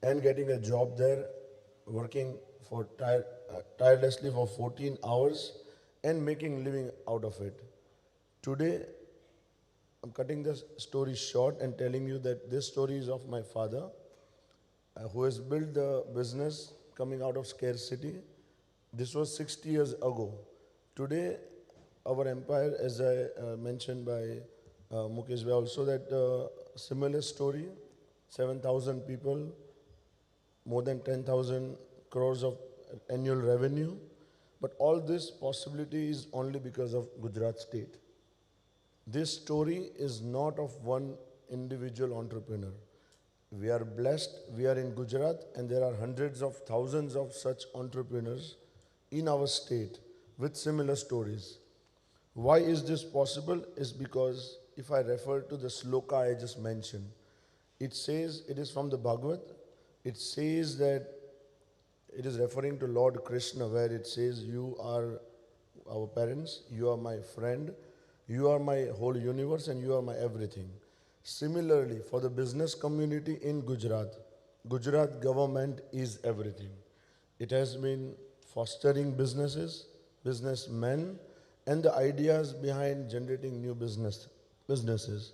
and getting a job there, working for tirelessly for 14 hours and making living out of it. Today, I'm cutting the story short and telling you that this story is of my father, who has built the business coming out of scarcity. This was 60 years ago. Today, our empire, as I mentioned by Mukesh Bhai also, that similar story, 7,000 people, more than 10,000 crores of annual revenue. But all this possibility is only because of Gujarat state. This story is not of one individual entrepreneur. We are blessed, we are in Gujarat, and there are hundreds of thousands of such entrepreneurs in our state with similar stories. Why is this possible? Is because if I refer to the sloka I just mentioned, it says, it is from the Bhagavad, it says that it is referring to Lord Krishna, where it says, you are our parents, you are my friend, you are my whole universe, and you are my everything. Similarly, for the business community in Gujarat, Gujarat government is everything. It has been fostering businesses, businessmen, and the ideas behind generating new businesses.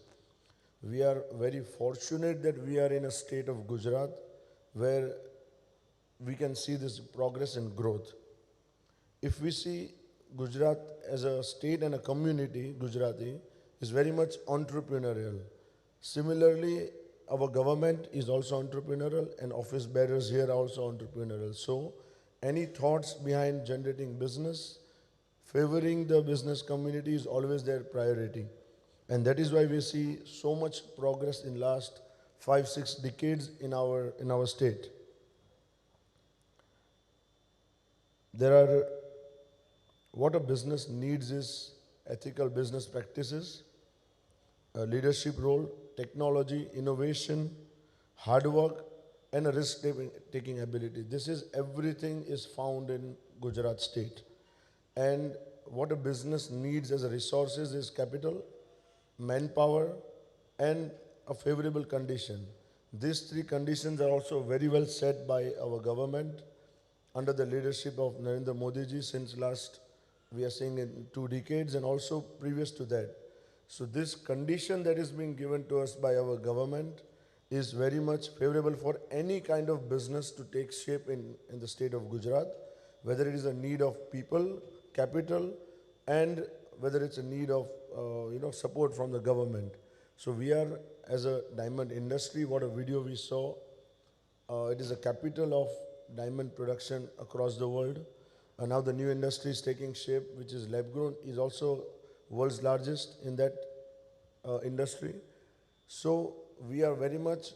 We are very fortunate that we are in a state of Gujarat where we can see this progress and growth. If we see Gujarat as a state and a community, Gujarati, is very much entrepreneurial. Similarly, our government is also entrepreneurial and office bearers here are also entrepreneurial. So, any thoughts behind generating business, favoring the business community is always their priority. And that is why we see so much progress in last 5-6 decades in our state. There are, what a business needs is ethical business practices, a leadership role, technology, innovation, hard work, and a risk-taking ability. This is everything is found in Gujarat state. And what a business needs as a resources is capital, manpower, and a favorable condition. These three conditions are also very well set by our government under the leadership of Narendra Modi ji since last, we are saying in 2 decades, and also previous to that. So this condition that is being given to us by our government is very much favorable for any kind of business to take shape in the state of Gujarat, whether it is a need of people, capital, and whether it's a need of support from the government. So we are, as a diamond industry, what a video we saw, it is a capital of diamond production across the world. And now the new industry is taking shape, which is lab grown, is also world's largest in that industry. So we are very much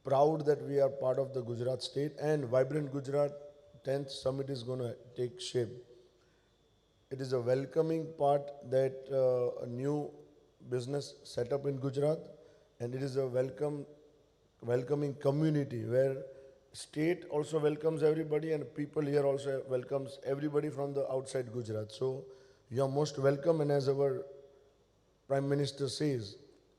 proud that we are part of the Gujarat state, and Vibrant Gujarat 10th Summit is going to take shape. It is a welcoming part that a new business set up in Gujarat, and it is a welcoming community where state also welcomes everybody and people here also welcomes everybody from the outside Gujarat. So you are most welcome, and as our Prime Minister says,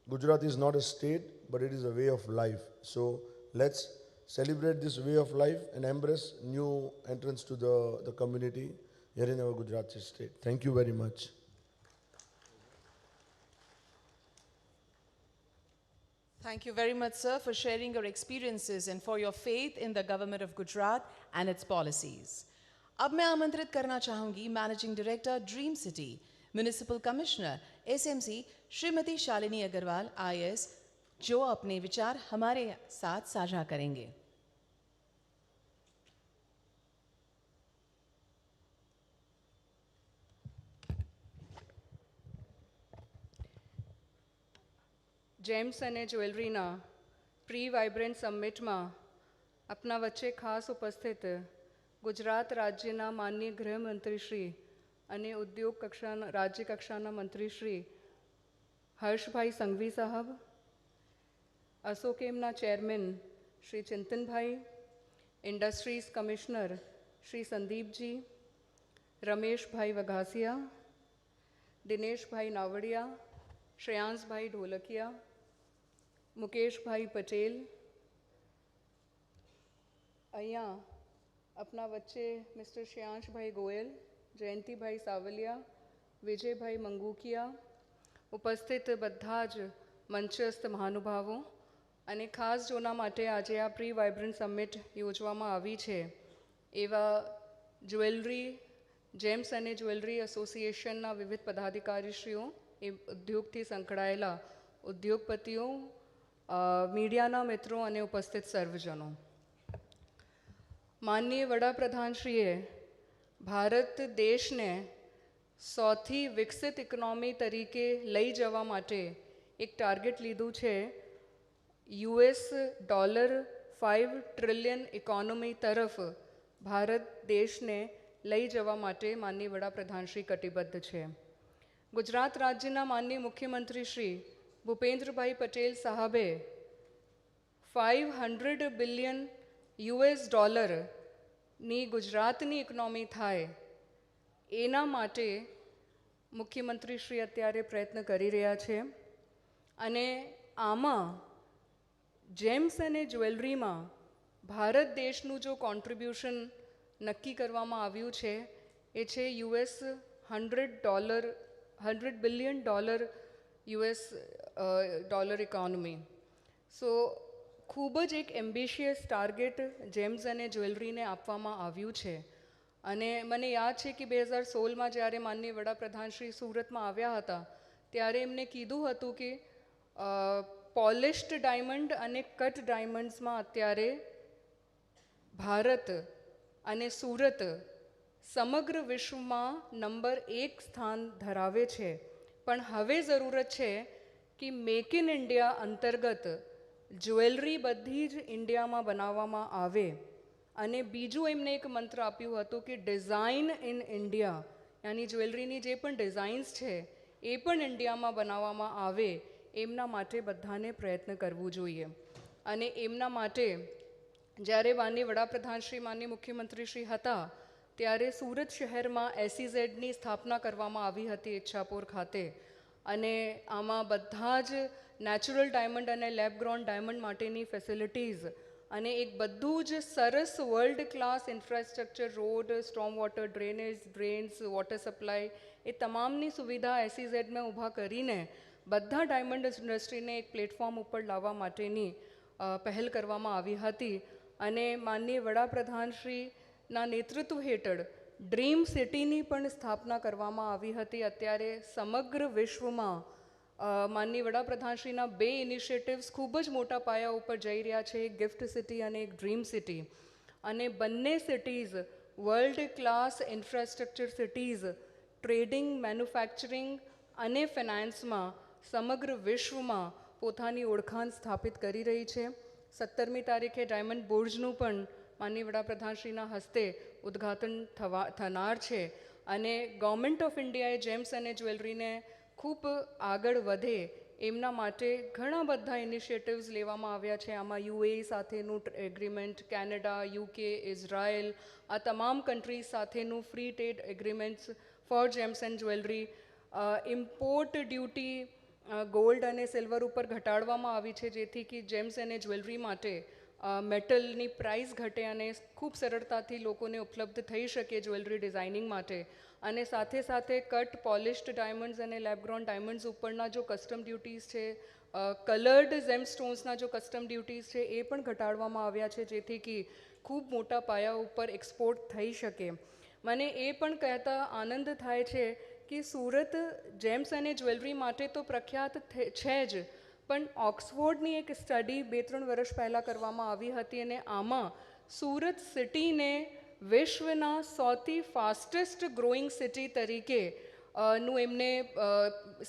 Gujarat is not a state, but it is a way of life. So let's celebrate this way of life and embrace new entrance to the community here in our Gujarat state. Thank you very much. Thank you very much, sir, for sharing your experiences and for your faith in the government of Gujarat and its policies. अब मैं आमंत्रित करना चाहूंगी managing director dream city, municipal commissioner SMC Shrimati Shalini Agarwal IAS, जो अपने विचार हमारे साथ साझा करेंगे. જેમ્સ અને જ્વેલરીના પ્રી વાઇબ્રન્ટ સમિટમાં આપના વચ્ચે ખાસ ઉપસ્થિત ગુજરાત રાજ્યના માનનીય ગૃહમંત્રીશ્રી અને ઉદ્યોગ કક્ષાના રાજ્ય કક્ષાના મંત્રીશ્રી હર્ષભાઈ સંઘવી સાહેબ, અસોકેમના chairman Shri Chintanbhai, industries commissioner Shri Sandeepji, Rameshbhai Vaghasiya, Dineshbhai Navadiya, Shreyanshbhai Dholakiya, Mukeshbhai Patel, અહીંયા આપના વચ્ચે મિસ્ટર શ્રેયાંશભાઈ ગોયલ, જયંતિભાઈ સાવલિયા, વિજયભાઈ મંગુકિયા, ઉપસ્થિત બધા જ મંચસ્થ મહાનુભાવો અને ખાસ જોના માટે આજે આ પ્રી વાઇબ્રન્ટ સમિટ યોજવામાં આવી છે એવા જ્વેલરી જેમ્સ અને જ્વેલરી એસોસિએશનના વિવિધ પદાધિકારીશ્રીઓ, એ ઉદ્યોગથી સંકળાયેલા ઉદ્યોગપતિઓ, મીડિયાના મિત્રો અને ઉપસ્થિત સર્વજનો. માનનીય વડાપ્રધાનશ્રીએ ભારત દેશને સૌથી વિકસિત ઇકોનોમી તરીકે લઈ જવા માટે એક ટાર્ગેટ લીધું છે. $5 ટ્રિલિયન ઇકોનોમી તરફ ભારત દેશને લઈ જવા માટે માનનીય વડાપ્રધાનશ્રી કટિબદ્ધ છે. ગુજરાત રાજ્યના માનનીય મુખ્યમંત્રી શ્રી ભૂપેન્દ્રભાઈ પટેલ સાહેબે $500 બિલિયન ની ગુજરાતની ઇકોનોમી થાય એના માટે મુખ્યમંત્રી શ્રી અત્યારે પ્રયત્ન કરી રહ્યા છે. અને આમાં જેમ્સ અને જ્વેલરીમાં ભારત દેશનું જો કોન્ટ્રીબ્યુશન નક્કી કરવામાં આવ્યું છે એ છે $100 બિલિયન ઇકોનોમી. સો ખૂબ જ એક એમ્બિશિયસ ટાર્ગેટ જેમ્સ અને જ્વેલરીને આપવામાં આવ્યું છે. અને મને યાદ છે કે 2016માં જ્યારે માનનીય વડાપ્રધાન શ્રી સુરતમાં આવ્યા હતા ત્યારે એમને કીધું હતું કે પોલિશ્ડ ડાયમંડ અને કટ ડાયમંડ્સમાં અત્યારે ભારત અને સુરત સમગ્ર વિશ્વમાં નંબર 1 સ્થાન ધરાવે છે. પણ હવે જરૂરત છે કે મેક ઇન ઇન્ડિયા અંતર્ગત જ્વેલરી બધી જ ઇન્ડિયામાં બનાવવામાં આવે. અને બીજું એમને એક મંત્ર આપ્યું હતું કે ડિઝાઇન ઇન ઇન્ડિયા, યાની જ્વેલરીની જે પણ ડિઝાઇન્સ છે એ પણ ઇન્ડિયામાં બનાવવામાં આવે. એમના માટે બધાને પ્રયત્ન કરવું જોઈએ. અને એમના માટે જ્યારે માનનીય વડાપ્રધાનશ્રી, માનનીય મુખ્યમંત્રીશ્રી હતા ત્યારે સુરત શહેરમાં SEZની સ્થાપના કરવામાં આવી હતી ઈચ્છાપુર ખાતે. અને આમાં બધા જ નેચરલ ડાયમંડ અને લેબ ગ્રોન ડાયમંડ માટેની ફેસિલિટીઝ અને એક બધું જ સરસ world class infrastructure, road, storm water drainage, drains, water supply, એ તમામની સુવિધા SEZમાં ઊભા કરીને બધા ડાયમંડ ઇન્ડસ્ટ્રીને એક પ્લેટફોર્મ ઉપર લાવવા માટેની પહેલ કરવામાં આવી હતી. અને માનનીય વડાપ્રધાનશ્રીના નેતૃત્વ હેઠળ ડ્રીમ સિટીની પણ સ્થાપના કરવામાં આવી હતી. અત્યારે સમગ્ર વિશ્વમાં માનનીય વડાપ્રધાનશ્રીના 2 ઇનિશિયેટિવ્સ ખૂબ જ મોટા પાયા ઉપર જઈ રહ્યા છે, એક ગિફ્ટ સિટી અને એક ડ્રીમ સિટી. અને બંને cities world class infrastructure cities, trading, manufacturing અને ફિનાન્સમાં સમગ્ર વિશ્વમાં પોતાની ઓળખાણ સ્થાપિત કરી રહી છે. 17મી તારીખે ડાયમંડ બુર્જનું પણ માનનીય વડાપ્રધાનશ્રીના હસ્તે ઉદ્ઘાટન થનાર છે. અને ગવર્મેન્ટ ઓફ ઇન્ડિયાએ જેમ્સ અને જ્વેલરીને ખૂબ આગળ વધે એમના માટે ઘણા બધા ઇનિશિયેટિવ્સ લેવામાં આવ્યા છે. આમાં UAE સાથેનું એગ્રીમેન્ટ, કેનેડા, UK, ઇઝરાયલ, આ તમામ કન્ટ્રીઝ સાથેનું free trade agreements for gems and jewellery. Import duty gold અને સિલ્વર ઉપર ઘટાડવામાં આવી છે જેથી કે જેમ્સ અને જ્વેલરી માટે મેટલની પ્રાઇસ ઘટે અને ખૂબ સરળતાથી લોકોને ઉપલબ્ધ થઈ શકે જ્વેલરી ડિઝાઇનિંગ માટે. અને સાથે સાથે કટ, પોલિશ્ડ ડાયમંડ્સ અને લેબગ્રોન ડાયમંડ્સ ઉપરના જો કસ્ટમ ડ્યુટીઝ છે, કલર્ડ જેમ સ્ટોન્સના જો કસ્ટમ ડ્યુટીઝ છે એ પણ ઘટાડવામાં આવ્યા છે જેથી કે ખૂબ મોટા પાયા ઉપર એક્સપોર્ટ થઈ શકે. મને એ પણ કહેતા આનંદ થાય છે કે સુરત જેમ્સ અને જ્વેલરી માટે તો પ્રખ્યાત છે જ, પણ ઓક્સફોર્ડની એક સ્ટડી 2-3 વર્ષ પહેલાં કરવામાં આવી હતી અને આમાં સુરત સિટીને વિશ્વના સૌથી ફાસ્ટેસ્ટ ગ્રોઈંગ સિટી તરીકે નું એમને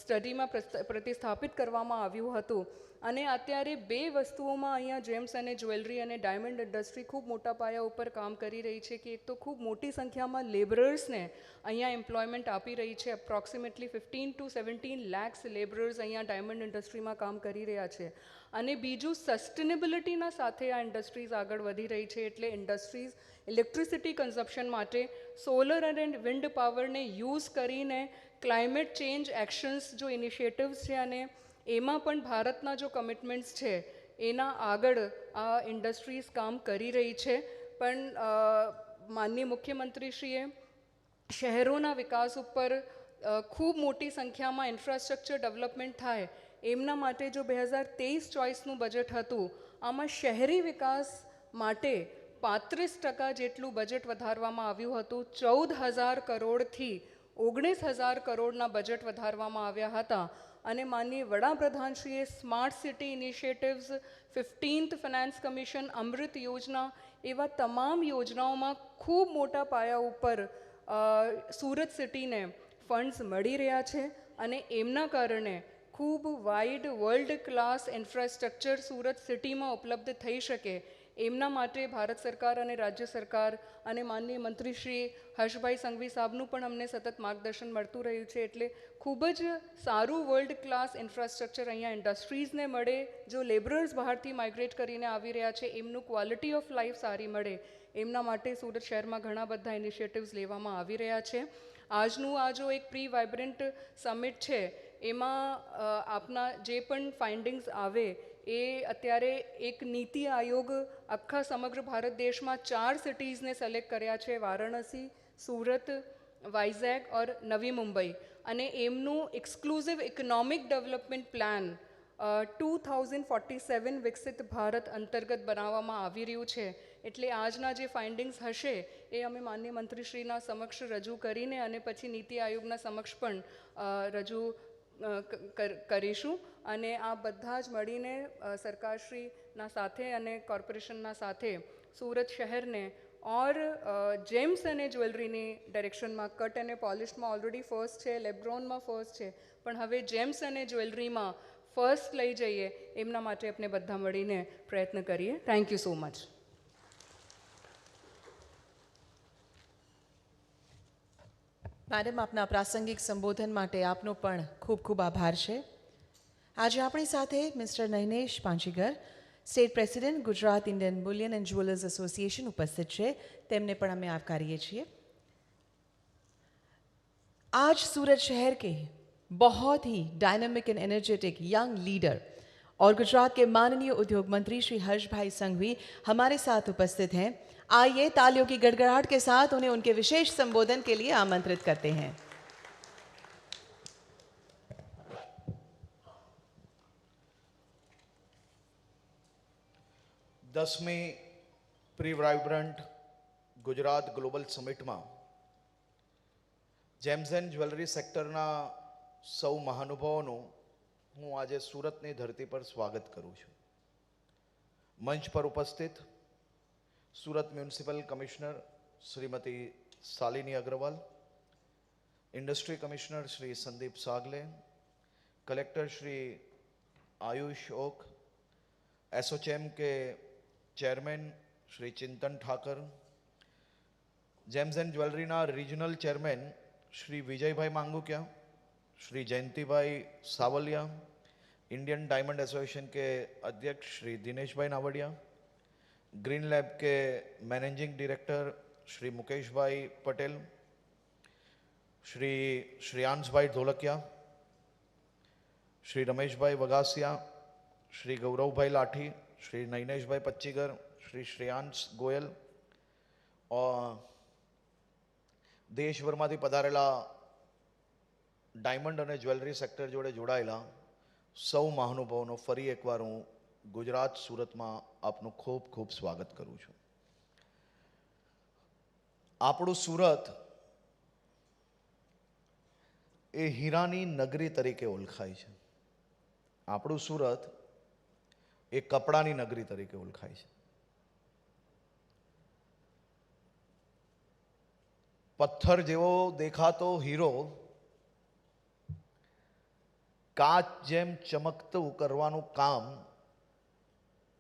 સ્ટડીમાં પ્રતિસ્થાપિત કરવામાં આવ્યું હતું. અને અત્યારે 2 વસ્તુઓમાં અહીંયા જેમ્સ અને જ્વેલરી અને ડાયમંડ ઇન્ડસ્ટ્રી ખૂબ મોટા પાયા ઉપર કામ કરી રહી છે કે એક તો ખૂબ મોટી સંખ્યામાં લેબરર્સને અહીંયા એમ્પ્લોયમેન્ટ આપી રહી છે. એપ્રોક્સિમેટલી 15 to 17 lakhs લેબરર્સ અહીંયા ડાયમંડ ઇન્ડસ્ટ્રીમાં કામ કરી રહ્યા છે. અને બીજું, સસ્ટેનેબિલિટીના સાથે આ ઇન્ડસ્ટ્રીઝ આગળ વધી રહી છે. એટલે ઇન્ડસ્ટ્રીઝ ઇલેક્ટ્રિસિટી કન્ઝપ્શન માટે સોલર અને વિન્ડ પાવરને યુઝ કરીને ક્લાઇમેટ ચેન્જ એક્શન્સ જો ઇનિશિયેટિવ્સ છે અને એમાં પણ ભારતના જો કમિટમેન્ટ્સ છે એના આગળ આ ઇન્ડસ્ટ્રીઝ કામ કરી રહી છે. પણ માનનીય મુખ્યમંત્રીશ્રીએ શહેરોના વિકાસ ઉપર ખૂબ મોટી સંખ્યામાં ઇન્ફ્રાસ્ટ્રક્ચર ડેવલપમેન્ટ થાય એમના માટે જો 2023 ચોઈસનું બજેટ હતું, આમાં શહેરી વિકાસ માટે 35% જેટલું બજેટ વધારવામાં આવ્યું હતું. 14,000 કરોડથી 19,000 કરોડના બજેટ વધારવામાં આવ્યા હતા. અને માનનીય વડાપ્રધાનશ્રીએ smart city initiatives, 15th finance commission, Amrut યોજના એવા તમામ યોજનાઓમાં ખૂબ મોટા પાયા ઉપર સુરત સિટીને ફંડ્સ મળી રહ્યા છે અને એમના કારણે ખૂબ wide world class infrastructure Surat સિટીમાં ઉપલબ્ધ થઈ શકે એમના માટે ભારત સરકાર અને રાજ્ય સરકાર અને માનનીય મંત્રી શ્રી હર્ષભાઈ સંઘવી સાહેબનું પણ અમને સતત માર્ગદર્શન મળતું રહ્યું છે. એટલે ખૂબ જ સારું વર્લ્ડ ક્લાસ ઇન્ફ્રાસ્ટ્રક્ચર અહીંયા ઇન્ડસ્ટ્રીઝને મળે, જો લેબરર્સ બહારથી માઇગ્રેટ કરીને આવી રહ્યા છે એમનું ક્વોલિટી ઓફ લાઈફ સારી મળે એમના માટે સુરત શહેરમાં ઘણા બધા ઇનિશિયેટિવ્સ લેવામાં આવી રહ્યા છે. આજનું આ જો એક પ્રી વાઇબ્રન્ટ સમિટ છે એમાં આપના જે પણ ફાઇન્ડિંગ્સ આવે એ અત્યારે એક નીતિ આયોગ આખા સમગ્ર ભારત દેશમાં 4 સિટીઝને સિલેક્ટ કર્યા છે, વારાણસી, સુરત, વાઇઝેગ ઓર નવી મુંબઈ, અને એમનું એક્સક્લુઝિવ ઇકોનોમિક ડેવલપમેન્ટ પ્લાન 2047 વિકસિત ભારત અંતર્ગત બનાવવામાં આવી રહ્યું છે. એટલે આજના જે ફાઇન્ડિંગ્સ હશે એ અમે માનનીય મંત્રીશ્રીના સમક્ષ રજૂ કરીને અને પછી નીતિ આયોગના સમક્ષ પણ રજૂ કરીશું. અને આ બધા જ મળીને સરકારશ્રીના સાથે અને કોર્પોરેશનના સાથે સુરત શહેરને ઓર જેમ્સ અને જ્વેલરીની ડાયરેક્શનમાં, કટ અને પોલિશમાં ઓલરેડી ફર્સ્ટ છે, લેબ્રોનમાં ફર્સ્ટ છે, પણ હવે જેમ્સ અને જ્વેલરીમાં ફર્સ્ટ લઈ જઈએ એમના માટે આપણે બધા મળીને પ્રયત્ન કરીએ. Thank you so much. Madam, આપના પ્રાસંગિક સંબોધન માટે આપનો પણ ખૂબ ખૂબ આભાર છે. આજે આપણી સાથે mister Nainesh Panchigar, state president, Gujarat Indian bullion and jewellers association ઉપસ્થિત છે. તેમને પણ અમે આવકારીએ છીએ. आज सूरत शहर के बहुत ही dynamic and energetic young leader और गुजरात के माननीय उद्योग मंत्री श्री हर्ष भाई संघवी हमारे साथ उपस्थित हैं. आइए तालियों की गड़गड़ाहट के साथ उन्हें उनके विशेष संबोधन के लिए आमंत्रित करते हैं. दसमी प्री वाइब्रન્ટ गुजरात ग्लोबल समिट में जेम्स एंड ज्वेलरी सेक्टरना सौ महानुभावों हूँ आज सूरतनी धरती पर स्वागत करूँ छूँ. मंच पर उपस्थित Surat municipal commissioner Shrimati Shalini Agrawal, industry commissioner Shri Sandeep Sagale, collector Shri Ayush Oak, ASSOCHAM के chairman Shri Chintan Thakar, gems and jewellery regional chairman Shri Vijay bhai Mangukiya, Shri जयंती भाई सावलिया, इंडियन डायमंड एसोसिएशन के अध्यक्ष श्री दिनेश भाई नावडिया, ग्रीन लैब के मैनेजिंग डायरेक्टर श्री मुकेश भाई पटेल, श्री श्रेयांश भाई धोलकिया, श्री रमेश भाई वगासिया, श्री गौरव भाई लाठी, श्री नैनेश भाई पच्चीगर, श्री श्रेयांश गोयल और देशभरमांथी पधारेला डायमंड और ज्वेलरी सेक्टर जोड़े जोड़ायेला सौ महानुभावों फरी एकवार हूँ गुजरात सूरत में आपनु खूब खूब स्वागत करूँ छूँ. आपणु सूरत ए हीरानी नगरी तरीके ओळखाय छे. आपणु सूरत ए कपड़ानी नगरी तरीके ओळखाय छे. पत्थर जेवो देखातो हीरो काच जेम चमकतु करवानुं काम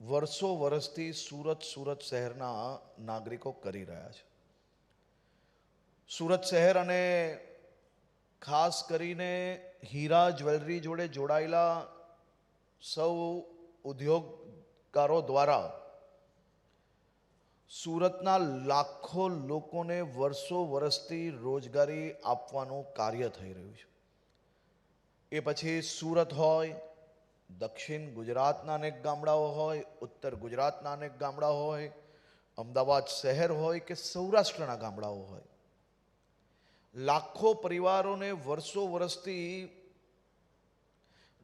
वर्षो वर्षथी सूरत शहरना नागरिको करी रह्या छे. सूरत शहर अने खास करीने हीरा ज्वेलरी जोड़े जोड़ायेला सौ उद्योगकारो द्वारा सूरतना लाखों लोकोने वर्षो वर्षथी रोजगारी आपवानुं कार्य थई रह्युं छे. ए पछी सूरत होय, दक्षिण गुजरातना अनेक गामडाओ होय, उत्तर गुजरातना अनेक गामडाओ होय, અમદાવાદ શહેર હોય કે સૌરાષ્ટ્રના ગામડાઓ હોય, લાખો પરિવારોને વર્ષો વર્ષથી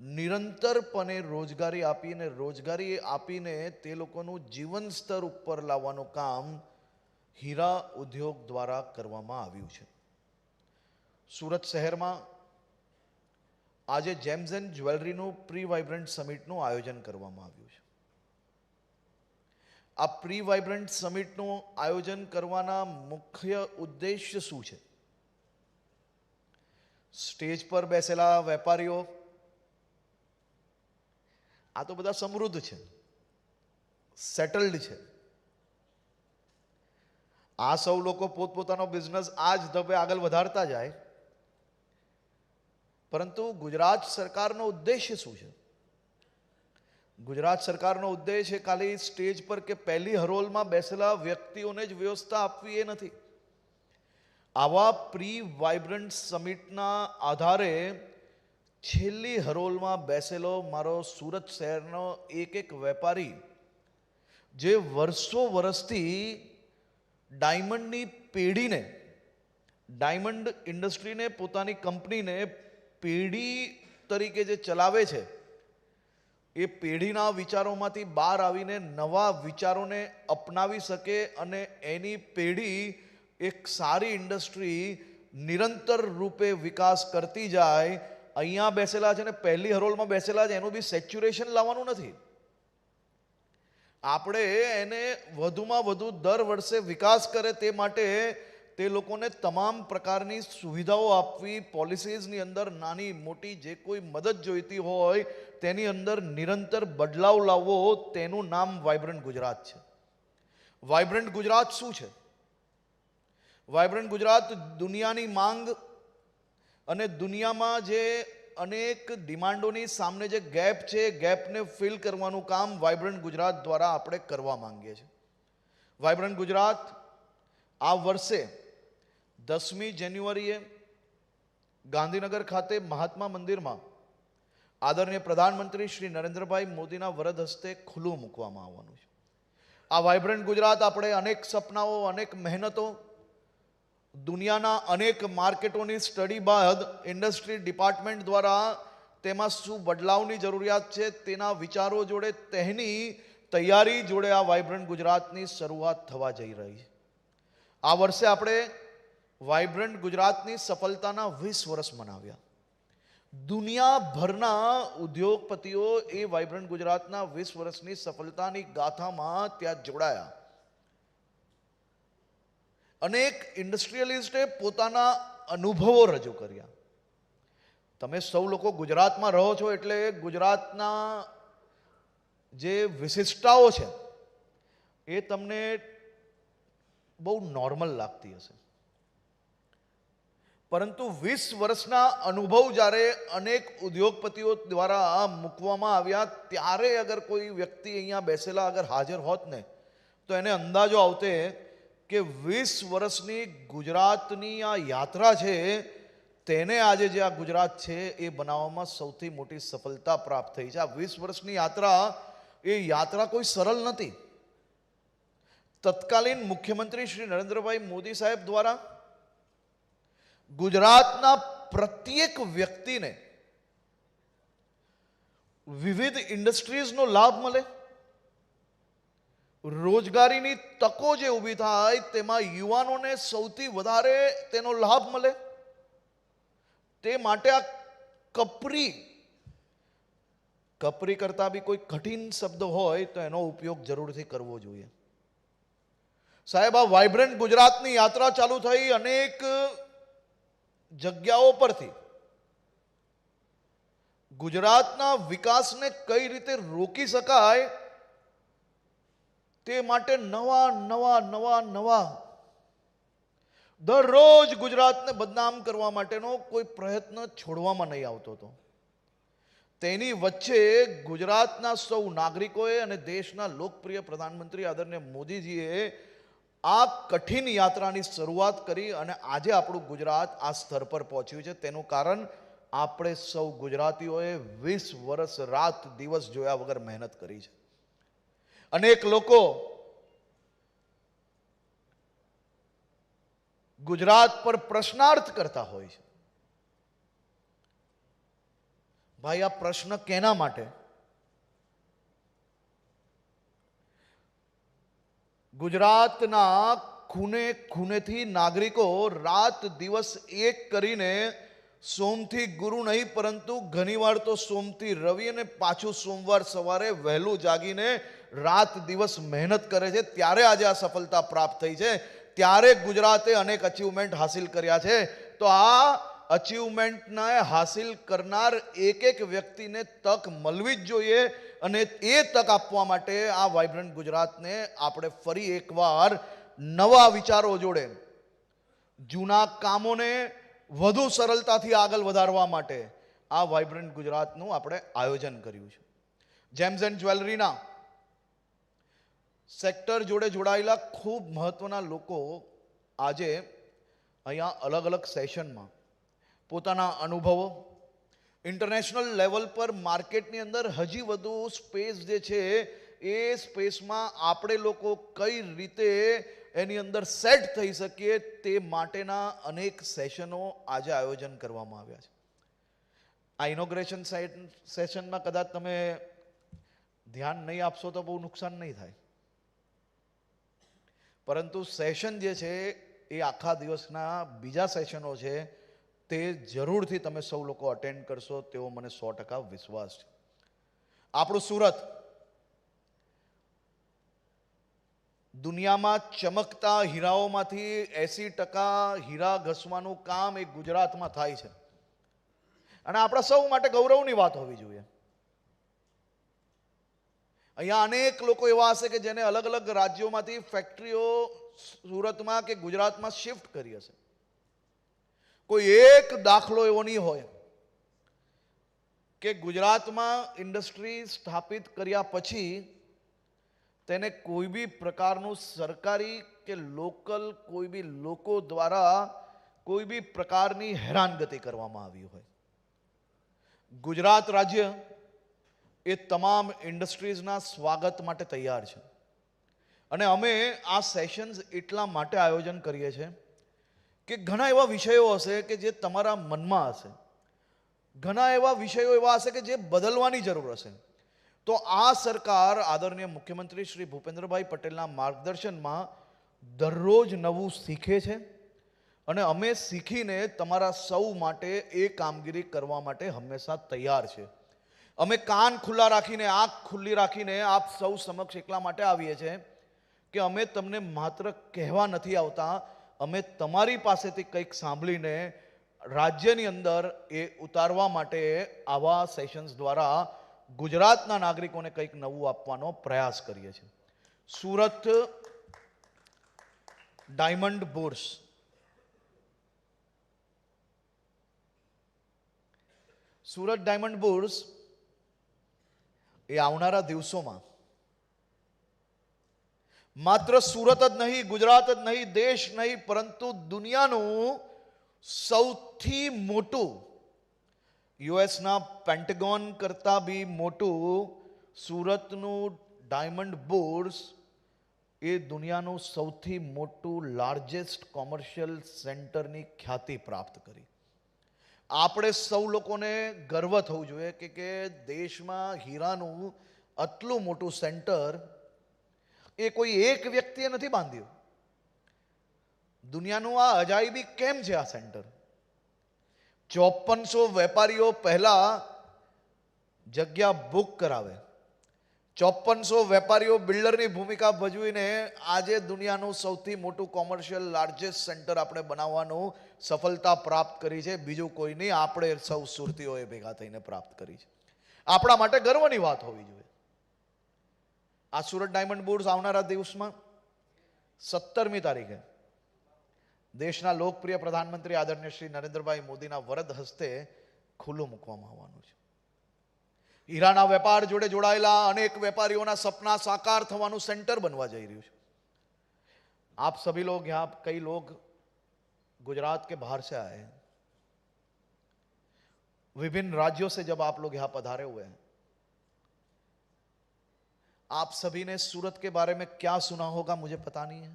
નિરંતરપણે રોજગારી આપીને તે લોકોનું જીવન સ્તર ઉપર લાવવાનું કામ હીરા ઉદ્યોગ દ્વારા કરવામાં આવ્યું છે. સુરત શહેરમાં આજે જેમ્સ એન્ડ જ્વેલરીનું પ્રી વાઇબ્રન્ટ સમિટનું આયોજન કરવામાં આવ્યું છે. આ પ્રી વાઇબ્રન્ટ સમિટનું આયોજન કરવાના મુખ્ય ઉદ્દેશ્ય શું છે? સ્ટેજ પર બેસેલા વેપારીઓ આ તો બધા સમૃદ્ધ છે, સેટલડ છે. આ સૌ લોકો પોતપોતાનો બિઝનેસ આ જ ઢબે આગળ વધારતા જાય, પરંતુ ગુજરાત સરકારનો ઉદ્દેશ્ય શું છે? ગુજરાત સરકારનો ઉદ્દેશ્ય ખાલી સ્ટેજ પર કે પહેલી હરોલમાં બેસેલા વ્યક્તિઓને જ વ્યવસ્થા આપવી એ નથી. આવા પ્રી વાઇબ્રન્ટ સમિટના આધારે છેલ્લી હરોલમાં બેસેલો મારો સુરત શહેરનો એક વેપારી જે વર્ષો વર્ષથી ડાયમંડની પેઢીને, ડાયમંડ ઇન્ડસ્ટ્રીને, પોતાની કંપનીને પેઢી તરીકે જે ચલાવે છે, એ પેઢીના વિચારોમાંથી બહાર આવીને નવા વિચારોને અપનાવી શકે અને એની પેઢી એક સારી ઇન્ડસ્ટ્રી નિરંતર રૂપે વિકાસ કરતી જાય. અહીંયા બેસેલા છે ને પહેલી હરોલમાં બેસેલા છે એનું બી સેચ્યુરેશન લાવવાનું નથી. આપણે એને વધુમાં વધુ દર વર્ષે વિકાસ કરે તે માટે તે લોકોને તમામ પ્રકારની સુવિધાઓ આપવી, પોલિસીઝની અંદર નાની મોટી જે કોઈ મદદ જોઈતી હોય તેની અંદર નિરંતર બદલાવ લાવવો, તેનું નામ વાઇબ્રન્ટ ગુજરાત છે. વાઇબ્રન્ટ ગુજરાત શું છે? વાઇબ્રન્ટ ગુજરાત દુનિયાની માંગ અને દુનિયામાં જે અનેક ડિમાન્ડોની સામે જે ગેપ છે, ગેપને ફિલ કરવાનું કામ વાઇબ્રન્ટ ગુજરાત દ્વારા આપણે કરવા માંગીએ છીએ. વાઇબ્રન્ટ ગુજરાત આ વર્ષે 10મી જાન્યુઆરીએ ગાંધીનગર ખાતે મહાત્મા મંદિરમાં આદરણીય પ્રધાનમંત્રી શ્રી નરેન્દ્રભાઈ મોદીના વરદ હસ્તે ખુલ્લું મૂકવામાં આવવાનું છે. આ વાઇબ્રન્ટ ગુજરાત આપણે અનેક સપનાઓ, અનેક મહેનતો, દુનિયાના અનેક માર્કેટોની સ્ટડી બાદ ઇન્ડસ્ટ્રી ડિપાર્ટમેન્ટ દ્વારા તેમાં શું બદલાવની જરૂરિયાત છે તેના વિચારો જોડે, તેની તૈયારી જોડે આ વાઇબ્રન્ટ ગુજરાતની શરૂઆત થવા જઈ રહી છે. આ વર્ષે આપણે વાઇબ્રન્ટ ગુજરાતની સફળતાના 20 વર્ષ મનાવ્યા. દુનિયાભરના ઉદ્યોગપતિઓ એ વાઇબ્રન્ટ ગુજરાતના 20 વર્ષની સફળતાની ગાથામાં ત્યાં જોડાયા. અનેક ઇન્ડસ્ટ્રીયલિસ્ટે પોતાના અનુભવો રજૂ કર્યા. તમે સૌ લોકો ગુજરાતમાં રહો છો એટલે ગુજરાતના જે વિશિષ્ટતાઓ છે એ તમને બહુ નોર્મલ લાગતી હશે, પરંતુ 20 વર્ષના અનુભવ જ્યારે અનેક ઉદ્યોગપતિઓ દ્વારા મૂકવામાં આવ્યા, ત્યારે અગર કોઈ વ્યક્તિ અહીંયા બેસેલા અગર હાજર હોત ને તો એને અંદાજો આવતે કે 20 વર્ષની ગુજરાતની આ યાત્રા છે, તેને આજે જે આ ગુજરાત છે એ બનાવવામાં સૌથી મોટી સફળતા પ્રાપ્ત થઈ છે. આ 20 વર્ષની યાત્રા, એ યાત્રા કોઈ સરળ નથી. તત્કાલીન મુખ્યમંત્રી શ્રી નરેન્દ્રભાઈ મોદી સાહેબ દ્વારા ગુજરાતના પ્રત્યેક વ્યક્તિને વિવિધ ઇન્ડસ્ટ્રીઝનો લાભ મળે, રોજગારીની તકો જે ઊભી થાય તેમાં યુવાનોને સૌથી વધારે તેનો લાભ મળે, તે માટે આ કપરી કરતા બી કોઈ કઠિન શબ્દ હોય તો એનો ઉપયોગ જરૂરથી કરવો જોઈએ. સાહેબ, આ વાઇબ્રન્ટ ગુજરાતની યાત્રા ચાલુ થઈ અનેક જગ્યાઓ પરથી. ગુજરાતના વિકાસને કઈ રીતે રોકી શકાય તે માટે નવા દરરોજ ગુજરાતને બદનામ કરવા માટેનો કોઈ પ્રયત્ન છોડવામાં નહીં આવતો હતો. તેની વચ્ચે ગુજરાતના સૌ નાગરિકોએ અને દેશના લોકપ્રિય પ્રધાનમંત્રી આદરણીય મોદીજીએ આ કઠિન યાત્રાની શરૂઆત કરી અને આજે આપણું ગુજરાત આ સ્તર પર પહોંચ્યું છે. તેનું કારણ આપણે સૌ ગુજરાતીઓએ 20 વર્ષ રાત દિવસ જોયા વગર મહેનત કરી છે. અનેક લોકો ગુજરાત પર પ્રશ્નાર્થ કરતા હોય છે. ભાઈ, આ પ્રશ્ન કેના માટે? ગુજરાતના ખૂને ખૂનેથી નાગરિકો રાત દિવસ એક કરીને સોમથી ગુરુ નહીં પરંતુ ઘણીવાર તો સોમથી રવિ અને પાછું સોમવાર સવારે વહેલું જાગીને રાત દિવસ મહેનત કરે છે, ત્યારે આજે આ સફળતા પ્રાપ્ત થઈ છે. ત્યારે ગુજરાતે અનેક અચીવમેન્ટ હાસિલ કર્યા છે. તો આ અચીવમેન્ટને હાસિલ કરનાર એક એક વ્યક્તિને તક મળવી જ જોઈએ, અને એ તક આપવા માટે આ વાઇબ્રન્ટ ગુજરાતને આપણે ફરી એકવાર નવા વિચારો જોડે જૂના કામોને વધુ સરળતાથી આગળ વધારવા માટે આ વાઇબ્રન્ટ ગુજરાતનું આપણે આયોજન કર્યું છે. જેમ્સ એન્ડ જ્વેલરીના સેક્ટર જોડે જોડાયેલા ખૂબ મહત્વના લોકો આજે અહીંયા અલગ અલગ સેશનમાં પોતાના અનુભવો, ઇન્ટરનેશનલ લેવલ પર માર્કેટની અંદર હજી વધુ સ્પેસ જે છે એ સ્પેસમાં આપણે લોકો કઈ રીતે એની અંદર સેટ થઈ શકીએ તે માટેના અનેક સેશનો આજે આયોજન કરવામાં આવ્યા છે. આ ઇનોગ્રેશન સેશનમાં કદાચ તમે ધ્યાન નહીં આપશો તો બહુ નુકસાન નહીં થાય, પરંતુ સેશન જે છે એ આખા દિવસના બીજા સેશનો છે તે જરૂરથી તમે સૌ લોકો અટેન્ડ કરશો તેવો મને 100% વિશ્વાસ છે. આપણું સુરત દુનિયામાં ચમકતા હીરાઓમાંથી 80% હીરા ઘસવાનું કામ એ ગુજરાતમાં થાય છે, અને આપણા સૌ માટે ગૌરવની વાત હોવી જોઈએ. અહીંયા અનેક લોકો એવા હશે કે જેને અલગ અલગ રાજ્યોમાંથી ફેક્ટરીઓ સુરતમાં કે ગુજરાતમાં શિફ્ટ કરી હશે. કોઈ એક દાખલો એવો નહીં હોય કે ગુજરાતમાં ઇન્ડસ્ટ્રી સ્થાપિત કર્યા પછી તેને કોઈ બી પ્રકારનું સરકારી કે લોકલ કોઈ બી લોકો દ્વારા કોઈ બી પ્રકારની હેરાનગતિ કરવામાં આવી હોય. ગુજરાત રાજ્ય એ તમામ ઇન્ડસ્ટ્રીઝના સ્વાગત માટે તૈયાર છે, અને અમે આ સેશન્સ એટલા માટે આયોજન કરીએ છીએ કે ઘણા એવા વિષયો હશે કે જે તમારા મનમાં હશે, ઘણા એવા વિષયો એવા હશે કે જે બદલવાની જરૂર હશે. તો આ સરકાર આદરણીય મુખ્યમંત્રી શ્રી ભૂપેન્દ્રભાઈ પટેલના માર્ગદર્શનમાં દરરોજ નવું શીખે છે, અને અમે શીખીને તમારા સૌ માટે એ કામગીરી કરવા માટે હંમેશા તૈયાર છે. અમે કાન ખુલ્લા રાખીને, આંખ ખુલ્લી રાખીને આપ સૌ સમક્ષ એટલા માટે આવીએ છીએ કે અમે તમને માત્ર કહેવા નથી આવતા, અમે તમારી પાસેથી કંઈક સાંભળીને રાજ્યની અંદર એ ઉતારવા માટે આવા સેશન્સ દ્વારા ગુજરાતના નાગરિકોને કંઈક નવું આપવાનો પ્રયાસ કરીએ છીએ. Surat diamond bourse, Surat diamond bourse એ આવનારા દિવસોમાં માત્ર સુરત જ નહીં, ગુજરાત જ નહીં, દેશ નહીં, પરંતુ દુનિયાનું સૌથી મોટું, યુએસના પેન્ટેગોન કરતાં બી મોટું સુરતનું ડાયમંડ બોર્સ એ દુનિયાનું સૌથી મોટું લાર્જેસ્ટ કોમર્શિયલ સેન્ટરની ખ્યાતિ પ્રાપ્ત કરી. આપણે સૌ લોકોને ગર્વ થવું જોઈએ કે દેશમાં હીરાનું આટલું મોટું સેન્ટર એ કોઈ એક વ્યક્તિએ નથી બાંધ્યું. દુનિયાનું આ અજાયબી કેમ છે? આ સેન્ટર 5400 વેપારીઓ પહેલા જગ્યા બુક કરાવે, 5400 વેપારીઓ બિલ્ડરની ભૂમિકા ભજવીને આજે દુનિયાનું સૌથી મોટું કોમર્શિયલ લાર્જેસ્ટ સેન્ટર આપણે બનાવવાનું સફળતા પ્રાપ્ત કરી છે. બીજું કોઈ નહીં, આપણે સૌ સુરતીઓએ ભેગા થઈને પ્રાપ્ત કરી છે. આપણા માટે ગર્વની વાત હોવી જોઈએ. આ સુરત ડાયમંડ બોર્સ આવનારા દિવસમાં 17મી તારીખે દેશના લોકપ્રિય પ્રધાનમંત્રી આદરણીય શ્રી નરેન્દ્રભાઈ મોદીના વરદ હસ્તે ખુલ્લું મૂકવામાં આવવાનું છે. હીરાના વેપાર જોડે જોડાયેલા અનેક વેપારીઓના સપના સાકાર થવાનું સેન્ટર બનવા જઈ રહ્યું છે. आप सभी लोग यहाँ, कई लोग गुजरात के बाहर से आए हैं, विभिन्न राज्यों से जब आप लोग यहाँ पधारे हुए हैं, आप सभी ने सूरत के बारे में क्या सुना होगा मुझे पता नहीं है,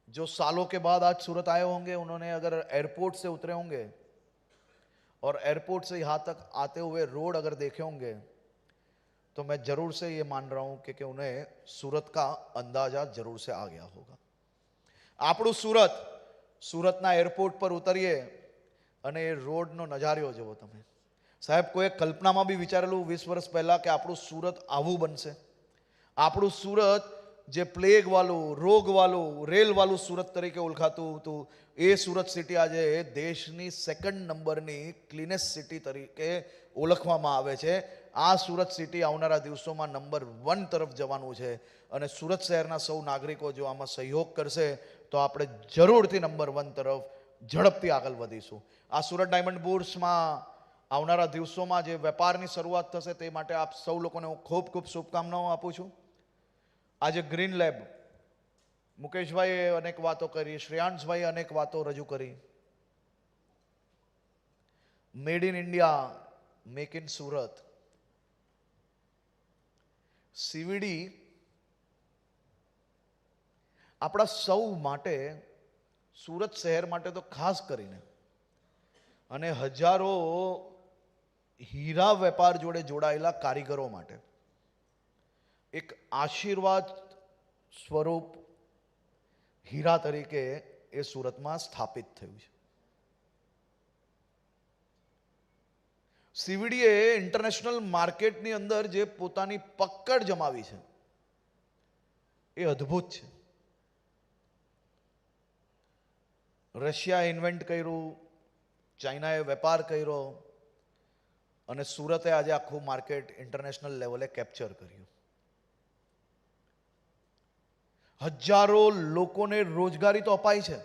जो सालों के बाद आज सूरत आए होंगे, उन्होंने अगर एयरपोर्ट से उतरे होंगे और एयरपोर्ट से यहाँ तक आते हुए रोड अगर देखे होंगे, तो मैं जरूर से ये मान रहा हूं कि उन्हें सूरत का अंदाजा जरूर से आ गया होगा. આપણું સુરત, સુરતના એરપોર્ટ પર ઉતરીએ અને એ રોડનો નજારો જુઓ તમે. સાહેબ, કોઈ કલ્પનામાં બી વિચારેલું 20 વર્ષ પહેલા કે આપણું સુરત આવું બનશે? આપણું સુરત જે પ્લેગ વાળું, રોગ વાળું, રેલ વાળું સુરત તરીકે ઓળખાતું હતું, એ સુરત સિટી આજે દેશની સેકન્ડ નંબરની ક્લીનેસ્ટ સિટી તરીકે ઓળખવામાં આવે છે. આ સુરત સિટી આવનારા દિવસોમાં નંબર 1 તરફ જવાનું છે અને સુરત શહેરના સૌ નાગરિકો જો આમાં સહયોગ કરશે તો આપણે જરૂરથી નંબર 1 તરફ ઝડપથી આગળ વધીશું. આ સુરત ડાયમંડ બુર્સમાં આવનારા દિવસોમાં જે વેપારની શરૂઆત થશે તે માટે આપ સૌ લોકોને હું ખૂબ ખૂબ શુભકામનાઓ આપું છું. આજે ગ્રીન લેબ, મુકેશભાઈએ અનેક વાતો કરી, શ્રેયાંશભાઈએ અનેક વાતો રજૂ કરી. Made in India, make in Surat. CVD આપણા સૌ માટે, સુરત શહેર માટે તો ખાસ કરીને, અને હજારો હીરા વેપાર જોડે જોડાયેલા કારીગરો માટે એક આશીર્વાદ સ્વરૂપ હીરા તરીકે એ સુરતમાં સ્થાપિત થયું છે. સીવીડીએ ઇન્ટરનેશનલ માર્કેટની અંદર જે પોતાની પકડ જમાવી છે એ અદ્ભુત છે. રશિયાએ ઇન્વેન્ટ કર્યું, ચાઇનાએ વેપાર કર્યો અને સુરતે આજે આખું માર્કેટ ઇન્ટરનેશનલ લેવલે કેપ્ચર કર્યું. હજારો લોકોને રોજગારી તો અપાઈ છે.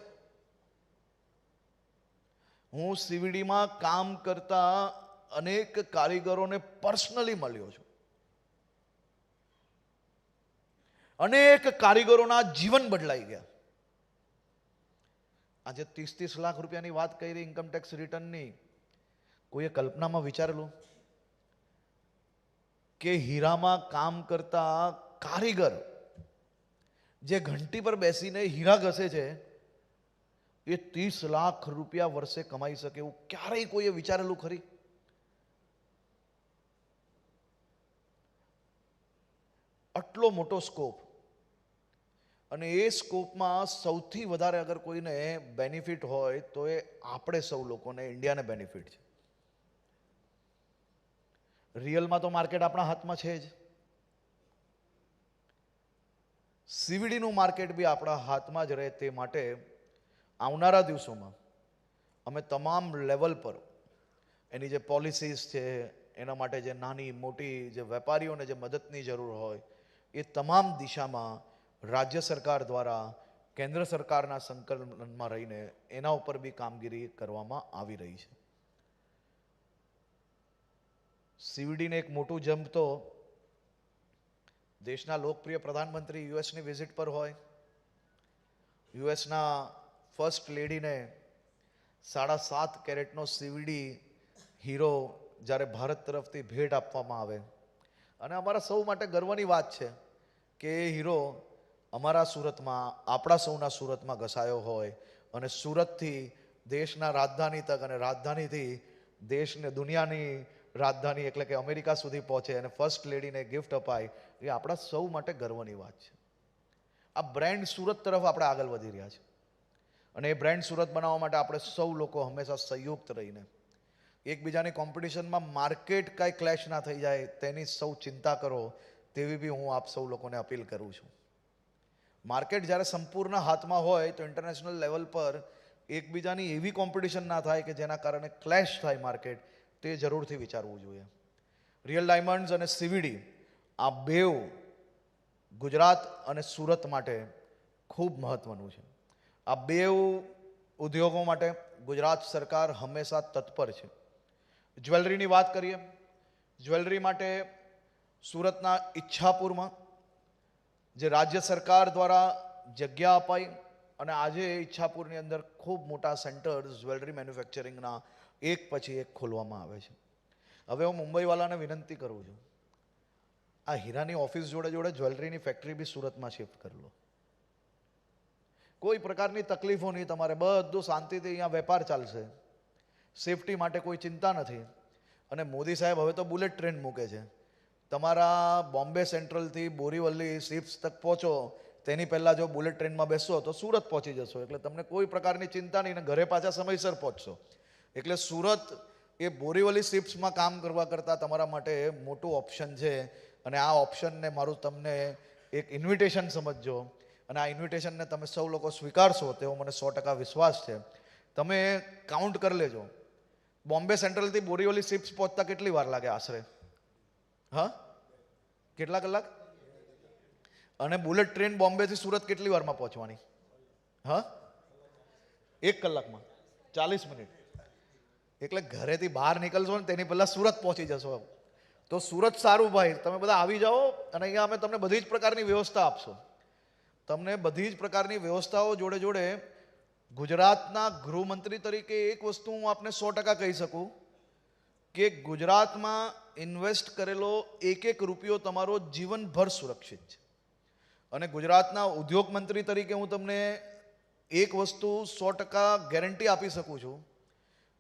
હું સીવીડીમાં કામ કરતા અનેક કારીગરોને પર્સનલી મળ્યો છું. અનેક કારીગરોના જીવન બદલાઈ ગયા. આજે 30-30 લાખ રૂપિયાની વાત કરી ઇન્કમ ટેક્સ રિટર્નની. કોઈએ કલ્પનામાં વિચારેલું કે હીરામાં કામ કરતા કારીગર જે ઘંટી પર બેસીને હીરા ઘસે છે એ 30 લાખ રૂપિયા વર્ષે કમાઈ શકે એવું ક્યારેય કોઈએ વિચારેલું ખરી? આટલો મોટો સ્કોપ, અને એ સ્કોપમાં સૌથી વધારે અગર કોઈને બેનિફિટ હોય તો એ આપણે સૌ લોકોને, ઇન્ડિયાને બેનિફિટ છે. રિયલમાં તો માર્કેટ આપણા હાથમાં છે જ, સીવીડીનું માર્કેટ બી આપણા હાથમાં જ રહે તે માટે આવનારા દિવસોમાં અમે તમામ લેવલ પર એની જે પોલિસીસ છે, એના માટે જે નાની મોટી જે વેપારીઓને જે મદદની જરૂર હોય એ તમામ દિશામાં રાજ્ય સરકાર દ્વારા કેન્દ્ર સરકારના સંકલનમાં રહીને એના ઉપર બી કામગીરી કરવામાં આવી રહી છે. સીવીડીને એક મોટું જમ્પ તો દેશના લોકપ્રિય પ્રધાનમંત્રી યુએસની વિઝિટ પર હોય, યુએસના ફર્સ્ટ લેડીને 7.5 કેરેટનો સીવીડી હીરો જ્યારે ભારત તરફથી ભેટ આપવામાં આવે, અને અમારા સૌ માટે ગર્વની વાત છે કે એ હીરો અમારા સુરતમાં, આપણા સૌના સુરતમાં ઘસાયો હોય અને સુરતથી દેશના રાજધાની તક અને રાજધાનીથી દેશને, દુનિયાની રાજધાની એટલે કે અમેરિકા સુધી પહોંચે અને ફર્સ્ટ લેડીને ગિફ્ટ અપાય, એ આપણા સૌ માટે ગર્વની વાત છે. આ બ્રાન્ડ સુરત તરફ આપણે આગળ વધી રહ્યા છે અને એ બ્રાન્ડ સુરત બનાવવા માટે આપણે સૌ લોકો હંમેશા સંયુક્ત રહીને એકબીજાની કોમ્પિટિશનમાં માર્કેટ કાંઈ ક્લેશ ના થઈ જાય તેની સૌ ચિંતા કરો, તેવી બી હું આપ સૌ લોકોને અપીલ કરું છું. માર્કેટ જ્યારે સંપૂર્ણ હાથમાં હોય તો ઇન્ટરનેશનલ લેવલ પર એકબીજાની એવી કોમ્પિટિશન ના થાય કે જેના કારણે ક્લેશ થાય માર્કેટ, તે જરૂરથી વિચારવું જોઈએ. રિયલ ડાયમંડ્સ અને સીવીડી આ બેઉ ગુજરાત અને સુરત માટે ખૂબ મહત્વનું છે. આ બેઉ ઉદ્યોગો માટે ગુજરાત સરકાર હંમેશા તત્પર છે. જ્વેલરીની વાત કરીએ, જ્વેલરી માટે સુરતના ઈચ્છાપુરમાં જે રાજ્ય સરકાર દ્વારા જગ્યા અપાઈ અને આજે ઈચ્છાપુરની અંદર ખૂબ મોટા સેન્ટર્સ જ્વેલરી મેન્યુફેક્ચરિંગના એક પછી એક ખોલવામાં આવે છે. હવે હું મુંબઈવાલાને વિનંતી કરું છું, આ હીરાની ઓફિસ જોડે જોડે જ્વેલરીની ફેક્ટરી બી સુરતમાં શિફ્ટ કરી લો. કોઈ પ્રકારની તકલીફો નહીં, તમારે બધું શાંતિથી અહીંયા વેપાર ચાલશે, સેફટી માટે કોઈ ચિંતા નથી. અને મોદી સાહેબ હવે તો બુલેટ ટ્રેન મૂકે છે. તમારા બોમ્બે સેન્ટ્રલથી બોરીવલી શિપ્સ તક પહોંચો તેની પહેલાં જો બુલેટ ટ્રેનમાં બેસો તો સુરત પહોંચી જશો, એટલે તમને કોઈ પ્રકારની ચિંતા નહીં, અને ઘરે પાછા સમયસર પહોંચશો. એટલે સુરત એ બોરીવલી શિપ્સમાં કામ કરવા કરતાં તમારા માટે મોટું ઓપ્શન છે. અને આ ઓપ્શનને મારું તમને એક ઇન્વિટેશન સમજજો, અને આ ઇન્વિટેશનને તમે સૌ લોકો સ્વીકારશો તેવો મને 100% વિશ્વાસ છે. તમે કાઉન્ટ કરી લેજો, બોમ્બે સેન્ટ્રલથી બોરીવલી શિપ્સ પહોંચતા કેટલી વાર લાગે આશરે? હા, કેટલા કલાક? અને બુલેટ ટ્રેન બોમ્બેથી સુરત કેટલી વારમાં પહોંચવાની? હા, 1 કલાકમાં 40 મિનિટ. એટલે ઘરેથી બહાર નીકળશો ને તેની પહેલાં સુરત પહોંચી જશો. તો સુરત સારું ભાઈ, તમે બધા આવી જાઓ, અને અહીંયા અમે તમને બધી જ પ્રકારની વ્યવસ્થા આપશો. તમને બધી જ પ્રકારની વ્યવસ્થાઓ જોડે જોડે ગુજરાતના ગૃહમંત્રી તરીકે એક વસ્તુ હું આપને 100% કહી શકું કે ગુજરાતમાં ઇન્વેસ્ટ કરેલો એક રૂપિયો તમારો જીવનભર સુરક્ષિત છે. અને ગુજરાતના ઉદ્યોગ મંત્રી તરીકે હું તમને એક વસ્તુ 100% ગેરંટી આપી શકું છું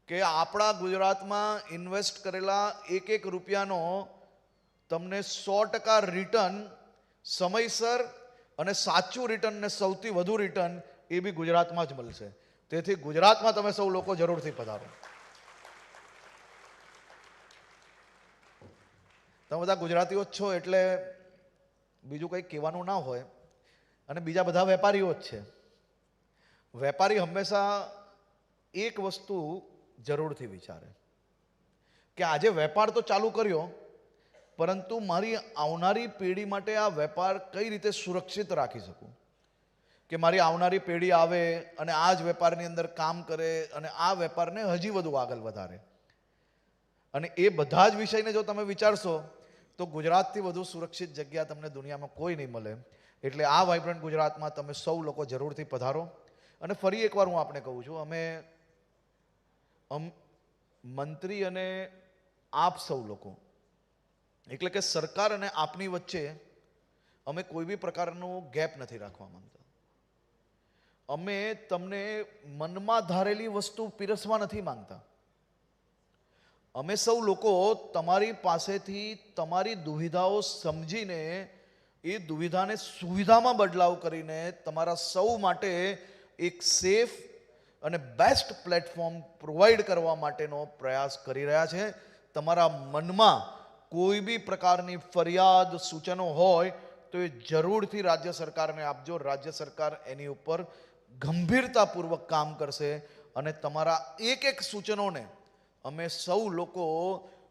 કે આપણા ગુજરાતમાં ઇન્વેસ્ટ કરેલા એક રૂપિયાનો તમને 100% રિટર્ન સમયસર, અને સાચું રિટર્ન ને સૌથી વધુ રિટર્ન એ બી ગુજરાતમાં જ મળશે. તેથી ગુજરાતમાં તમે સૌ લોકો જરૂરથી પધારો. તમે બધા ગુજરાતીઓ જ છો એટલે બીજું કંઈ કહેવાનું ના હોય. અને બીજા બધા વેપારીઓ જ છે. વેપારી હંમેશા એક વસ્તુ જરૂરથી વિચારે કે આજે વેપાર તો ચાલુ કર્યો, પરંતુ મારી આવનારી પેઢી માટે આ વેપાર કઈ રીતે સુરક્ષિત રાખી શકું, કે મારી આવનારી પેઢી આવે અને આ જ વેપારની અંદર કામ કરે અને આ વેપારને હજી વધુ આગળ વધારે. અને એ બધા જ વિષયને જો તમે વિચારશો તો ગુજરાતથી વધુ સુરક્ષિત જગ્યા તમને દુનિયામાં કોઈ નહીં મળે. એટલે આ વાઇબ્રન્ટ ગુજરાતમાં તમે સૌ લોકો જરૂરથી પધારો. અને ફરી એકવાર હું આપને કહું છું, અમે મંત્રી અને આપ સૌ લોકો, એટલે કે સરકાર અને આપની વચ્ચે અમે કોઈ બી પ્રકારનો ગેપ નથી રાખવા માંગતા. અમે તમને મનમાં ધારેલી વસ્તુ પીરસવા નથી માંગતા. અમે સૌ લોકો તમારી પાસેથી તમારી દુવિધાઓ સમજીને એ દુવિધાને સુવિધામાં બદલાવ કરીને તમારા સૌ માટે એક સેફ અને બેસ્ટ પ્લેટફોર્મ પ્રોવાઈડ કરવા માટેનો પ્રયાસ કરી રહ્યા છે. તમારા મનમાં કોઈ બી પ્રકારની ફરિયાદ સૂચનો હોય તો એ જરૂરથી રાજ્ય સરકારને આપજો. રાજ્ય સરકાર એની ઉપર ગંભીરતાપૂર્વક કામ કરશે, અને તમારા એક સૂચનોને અમે સૌ લોકો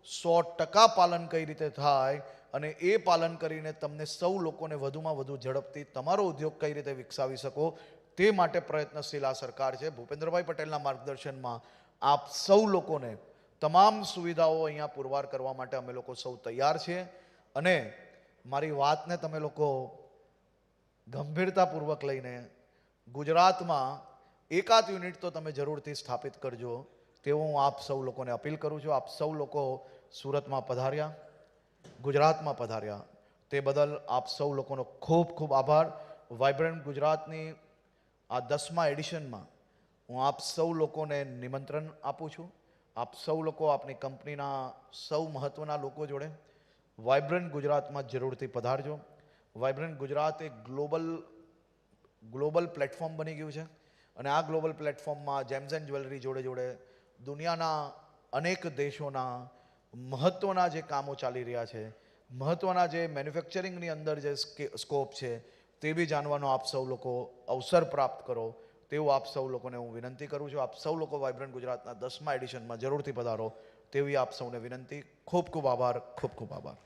100% પાલન કઈ રીતે થાય અને એ પાલન કરીને તમને સૌ લોકોને વધુમાં વધુ ઝડપથી તમારો ઉદ્યોગ કઈ રીતે વિકસાવી શકો તે માટે પ્રયત્નશીલ આ સરકાર છે. ભૂપેન્દ્રભાઈ પટેલના માર્ગદર્શનમાં આપ સૌ લોકોને તમામ સુવિધાઓ અહીંયા પુરવાર કરવા માટે અમે લોકો સૌ તૈયાર છીએ. અને મારી વાતને તમે લોકો ગંભીરતાપૂર્વક લઈને ગુજરાતમાં એકાદ યુનિટ તો તમે જરૂરથી સ્થાપિત કરજો તેવું હું આપ સૌ લોકોને અપીલ કરું છું. આપ સૌ લોકો સુરતમાં પધાર્યા, ગુજરાતમાં પધાર્યા, તે બદલ આપ સૌ લોકોનો ખૂબ ખૂબ આભાર. વાઇબ્રન્ટ ગુજરાતની આ 10મા એડિશનમાં હું આપ સૌ લોકોને નિમંત્રણ આપું છું. આપ સૌ લોકો આપની કંપનીના સૌ મહત્ત્વના લોકો જોડે વાઇબ્રન્ટ ગુજરાતમાં જરૂરથી પધારજો. વાઇબ્રન્ટ ગુજરાત એક ગ્લોબલ પ્લેટફોર્મ બની ગયું છે, અને આ ગ્લોબલ પ્લેટફોર્મમાં જેમ્સ એન્ડ જ્વેલરી જોડે જોડે દુનિયાના અનેક દેશોના મહત્ત્વના જે કામો ચાલી રહ્યા છે, મહત્ત્વના જે મેન્યુફેક્ચરિંગની અંદર જે સ્કોપ છે તે બી જાણવાનો આપ સૌ લોકો અવસર પ્રાપ્ત કરો તેવું આપ સૌ લોકોને હું વિનંતી કરું છું. આપ સૌ લોકો વાઇબ્રન્ટ ગુજરાતના 10મા એડિશનમાં જરૂરથી પધારો તેવી આપ સૌને વિનંતી. ખૂબ ખૂબ આભાર, ખૂબ ખૂબ આભાર.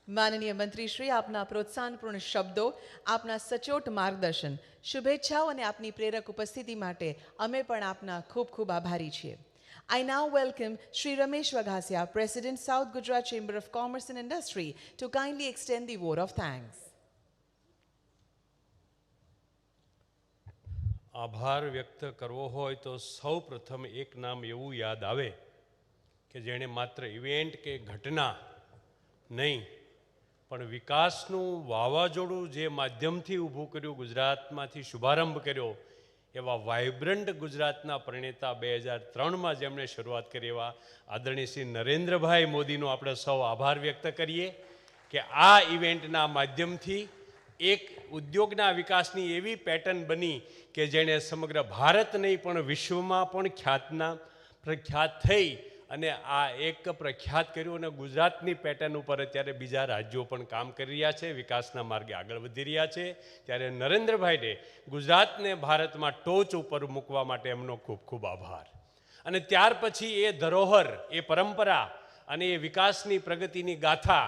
માનનીય મંત્રી શ્રી, આપના પ્રોત્સાહનપૂર્ણ શબ્દો, આપના સચોટ માર્ગદર્શન, શુભેચ્છાઓ અને આપની પ્રેરક ઉપસ્થિતિ માટે અમે પણ આપના ખૂબ ખૂબ આભારી છીએ. I now welcome Shri Ramesh Waghasia, President, South Gujarat Chamber of Commerce and Industry, to kindly extend the vote of thanks. આભાર વ્યક્ત કરવો હોય તો સૌ પ્રથમ એક નામ એવું યાદ આવે કે જેણે માત્ર ઇવેન્ટ કે ઘટના નહીં પણ વિકાસનું વાવાઝોડું જે માધ્યમથી ઊભું કર્યું, ગુજરાતમાંથી શુભારંભ કર્યો, એવા વાઇબ્રન્ટ ગુજરાતના પરિણેતા 2003માં જેમણે શરૂઆત કરી એવા આદરણીય શ્રી નરેન્દ્રભાઈ મોદીનો આપણે સૌ આભાર વ્યક્ત કરીએ કે આ ઇવેન્ટના માધ્યમથી એક ઉદ્યોગના વિકાસની એવી પેટર્ન બની કે જેણે સમગ્ર ભારત નહીં પણ વિશ્વમાં પણ પ્રખ્યાત થઈ અને આ એક પ્રખ્યાત કર્યું. અને ગુજરાતની પેટર્ન ઉપર અત્યારે બીજા રાજ્યો પણ કામ કરી રહ્યા છે, વિકાસના માર્ગે આગળ વધી રહ્યા છે. ત્યારે નરેન્દ્રભાઈને ગુજરાતને ભારતમાં ટોચ ઉપર મૂકવા માટે એમનો ખૂબ ખૂબ આભાર. અને ત્યાર પછી એ ધરોહર, એ પરંપરા અને એ વિકાસની પ્રગતિની ગાથા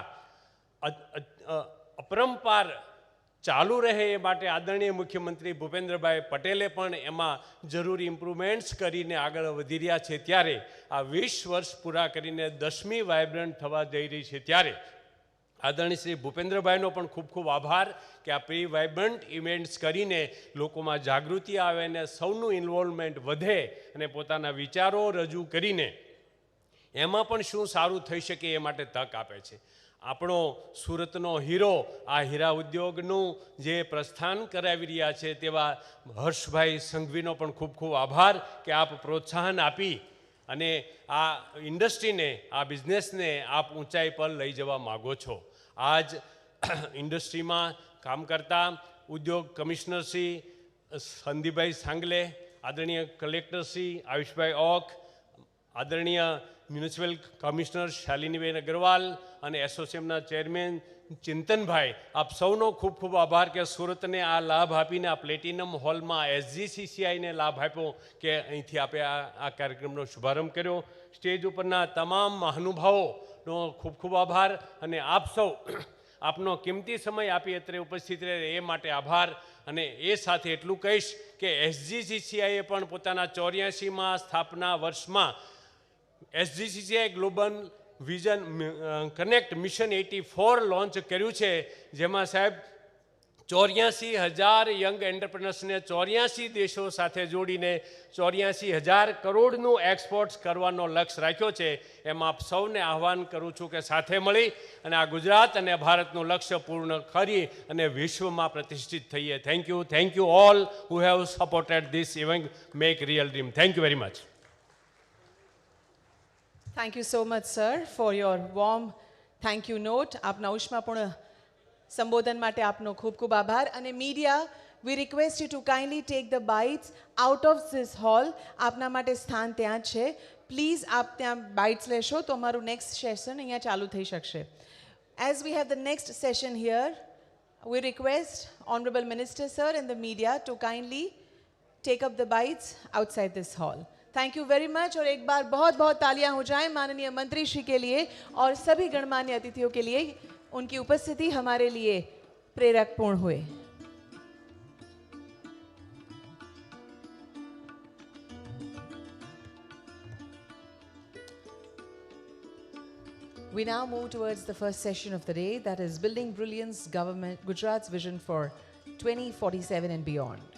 અપરંપાર ચાલુ રહે એ માટે આદરણીય મુખ્યમંત્રી ભૂપેન્દ્રભાઈ પટેલે પણ એમાં જરૂરી ઇમ્પ્રુવમેન્ટ્સ કરીને આગળ વધી રહ્યા છે. ત્યારે આ 20 વર્ષ પૂરા કરીને 10મી વાઇબ્રન્ટ થવા જઈ રહી છે. ત્યારે આદરણીય શ્રી ભૂપેન્દ્રભાઈનો પણ ખૂબ ખૂબ આભાર કે આ પ્રી વાઇબ્રન્ટ ઇવેન્ટ્સ કરીને લોકોમાં જાગૃતિ આવે અને સૌનું ઇન્વોલ્વમેન્ટ વધે અને પોતાના વિચારો રજૂ કરીને એમાં પણ શું સારું થઈ શકે એ માટે તક આપે છે. આપણો સુરતનો હીરો, આ હીરા ઉદ્યોગનું જે પ્રસ્થાન કરાવી રહ્યા છે તેવા હર્ષભાઈ સંઘવીનો પણ ખૂબ ખૂબ આભાર કે આપ પ્રોત્સાહન આપી અને આ ઇન્ડસ્ટ્રીને, આ બિઝનેસને આપ ઊંચાઈ પર લઈ જવા માગો છો. આજ ઇન્ડસ્ટ્રીમાં કામ કરતા ઉદ્યોગ કમિશનર શ્રી સંદીપભાઈ સાંગલે, આદરણીય કલેક્ટર શ્રી આયુષભાઈ ઓક, આદરણીય મ્યુનિસિપલ કમિશનર શાલિનીબેન અગ્રવાલ અને એસોસિએશનના ચેરમેન ચિંતનભાઈ, આપ સૌનો ખૂબ ખૂબ આભાર કે સુરતને આ લાભ આપીને આ પ્લેટિનમ હોલમાં SGCCIને લાભ આપ્યો કે અહીંથી આપણે આ કાર્યક્રમનો શુભારંભ કર્યો. સ્ટેજ ઉપરના તમામ મહાનુભાવોનો ખૂબ ખૂબ આભાર અને આપ સૌ આપનો કિંમતી સમય આપી અત્રે ઉપસ્થિત રહે એ માટે આભાર. અને એ સાથે એટલું કહીશ કે SGCCIએ પણ પોતાના 84માં સ્થાપના વર્ષમાં SGCCI global vision connect mission 84 launch કર્યું છે, જેમાં સાહેબ 84,000 યંગ એન્ટરપ્રિનર્સને 84 દેશો સાથે જોડીને 84,000 કરોડનું એક્સપોર્ટ્સ કરવાનો લક્ષ્ય રાખ્યો છે. એમાં આપ સૌને આહવાન કરું છું કે સાથે મળી અને આ ગુજરાત અને ભારતનું લક્ષ્ય પૂર્ણ કરી અને વિશ્વમાં પ્રતિષ્ઠિત થઈએ. Thank you all who have supported this event make real dream. Thank you very much. Thank you so much, sir, for your warm thank you note. આપના ઉષ્માપૂર્ણ સંબોધન માટે આપનો ખૂબ ખૂબ આભાર. અને media, we request you to kindly take the bites out of this hall. આપના માટે સ્થાન ત્યાં છે. પ્લીઝ આપ ત્યાં બાઇટ્સ લેશો તો અમારું નેક્સ્ટ સેશન અહીંયા ચાલુ થઈ શકશે. As we have the next session here, we request Honorable Minister, sir, and the media to kindly take up the bites outside this hall. Thank you very much. और एक बार बहुत बहुत तालियां हो जाएं माननीय मंत्री श्री के लिए और सभी गणमान्य अतिथियों के लिए. उनकी उपस्थिति हमारे लिए प्रेरकपूर्ण हुए. We now move towards the first session of the day, that is Building Brilliance, Gujarat's Vision for 2047 and beyond.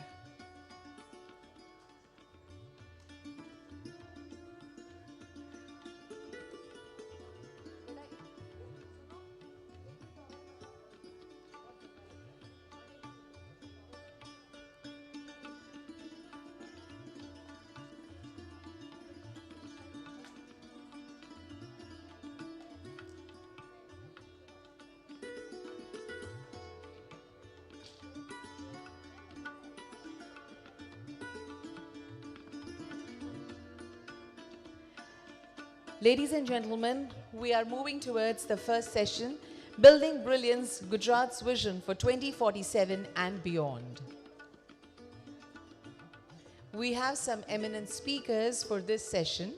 Ladies and gentlemen, we are moving towards the first session, Building Brilliance, Gujarat's Vision for 2047 and beyond. We have some eminent speakers for this session.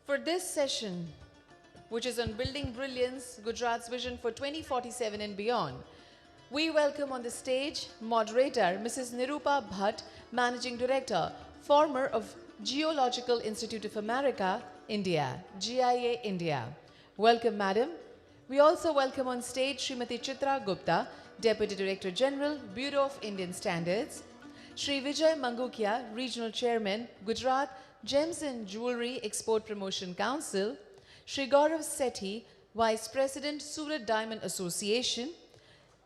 For this session, which is on Building Brilliance, Gujarat's Vision for 2047 and beyond, we welcome on the stage moderator Mrs. Nirupa Bhatt, Managing Director, former of Geological Institute of America, India, GIA India. Welcome, madam. We also welcome on stage Srimati Chitra Gupta, Deputy Director General, Bureau of Indian Standards, Shri Vijay Mangukia, Regional Chairman, Gujarat Gems and Jewellery Export Promotion Council, Shri Gaurav Sethi, Vice President, Surat Diamond Association,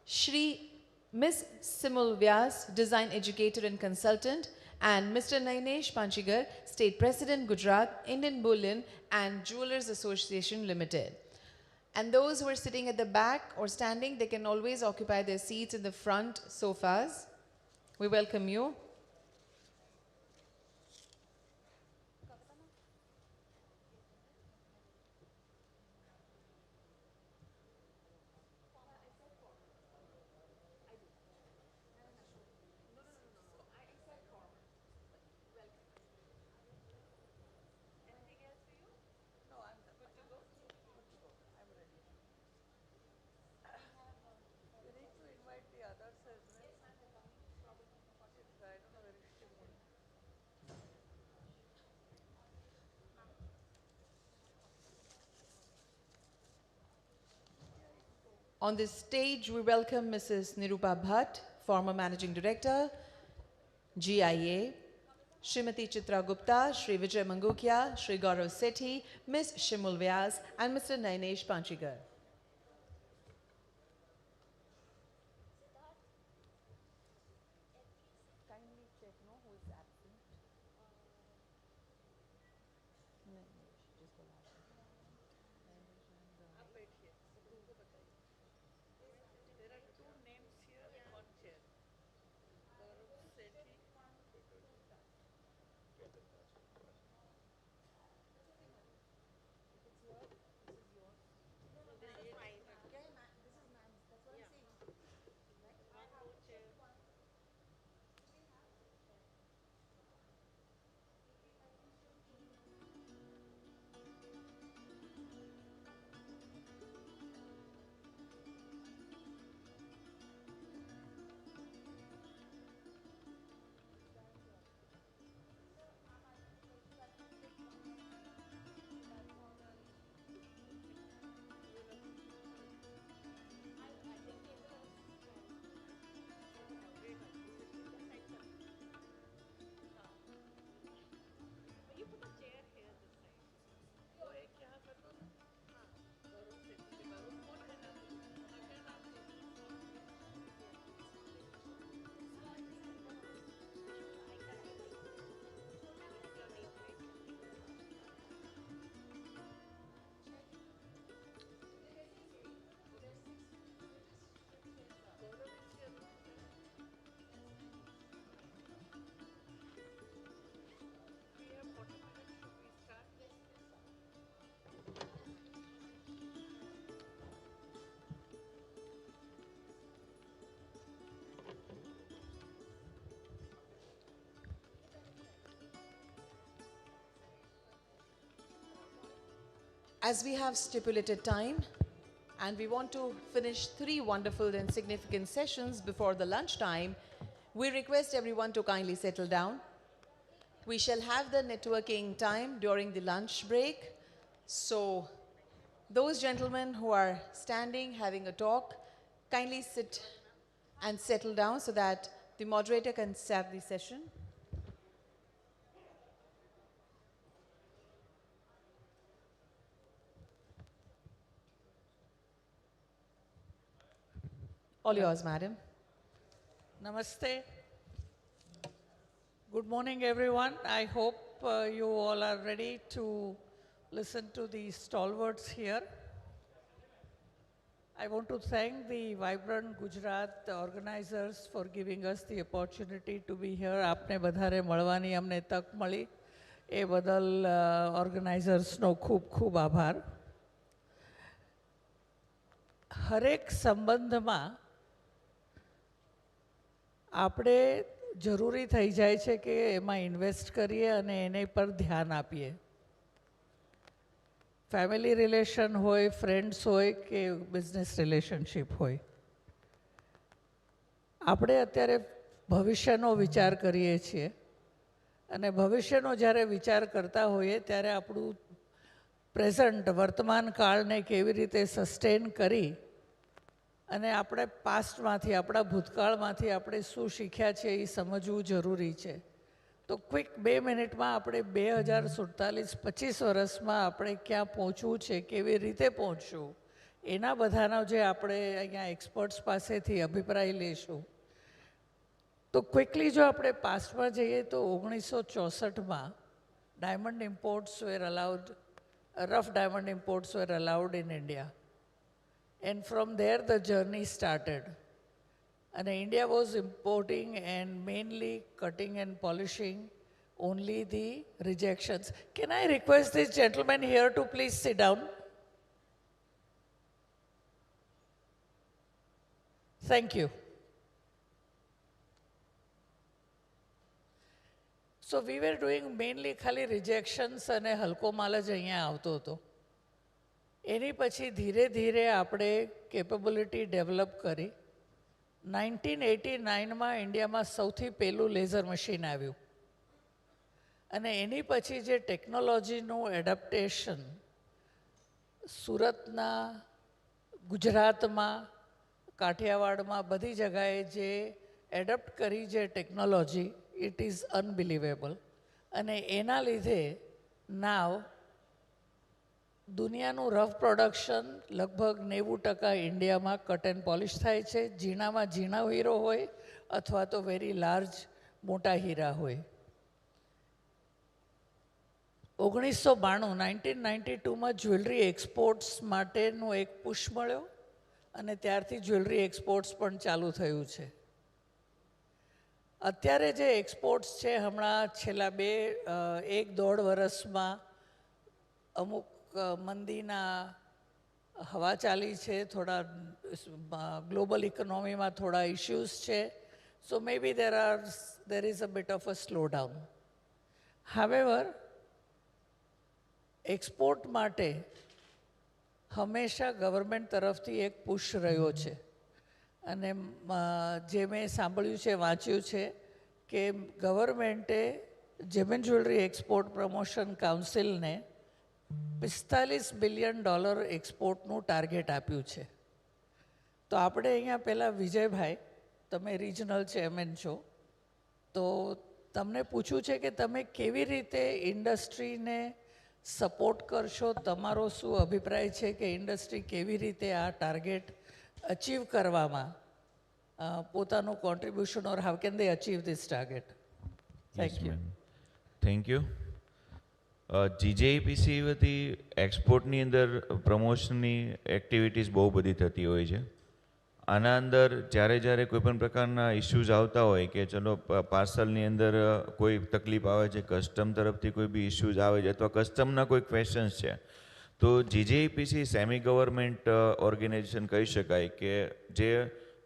Shri Ms. Simul Vyas, Design Educator and Consultant, and Mr. Nainesh Panchigar, State President, Gujarat Indian Bullion and Jewelers Association Limited. And those who are sitting at the back or standing, they can always occupy their seats in the front sofas. We welcome you. On this stage, we welcome Mrs. Nirupa Bhatt, former Managing Director, GIA, Srimati Chitra Gupta, Shri Vijay Mangukia, Shri Gaurav Sethi, Ms. Shimul Vyas, and Mr. Nainesh Panchigar. As we have stipulated time, and we want to finish 3 wonderful and significant sessions before the lunch time, we request everyone to kindly settle down. We shall have the networking time during the lunch break. So those gentlemen who are standing having a talk, kindly sit and settle down so that the moderator can start the session. All yours, madam. Namaste. Good morning, everyone. I hope you all are ready to listen to the stalwarts here. I want to thank the Vibrant Gujarat organizers for giving us the opportunity to be here. આપને બધારે મળવાની અમને તક મળી એ બદલ ઓર્ગેનાઇઝર્સનો ખૂબ ખૂબ આભાર. હરેક સંબંધમાં આપણે જરૂરી થઈ જાય છે કે એમાં ઇન્વેસ્ટ કરીએ અને એને પર ધ્યાન આપીએ. ફેમિલી રિલેશન હોય, ફ્રેન્ડ્સ હોય કે બિઝનેસ રિલેશનશિપ હોય. આપણે અત્યારે ભવિષ્યનો વિચાર કરીએ છીએ અને ભવિષ્યનો જ્યારે વિચાર કરતા હોઈએ ત્યારે આપણું પ્રેઝન્ટ વર્તમાન કાળને કેવી રીતે સસ્ટેન કરી અને આપણે પાસ્ટમાંથી, આપણા ભૂતકાળમાંથી આપણે શું શીખ્યા છે એ સમજવું જરૂરી છે. તો ક્વિક 2 મિનિટમાં આપણે 2047, 25 વર્ષમાં આપણે ક્યાં પહોંચવું છે, કેવી રીતે પહોંચવું, એના બધાનો જે આપણે અહીંયા એક્સપર્ટ્સ પાસેથી અભિપ્રાય લઈશું. તો ક્વિકલી જો આપણે પાસ્ટમાં જઈએ તો 1964માં diamond imports wear allowed, rough diamond imports were allowed in India. And from there the journey started. And India was importing and mainly cutting and polishing only the rejections. Can I request this gentleman here to please sit down? Thank you. So we were doing mainly ખાલી rejections અને હલકો માલ જ અહીંયા આવતો હતો. એની પછી ધીરે ધીરે આપણે કેપેબિલિટી ડેવલપ કરી. 1989માં ઇન્ડિયામાં સૌથી પહેલું લેઝર મશીન આવ્યું અને એની પછી જે ટેકનોલોજીનું એડપ્ટેશન સુરતના, ગુજરાતમાં, કાઠિયાવાડમાં બધી જગાએ જે એડપ્ટ કરી જે ટેકનોલોજી, it is unbelievable. અને એના લીધે નાવ દુનિયાનું રફ પ્રોડક્શન લગભગ 90% ઇન્ડિયામાં કટ એન્ડ પોલિશ થાય છે. ઝીણામાં ઝીણા હીરો હોય અથવા તો વેરી લાર્જ મોટા હીરા હોય. 1992માં જ્વેલરી એક્સપોર્ટ્સ માટેનું એક પુશ મળ્યો અને ત્યારથી જ્વેલરી એક્સપોર્ટ્સ પણ ચાલુ થયું છે. અત્યારે જે એક્સપોર્ટ્સ છે હમણાં છેલ્લા 1-1.5 વર્ષમાં અમુક મંદીના હવા ચાલી છે, થોડા ગ્લોબલ ઇકોનોમીમાં થોડા ઇશ્યુઝ છે. સો મે બી there is a bit of a slowdown. However, export માટે હંમેશા ગવર્મેન્ટ તરફથી એક પુશ રહ્યો છે અને જે મેં સાંભળ્યું છે, વાંચ્યું છે કે ગવર્મેન્ટે જેમેન જ્વેલરી એક્સપોર્ટ પ્રમોશન કાઉન્સિલને $45 બિલિયન એક્સપોર્ટનું ટાર્ગેટ આપ્યું છે. તો આપણે અહીંયા પહેલાં વિજયભાઈ, તમે રિજનલ ચેરમેન છો, તો તમને પૂછવું છે કે તમે કેવી રીતે ઇન્ડસ્ટ્રીને સપોર્ટ કરશો, તમારો શું અભિપ્રાય છે કે ઇન્ડસ્ટ્રી કેવી રીતે આ ટાર્ગેટ અચીવ કરવામાં પોતાનું contribution, or how can they achieve this target? Thank you. Thank you. GJEPC વતી એક્સપોર્ટની અંદર પ્રમોશનની એક્ટિવિટીઝ બહુ બધી થતી હોય છે. આના અંદર જ્યારે કોઈ પણ પ્રકારના ઇસ્યુઝ આવતા હોય કે ચલો પાર્સલની અંદર કોઈ તકલીફ આવે છે, કસ્ટમ તરફથી કોઈ બી ઇસ્યુઝ આવે છે અથવા કસ્ટમના કોઈ ક્વેશ્ચન્સ છે, તો જીજેઈપીસી સેમી ગવર્મેન્ટ ઓર્ગેનાઇઝેશન કહી શકાય કે જે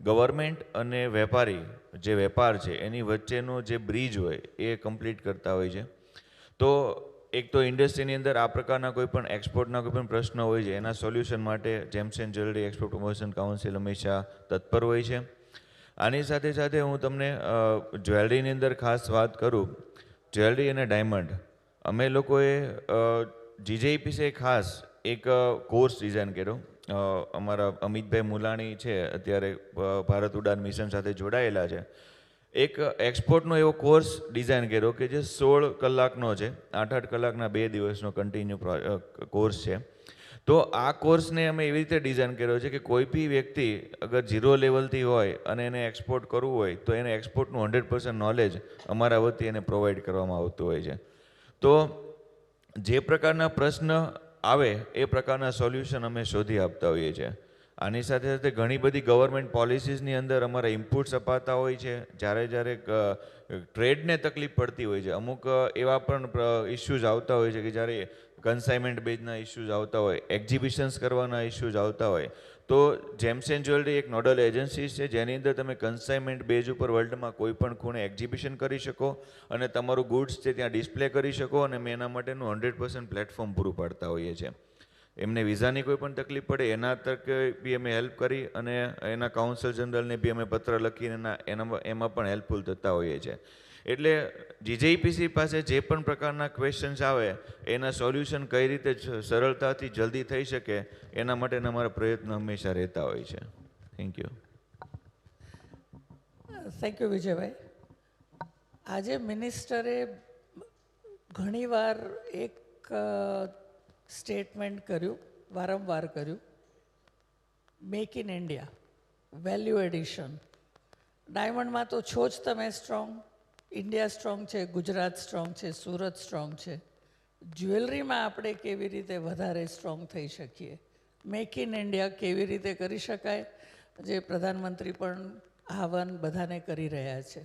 ગવર્મેન્ટ અને વેપારી જે વેપાર છે એની વચ્ચેનો જે બ્રિજ હોય એ કમ્પ્લીટ કરતા હોય છે. તો એક તો ઇન્ડસ્ટ્રીની અંદર આ પ્રકારના કોઈ પણ એક્સપોર્ટના કોઈ પણ પ્રશ્ન હોય છે એના સોલ્યુશન માટે James and jewellery export promotion council હંમેશા તત્પર હોય છે. આની સાથે સાથે હું તમને જ્વેલરીની અંદર ખાસ વાત કરું, જ્વેલરી અને ડાયમંડ, અમે લોકોએ જીજેઈપીસીએ ખાસ એક કોર્સ ડિઝાઇન કર્યો. અમારા અમિતભાઈ મુલાણી છે, અત્યારે ભારત ઉડાન મિશન સાથે જોડાયેલા છે. એક એક્સપોર્ટનો એવો કોર્સ ડિઝાઇન કર્યો કે જે 16 કલાકનો છે, 8-8 કલાકના 2 દિવસનો કન્ટિન્યુ કોર્સ છે. તો આ કોર્સને અમે એવી રીતે ડિઝાઇન કર્યો છે કે કોઈ બી વ્યક્તિ અગર 0 લેવલથી હોય અને એને એક્સપોર્ટ કરવું હોય તો એને એક્સપોર્ટનું 100% નોલેજ અમારા વતી એને પ્રોવાઈડ કરવામાં આવતું હોય છે. તો જે પ્રકારના પ્રશ્ન આવે એ પ્રકારના સોલ્યુશન અમે શોધી આપતા હોઈએ છીએ. આની સાથે સાથે ઘણી બધી ગવર્મેન્ટ પોલિસીસની અંદર અમારા ઇનપુટ્સ અપાતા હોય છે. જ્યારે ટ્રેડને તકલીફ પડતી હોય છે, અમુક એવા પણ ઇસ્યુઝ આવતા હોય છે કે જ્યારે કન્સાઇનમેન્ટ બેઝના ઇસ્યુઝ આવતા હોય, એક્ઝિબિશન્સ કરવાના ઇસ્યુઝ આવતા હોય, તો જેમ્સ એન્ડ જ્વેલરી એક નોડલ એજન્સી છે જેની અંદર તમે કન્સાઇનમેન્ટ બેઝ ઉપર વર્લ્ડમાં કોઈ પણ ખૂણે એક્ઝિબિશન કરી શકો અને તમારું ગુડ્સ છે ત્યાં ડિસ્પ્લે કરી શકો અને અમે એના માટેનું 100% પ્લેટફોર્મ પૂરું પાડતા હોઈએ છીએ. એમને વિઝાની કોઈ પણ તકલીફ પડે એના તક બી અમે હેલ્પ કરી અને એના કાઉન્સલ જનરલને બી અમે પત્ર લખીને એમાં પણ હેલ્પફુલ થતા હોઈએ છીએ. એટલે જીજેઈપીસી પાસે જે પણ પ્રકારના ક્વેશ્ચન્સ આવે એના સોલ્યુશન કઈ રીતે સરળતાથી જલ્દી થઈ શકે એના માટેના અમારા પ્રયત્નો હંમેશા રહેતા હોય છે. Thank you. Thank you Vijaybhai. આજે મિનિસ્ટરે ઘણીવાર એક સ્ટેટમેન્ટ કર્યું, વારંવાર કર્યું, make in India, value addition. ડાયમંડમાં તો છો જ તમે સ્ટ્રોંગ, ઇન્ડિયા સ્ટ્રોંગ છે, ગુજરાત સ્ટ્રોંગ છે, સુરત સ્ટ્રોંગ છે. જ્વેલરીમાં આપણે કેવી રીતે વધારે સ્ટ્રોંગ થઈ શકીએ, મેક ઇન ઇન્ડિયા કેવી રીતે કરી શકાય, જે પ્રધાનમંત્રી પણ આહવાન બધાને કરી રહ્યા છે.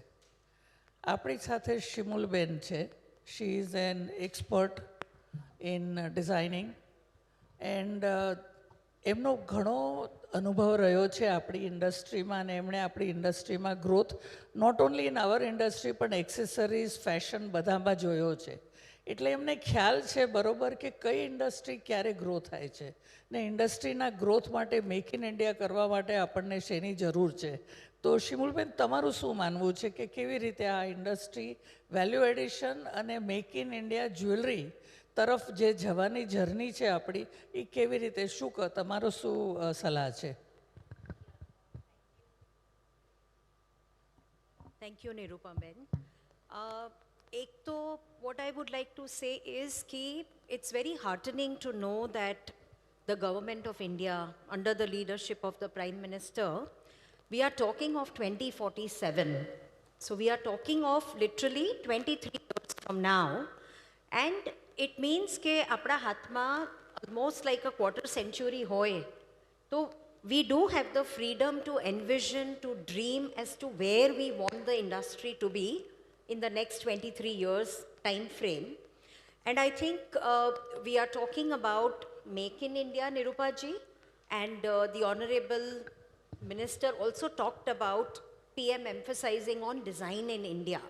આપણી સાથે શિમુલબેન છે. She is an expert in designing and એમનો ઘણો અનુભવ રહ્યો છે આપણી ઇન્ડસ્ટ્રીમાં, અને એમણે આપણી ઇન્ડસ્ટ્રીમાં growth not only in our industry પણ એક્સેસરીઝ, ફેશન બધામાં જોયો છે. એટલે એમને ખ્યાલ છે બરોબર કે કઈ ઇન્ડસ્ટ્રી ક્યારે ગ્રો થાય છે, ને ઇન્ડસ્ટ્રીના ગ્રોથ માટે મેક ઇન ઇન્ડિયા કરવા માટે આપણને શેની જરૂર છે. તો શિમુલબેન, તમારું શું માનવું છે કે કેવી રીતે આ ઇન્ડસ્ટ્રી વેલ્યુ એડિશન અને મેક ઇન ઇન્ડિયા જ્વેલરી તરફ જે જવાની જર્ની છે આપણી, એ કેવી રીતે, તમારો શું સલાહ છે? Thank you, Nirupam Ben. Ek to what I would like to say is ki it's very heartening to know that the government of India, under the leadership of the Prime Minister, we are talking of 2047. So we are talking of literally 23 years from now, and it means ke apna hathma almost like a quarter century hoy. So we do have the freedom to envision, to dream as to where we want the industry to be in the next 23 years time frame. And I think we are talking about Make in India, Nirupaji, and the Honorable Minister also talked about PM emphasizing on design in India.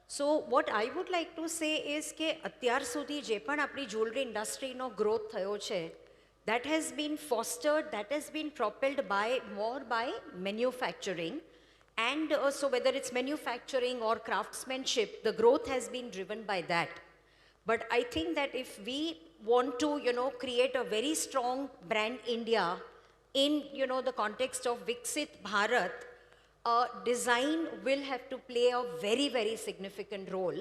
So what I would like to say is કે અત્યાર સુધી જે પણ આપણી jewellery ઇન્ડસ્ટ્રીનો growth થયો છે, that has been fostered, that has been propelled more by manufacturing. And so whether it's manufacturing or craftsmanship, the growth has been driven by that. But I think that if we want to, create a very strong brand India in, the context of Viksit Bharat, design will have to play a very, very significant role.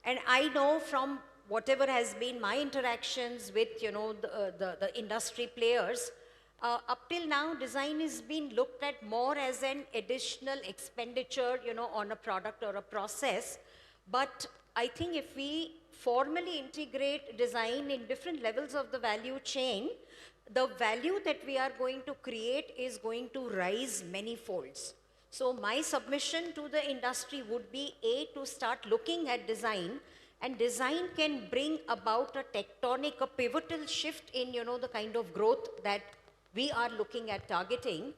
And I know from whatever has been my interactions with, the industry players, up till now, design is being looked at more as an additional expenditure, on a product or a process. But I think if we formally integrate design in different levels of the value chain, the value that we are going to create is going to rise many folds. So my submission to the industry would be to start looking at design, and design can bring about a tectonic, a pivotal shift in, the kind of growth that we are looking at targeting.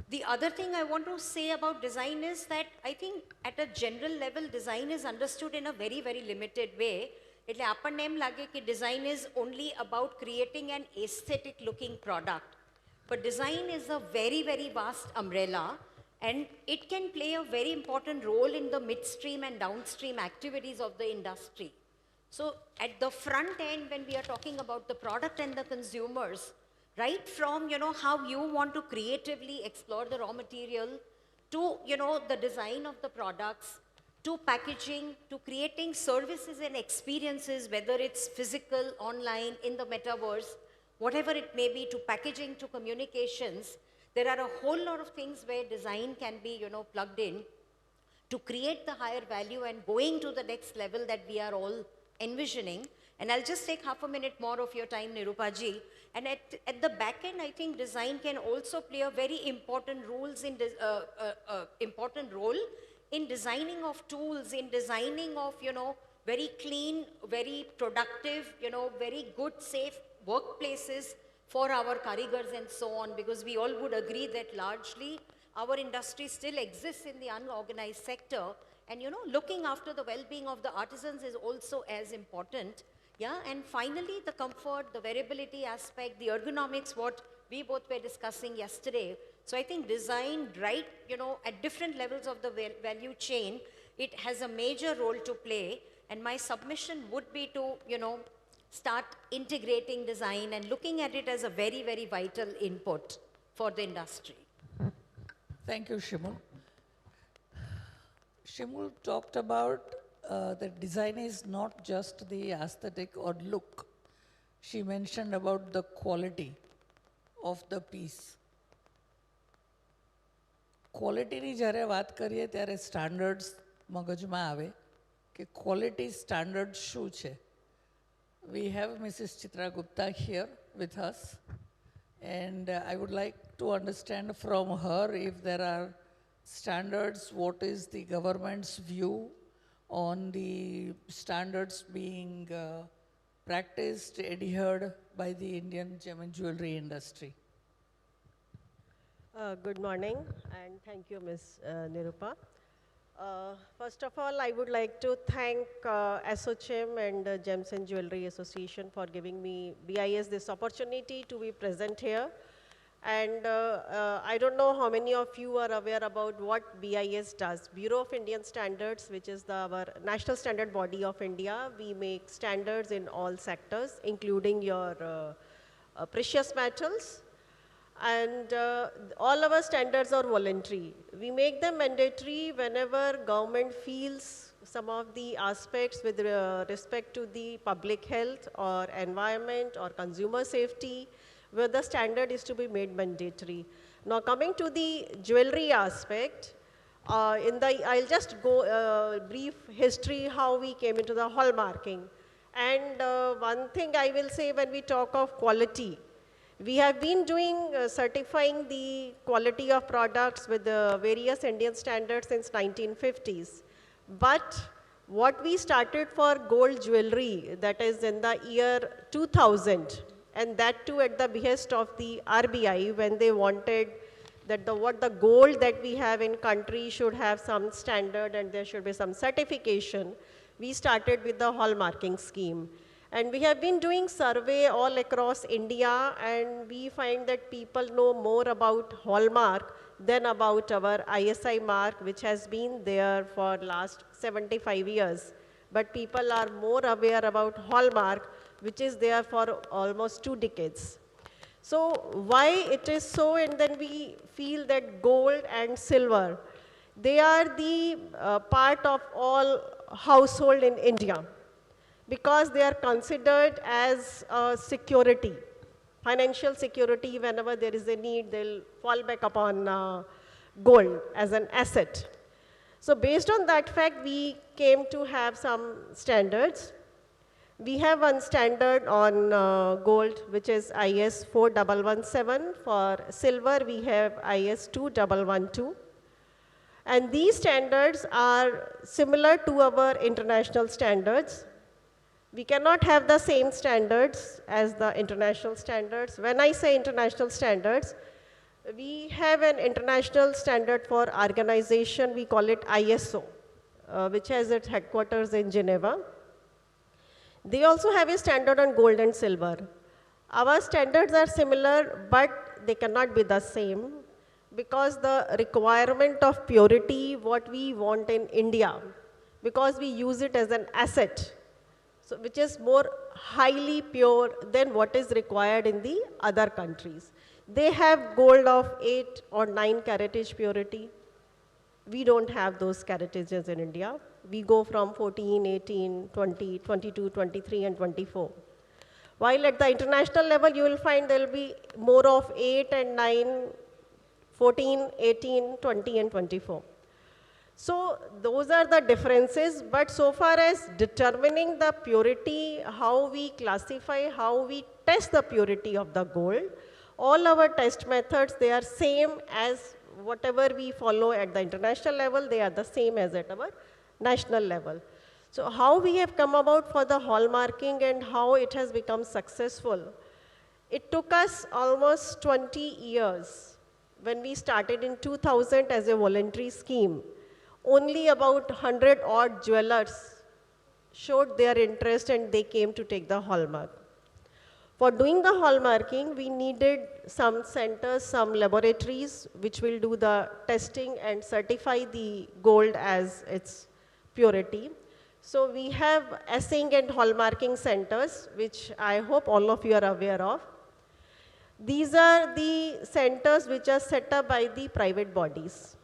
The other thing I want to say about design is that I think at a general level, design is understood in a very, very limited way. એટલે આપણને એમ લાગે કે design is only about creating an aesthetic looking product. But design is a very, very vast umbrella, and it can play a very important role in the midstream and downstream activities of the industry. So at the front end, when we are talking about the product and the consumers, right from, how you want to creatively explore the raw material, to, the design of the products, to packaging, to creating services and experiences, whether it's physical, online, in the metaverse, whatever it may be, to packaging, to communications, there are a whole lot of things where design can be, plugged in to create the higher value and going to the next level that we are all envisioning. And I'll just take half a minute more of your time, Nirupaji. And at the back end, I think design can also play a very important role in designing of tools, in designing of, very clean, very productive, very good, safe workplaces for our karigars and so on, because we all would agree that largely our industry still exists in the unorganized sector. And, looking after the well-being of the artisans is also as important. Yeah, and finally, the comfort, the variability aspect, the ergonomics, what we both were discussing yesterday. So I think design right, at different levels of the value chain, it has a major role to play. And my submission would be to, start integrating design and looking at it as a very, very vital input for the industry. Thank you, Shimul. Shimul talked about that design is not just the aesthetic or look. She mentioned about the quality of the piece. ક્વોલિટીની જ્યારે વાત કરીએ ત્યારે standards મગજમાં આવે કે quality standard શું છે. We have Mrs. Chitra Gupta here with us, and I would like to understand from her if there are standards, what is the government's view on the standards being practiced, adhered by the Indian gem and jewellery industry. Good morning, and thank you, Ms. Nirupa. First of all, I would like to thank ASSOCHEM and Gems and Jewellery Association for giving me, BIS, this opportunity to be present here. And I don't know how many of you are aware about what BIS does. Bureau of Indian Standards, which is our national standard body of India. We make standards in all sectors, including your precious metals. And all our standards are voluntary. We make them mandatory whenever government feels some of the aspects with respect to the public health or environment or consumer safety, where the standard is to be made mandatory. Now coming to the jewelry aspect, I'll just go brief history how we came into the hallmarking. And one thing I will say when we talk of quality, we have been doing certifying the quality of products with the various Indian standards since 1950s. But what we started for gold jewelry, that is in the year 2000, and that too at the behest of the RBI when they wanted that the gold that we have in country should have some standard and there should be some certification, we started with the hallmarking scheme. And we have been doing survey all across India, and we find that people know more about hallmark than about our ISI mark, which has been there for last 75 years. But people are more aware about hallmark, which is there for almost 2 decades. So why it is so, and then we feel that gold and silver, they are the part of all household in India, because they are considered as security, financial security. Whenever there is a need, they'll fall back upon gold as an asset. So based on that fact, we came to have some standards. We have one standard on gold, which is IS 4117. For silver, we have IS 2112. And these standards are similar to our international standards. We cannot have the same standards as the international standards. When I say international standards, we have an international standard for organization, we call it ISO, which has its headquarters in Geneva. They also have a standard on gold and silver. Our standards are similar, but they cannot be the same, because the requirement of purity, what we want in India, because we use it as an asset, so which is more highly pure than what is required in the other countries. They have gold of 8 or 9 caratage purity. We don't have those caratages in India. We go from 14, 18, 20, 22, 23, and 24. While at the international level, you will find there will be more of 8 and 9, 14, 18, 20, and 24. So those are the differences, but so far as determining the purity, how we classify, how we test the purity of the gold, all our test methods, they are same as whatever we follow at the international level, they are the same as at our national level. So how we have come about for the hallmarking and how it has become successful, it took us almost 20 years. When we started in 2000 as a voluntary scheme, only about 100 odd jewelers showed their interest and they came to take the hallmark. For doing the hallmarking, we needed some centers, some laboratories which will do the testing and certify the gold as its purity. So we have assaying and hallmarking centers, which I hope all of you are aware of. These are the centers which are set up by the private bodies.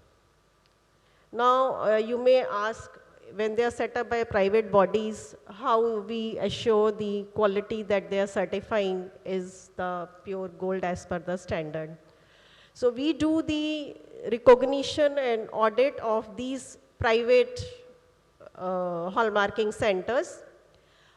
Now, you may ask, when they are set up by private bodies, how we assure the quality that they are certifying is the pure gold as per the standard. So we do the recognition and audit of these private hallmarking centers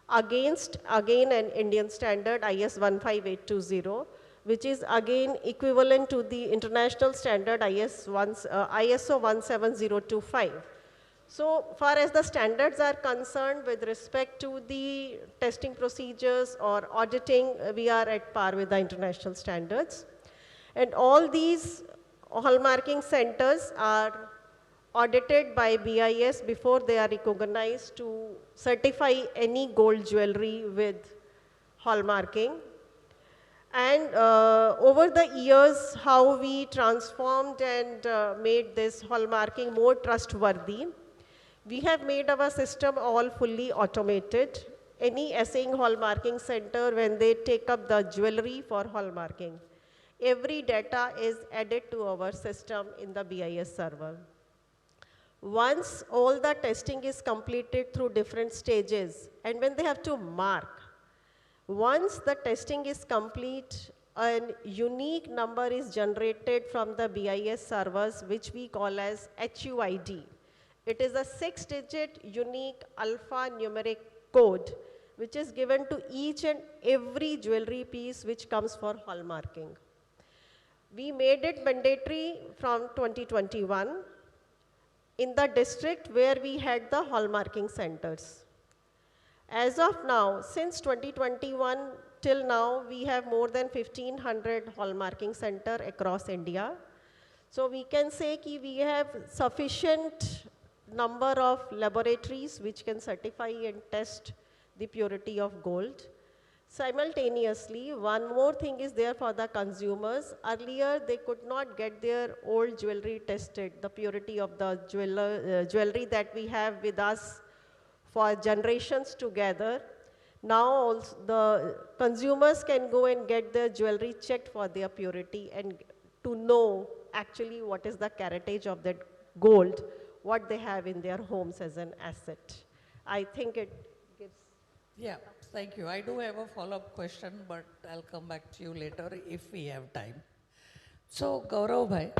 against, again, an Indian standard IS 15820, which is again equivalent to the international standard ISO 17025. So far as the standards are concerned with respect to the testing procedures or auditing, we are at par with the international standards. And all these hallmarking centers are audited by BIS before they are recognized to certify any gold jewelry with hallmarking. And over the years, how we transformed and made this hallmarking more trustworthy. We have made our system all fully automated. Any assaying hallmarking center, when they take up the jewelry for hallmarking, every data is added to our system in the BIS server. Once all the testing is completed through different stages, and when they have to mark, once the testing is complete, a unique number is generated from the BIS servers, which we call as HUID. It is a 6-digit unique alphanumeric code, which is given to each and every jewelry piece which comes for hallmarking. We made it mandatory from 2021 in the district where we had the hallmarking centers. As of now, since 2021 till now, we have more than 1,500 hallmarking centers across India. So we can say that we have sufficient number of laboratories which can certify and test the purity of gold. Simultaneously, one more thing is there for the consumers. Earlier, they could not get their old jewelry tested, the purity of the jewelry that we have with us for generations together. Now also the consumers can go and get their jewelry checked for their purity and to know actually what is the caratage of that gold, what they have in their homes as an asset. I think it gives. Yeah, thank you. I do have a follow-up question, but I'll come back to you later if we have time. So, Gaurav bhai,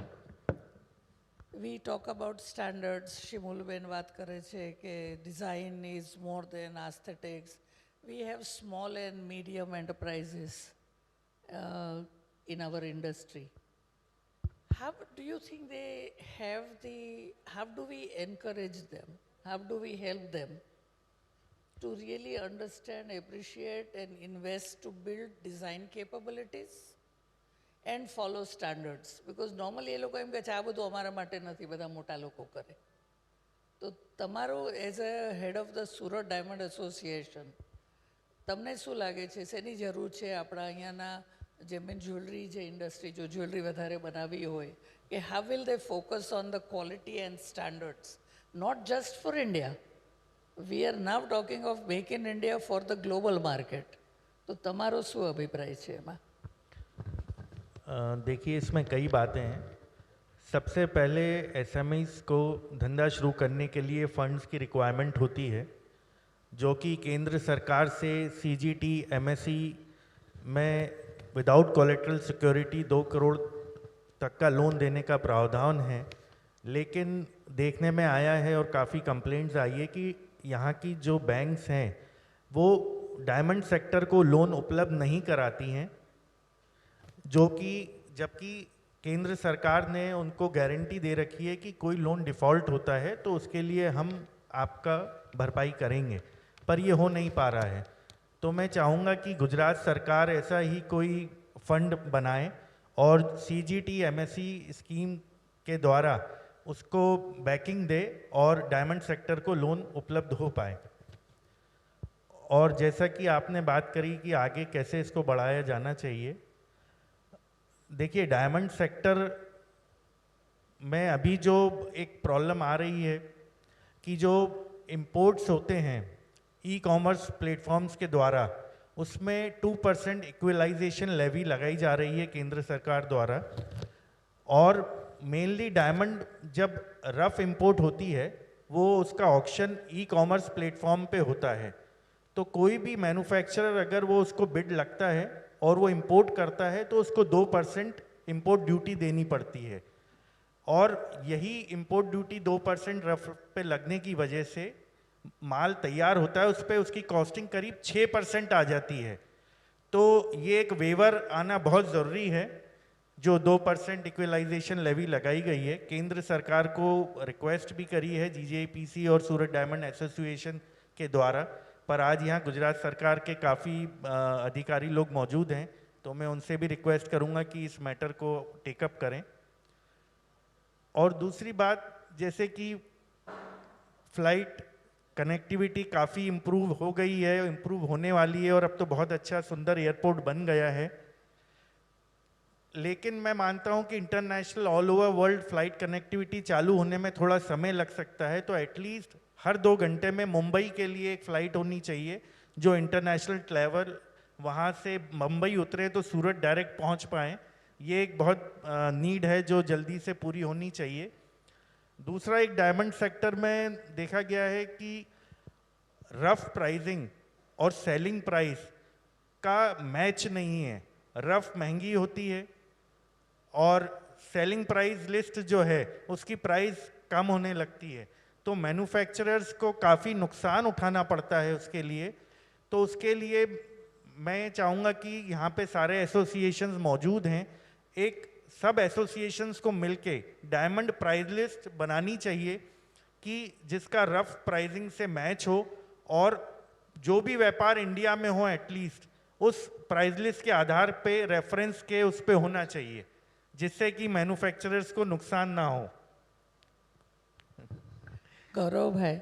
we talk about standards. Shimulben baat kare che ke design is more than aesthetics. We have small and medium enterprises in our industry. How do you think they have how do we encourage them? How do we help them to really understand, appreciate and invest to build design capabilities and follow standards? Because normally એ લોકો એમ કહે છે આ બધું અમારા માટે નથી, બધા મોટા લોકો કરે. તો તમારું as a head of the Surat diamond association તમને શું લાગે છે શેની જરૂર છે આપણા અહીંયાના જે મેન જ્વેલરી જે ઇન્ડસ્ટ્રી જો જ્વેલરી વધારે બનાવી હોય કે how will they focus on the quality and standards not just for India. We are now talking of make in India for the global market. તો તમારો શું અભિપ્રાય છે એમાં? देखिए, इसमें कई बातें हैं. सबसे पहले एसएमईज़ को धंधा शुरू करने के लिए फंड्स की रिक्वायरमेंट होती है, जो कि केंद्र सरकार से सीजीटी एमएसई में विदाउट कोलेटरल सिक्योरिटी 2 करोड़ तक का लोन देने का प्रावधान है. लेकिन देखने में आया है और काफ़ी कंप्लेंट्स आई है कि यहाँ की जो बैंक्स हैं वो डायमंड सेक्टर को लोन उपलब्ध नहीं कराती हैं, जो कि जबकि केंद्र सरकार ने उनको गारंटी दे रखी है कि कोई लोन डिफ़ॉल्ट होता है तो उसके लिए हम आपका भरपाई करेंगे, पर ये हो नहीं पा रहा है. तो मैं चाहूँगा कि गुजरात सरकार ऐसा ही कोई फंड बनाए और सीजीटी एमएसई स्कीम के द्वारा उसको बैकिंग दे और डायमंड सेक्टर को लोन उपलब्ध हो पाए. और जैसा कि आपने बात करी कि आगे कैसे इसको बढ़ाया जाना चाहिए, देखिए डायमंड सेक्टर में अभी जो एक प्रॉब्लम आ रही है कि जो इंपोर्ट्स होते हैं ई कॉमर्स प्लेटफॉर्म्स के द्वारा, उसमें 2% इक्वलाइजेशन लेवी लगाई जा रही है केंद्र सरकार द्वारा। और मेनली डायमंड जब रफ इंपोर्ट होती है वो उसका ऑक्शन ई कॉमर्स प्लेटफॉर्म पे होता है, तो कोई भी मैन्युफैक्चरर अगर वो उसको बिड लगता है और वो इंपोर्ट करता है तो उसको 2% इंपोर्ट ड्यूटी देनी पड़ती है। और यही इंपोर्ट ड्यूटी 2% रफ पे लगने की वजह से माल तैयार होता है, उस पर उसकी कॉस्टिंग करीब 6% आ जाती है। तो ये एक वेवर आना बहुत ज़रूरी है। जो 2% इक्वलाइजेशन लेवी लगाई गई है, केंद्र सरकार को रिक्वेस्ट भी करी है जीजेपीसी और सूरत डायमंड एसोसिएशन के द्वारा, पर आज यहाँ गुजरात सरकार के काफ़ी अधिकारी लोग मौजूद हैं, तो मैं उनसे भी रिक्वेस्ट करूँगा कि इस मैटर को टेकअप करें। और दूसरी बात, जैसे कि फ्लाइट कनेक्टिविटी काफ़ी इम्प्रूव हो गई है, इम्प्रूव होने वाली है और अब तो बहुत अच्छा सुंदर एयरपोर्ट बन गया है, लेकिन मैं मानता हूं कि international all over world flight connectivity चालू होने में थोड़ा समय लग सकता है। तो एटलीस्ट हर 2 घंटे में मुंबई के लिए एक फ़्लाइट होनी चाहिए जो इंटरनेशनल ट्रैवल वहां से मुंबई उतरे तो सूरत डायरेक्ट पहुंच पाए। ये एक बहुत नीड है जो जल्दी से पूरी होनी चाहिए। दूसरा, एक डायमंड सेक्टर में देखा गया है कि रफ प्राइसिंग और सेलिंग प्राइस का मैच नहीं है। रफ महंगी होती है और सेलिंग प्राइस लिस्ट जो है उसकी प्राइस कम होने लगती है, तो मैन्युफैक्चरर्स को काफ़ी नुकसान उठाना पड़ता है उसके लिए। तो उसके लिए मैं चाहूँगा कि यहाँ पे सारे एसोसिएशंस मौजूद हैं, एक सब एसोसिएशंस को मिलके डायमंड प्राइस लिस्ट बनानी चाहिए कि जिसका रफ प्राइसिंग से मैच हो, और जो भी व्यापार इंडिया में हो एटलीस्ट उस प्राइस लिस्ट के आधार पे रेफरेंस के उस पे होना चाहिए, जिससे कि मैन्युफैक्चरर्स को नुकसान ना हो। गौरव है,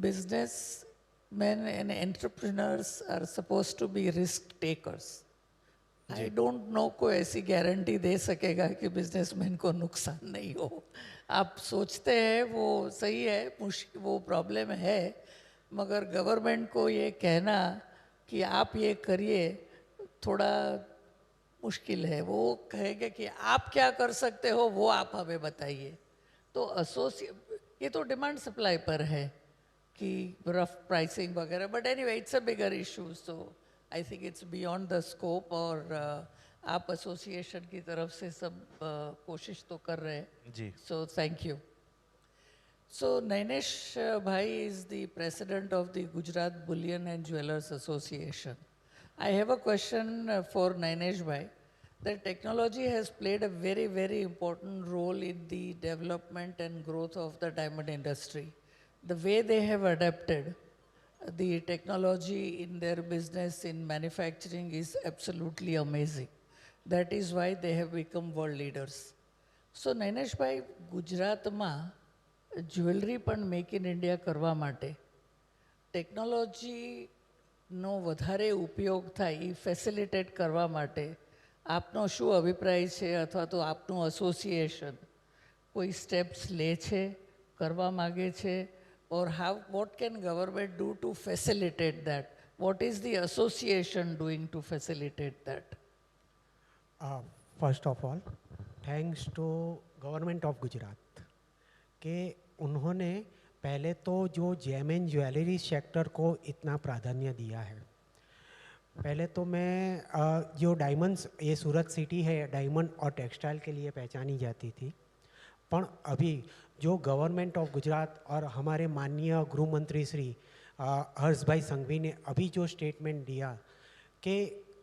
businessmen and entrepreneurs are supposed to be risk takers. I don't know कोई ऐसी गारंटी दे सकेगा कि बिजनेसमैन को नुकसान नहीं हो। आप सोचते हैं वो सही है, वो प्रॉब्लम है, मगर गवर्नमेंट को ये कहना कि आप ये करिए थोड़ा मुश्किल है। वो कहेंगे कि आप क्या कर सकते हो वो आप हमें बताइए। तो ये तो डिमांड सप्लाई पर है कि रफ प्राइसिंग वगैरह, but anyway it's a bigger issue, so I think it's beyond the scope. और आप एसोसिएशन की तरफ से सब कोशिश तो कर रहे हैं जी, so thank you. So Nainesh Bhai is the president of the Gujarat Bullion and Jewellers Association. I have a question for Nainesh Bhai. That technology has played a very, very important role in the development and growth of the diamond industry. The way they have adapted the technology in their business in manufacturing is absolutely amazing. That is why they have become world leaders. So Nainesh Bhai, Gujarat ma jewellery પણ make in India કરવા માટે ટેકનોલોજીનો વધારે ઉપયોગ થાય એ facilitate કરવા માટે આપનો શું અભિપ્રાય છે, અથવા તો આપનું એસોસિએશન કોઈ સ્ટેપ્સ લે છે, કરવા માગે છે, ઓર what can government do to facilitate that? What is the association doing to facilitate that? First of all, thanks to Government of Gujarat कि उन्होंने पहले तो जो जेम एंड ज्वेलरी सेक्टर को इतना प्राधान्य दिया है। पहले तो मैं जो डायमंड्स, ये सूरत सिटी है डायमंड और टेक्सटाइल के लिए पहचानी जाती थी, पर अभी जो गवर्नमेंट ऑफ गुजरात और हमारे माननीय गृह मंत्री श्री हर्ष भाई संघवी ने अभी जो स्टेटमेंट दिया कि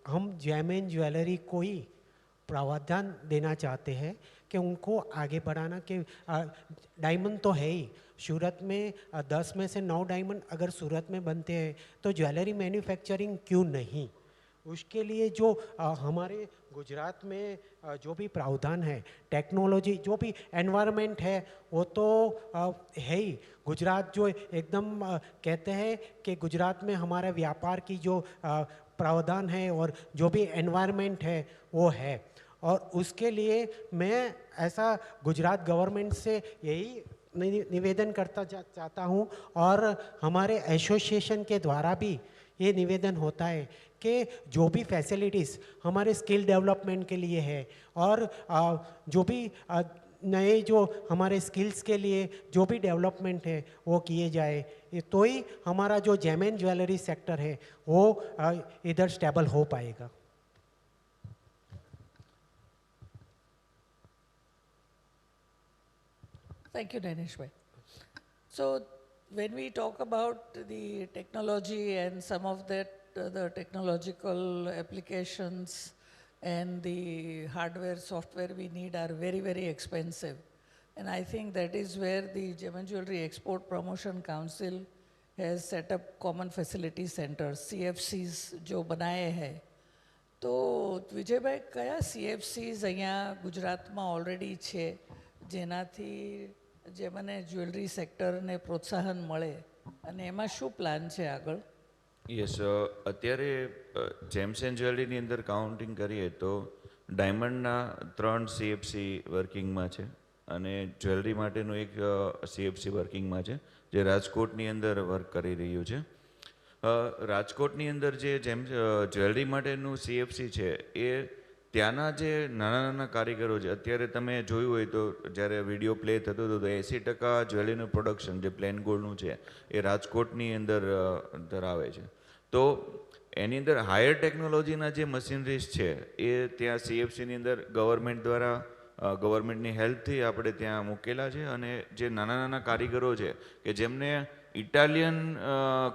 हम जेम एंड ज्वेलरी को ही प्रावधान देना चाहते हैं कि उनको आगे बढ़ाना, कि डायमंड तो है ही सूरत में 10 में से 9 डायमंड अगर सूरत में बनते हैं तो ज्वेलरी मैन्युफैक्चरिंग क्यों नहीं, उसके लिए जो हमारे गुजरात में जो भी प्रावधान है, टेक्नोलॉजी, जो भी एनवायरनमेंट है, वो तो है ही। गुजरात जो एकदम कहते हैं कि गुजरात में हमारे व्यापार की जो प्रावधान है और जो भी एनवायरनमेंट है वो है। और उसके लिए मैं ऐसा गुजरात गवर्नमेंट से यही निवेदन करता चाहता हूँ, और हमारे एसोसिएशन के द्वारा भी ये निवेदन होता है कि जो भी फैसिलिटीज़ हमारे स्किल डेवलपमेंट के लिए है, और जो भी नए जो हमारे स्किल्स के लिए जो भी डेवलपमेंट है वो किए जाए, तो ही हमारा जो जेम एंड ज्वेलरी सेक्टर है वो इधर स्टेबल हो पाएगा। Thank you, Danish bhai. So when we talk about the technology and some of that, the technological applications and the hardware, software we need are very, very expensive. And I think that is where the Gem and Jewellery Export Promotion Council has set up common facility centers, CFCs, जो बनाए हैं। તો વિજયભાઈ કયા CFCs અહીંયા ગુજરાતમાં already છે જેનાથી જે મને જ્વેલરી સેક્ટરને પ્રોત્સાહન મળે, અને એમાં શું પ્લાન છે આગળ? યસ, અત્યારે જેમ્સ એન્ડ જ્વેલરીની અંદર કાઉન્ટિંગ કરીએ તો ડાયમંડના 3 CFC વર્કિંગમાં છે અને જ્વેલરી માટેનું એક CFC વર્કિંગમાં છે જે રાજકોટની અંદર વર્ક કરી રહ્યું છે. રાજકોટની અંદર જે જ્વેલરી માટેનું CFC છે એ ત્યાંના જે નાના નાના કારીગરો છે, અત્યારે તમે જોયું હોય તો જ્યારે વિડીયો પ્લે થતો હતો તો 80% જ્વેલરીનું પ્રોડક્શન જે પ્લેન ગોલ્ડનું છે એ રાજકોટની અંદર ધરાવે છે. તો એની અંદર હાયર ટેકનોલોજીના જે મશીનરીઝ છે એ ત્યાં CFCની અંદર ગવર્મેન્ટ દ્વારા ગવર્મેન્ટની હેલ્પથી આપણે ત્યાં મૂકેલા છે, અને જે નાના નાના કારીગરો છે કે જેમને ઇટાલિયન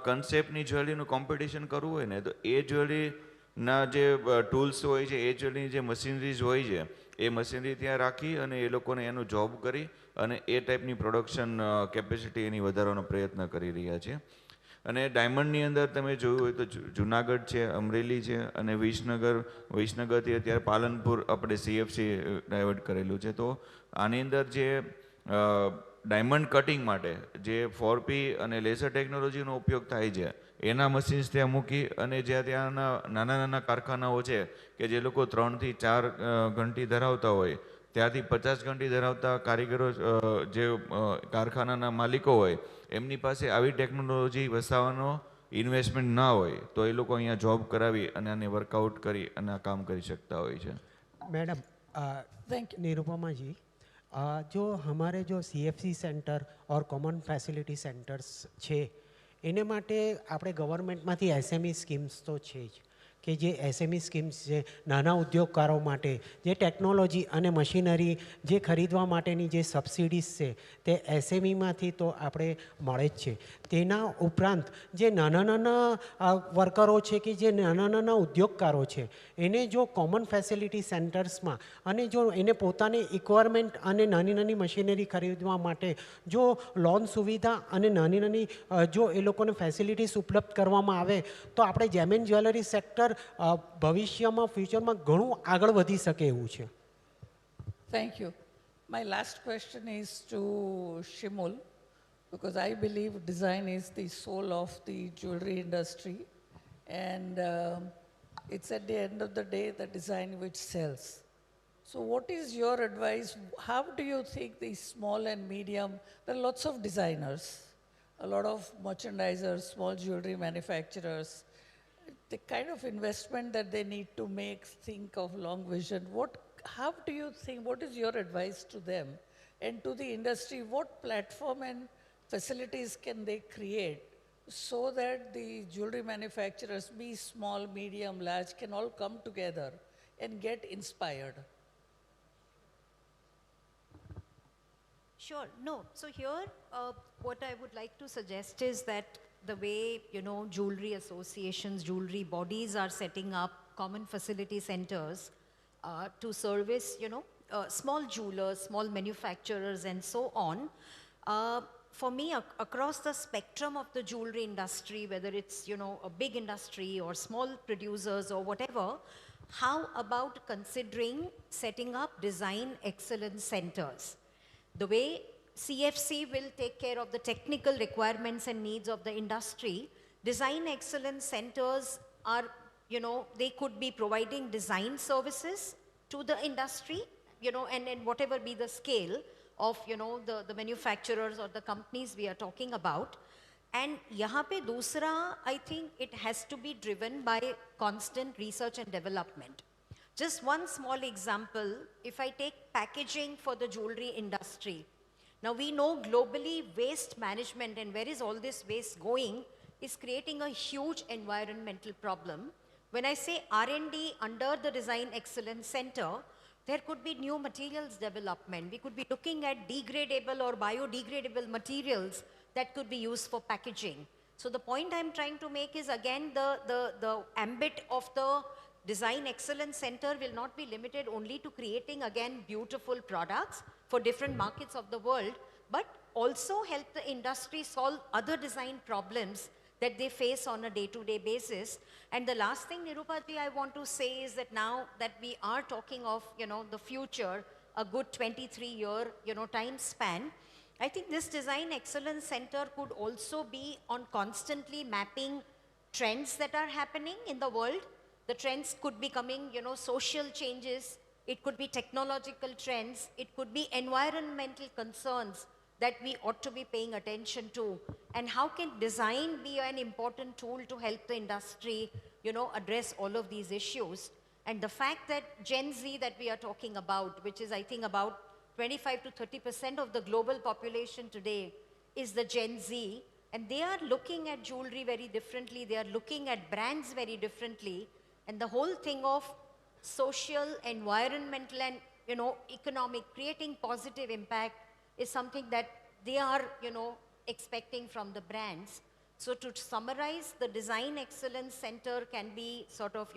કન્સેપ્ટની જ્વેલરીનું કોમ્પિટિશન કરવું હોય ને, તો એ જ્વેલરીના જે ટૂલ્સ હોય છે, એ જ્વેલરીની જે મશીનરીઝ હોય છે એ મશીનરી ત્યાં રાખી અને એ લોકોને એનું જોબ કરી અને એ ટાઈપની પ્રોડક્શન કેપેસિટી એની વધારવાનો પ્રયત્ન કરી રહ્યા છે. અને ડાયમંડની અંદર તમે જોયું હોય તો જુનાગઢ છે, અમરેલી છે અને વિસનગરથી અત્યારે પાલનપુર આપણે CFC ડાયવર્ટ કરેલું છે. તો આની અંદર જે ડાયમંડ કટિંગ માટે જે 4P અને લેસર ટેકનોલોજીનો ઉપયોગ થાય છે એના મશીન્સ ત્યાં મૂકી અને જ્યાં ત્યાંના નાના નાના કારખાનાઓ છે કે જે લોકો 3 થી 4 ઘંટી ધરાવતા હોય, ત્યાંથી 50 ઘંટી ધરાવતા કારીગરો જે કારખાનાના માલિકો હોય એમની પાસે આવી ટેકનોલોજી વસાવવાનો ઇન્વેસ્ટમેન્ટ ના હોય તો એ લોકો અહીંયા જોબ કરાવી અને આને વર્કઆઉટ કરી અને આ કામ કરી શકતા હોય છે. मैडम निरुपमा जी, जो हमारे जो CFC सेंटर और कॉमन फैसिलिटी सेंटर्स છે એને માટે આપણે ગવર્મેન્ટમાંથી SME સ્કીમ્સ તો છે જ, કે જે SME સ્કીમ્સ છે નાના ઉદ્યોગકારો માટે જે ટેકનોલોજી અને મશીનરી જે ખરીદવા માટેની જે સબસિડીઝ છે તે SMEમાંથી તો આપણે મળે જ છે. તેના ઉપરાંત જે નાના નાના વર્કરો છે કે જે નાના નાના ઉદ્યોગકારો છે એને જો કોમન ફેસિલિટી સેન્ટર્સમાં અને જો એને પોતાની રિક્વાયરમેન્ટ અને નાની નાની મશીનરી ખરીદવા માટે જો લોન સુવિધા અને નાની નાની જો એ લોકોને ફેસિલિટીઝ ઉપલબ્ધ કરવામાં આવે તો આપણે જેમ એન્ડ જ્વેલરી સેક્ટર ભવિષ્યમાં ફ્યુચરમાં ઘણું આગળ વધી શકે એવું છે. Thank you. My last question is to Shimul, because I believe design is the soul of the jewelry industry, and it's at the end of the day the design which sells. So what is your advice? How do you think the small and medium, there are lots of designers, a lot of merchandisers, small jewelry manufacturers, the kind of investment that they need to make, think of long vision. How do you think, what is your advice to them and to the industry? What platform and facilities can they create so that the jewelry manufacturers, be small, medium, large, can all come together and get inspired? Sure. No. So here, what I would like to suggest is that the way, jewelry associations, jewelry bodies are setting up common facility centers to service, small jewelers, small manufacturers and so on. for me, across the spectrum of the jewelry industry, whether it's, a big industry or small producers or whatever, how about considering setting up design excellence centers? The way CFC will take care of the technical requirements and needs of the industry, design excellence centers are, they could be providing design services to the industry, and whatever be the scale of, the manufacturers or the companies we are talking about. And यहाँ पे दूसरा, I think it has to be driven by constant research and development. Just one small example, if I take packaging for the jewelry industry. Now we know globally waste management and where is all this waste going is creating a huge environmental problem. When I say R&D under the Design Excellence Center, there could be new materials development. We could be looking at degradable or biodegradable materials that could be used for packaging. So the point I'm trying to make is, again, the ambit of the Design Excellence Center will not be limited only to creating, again, beautiful products for different markets of the world, but also help the industry solve other design problems that they face on a day-to-day basis. And the last thing, Nirupaji, I want to say is that now that we are talking of, the future, a good 23-year, time span, I think this Design Excellence Center could also be on constantly mapping trends that are happening in the world. The trends could be coming, social changes, it could be technological trends, it could be environmental concerns that we ought to be paying attention to. And how can design be an important tool to help the industry, address all of these issues? And the fact that Gen Z that we are talking about, which is I think about 25 to 30% of the global population today is the Gen Z, and they are looking at jewelry very differently, they are looking at brands very differently, and the whole thing of social, environmental and economic, creating positive impact is something that they are expecting from the brands. So to summarize, the Design Excellence Center can be sort of,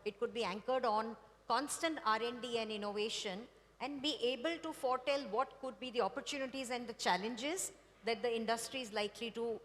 it could be anchored on constant R&D and innovation and be able to foretell what could be the opportunities and the challenges that the industry is likely to,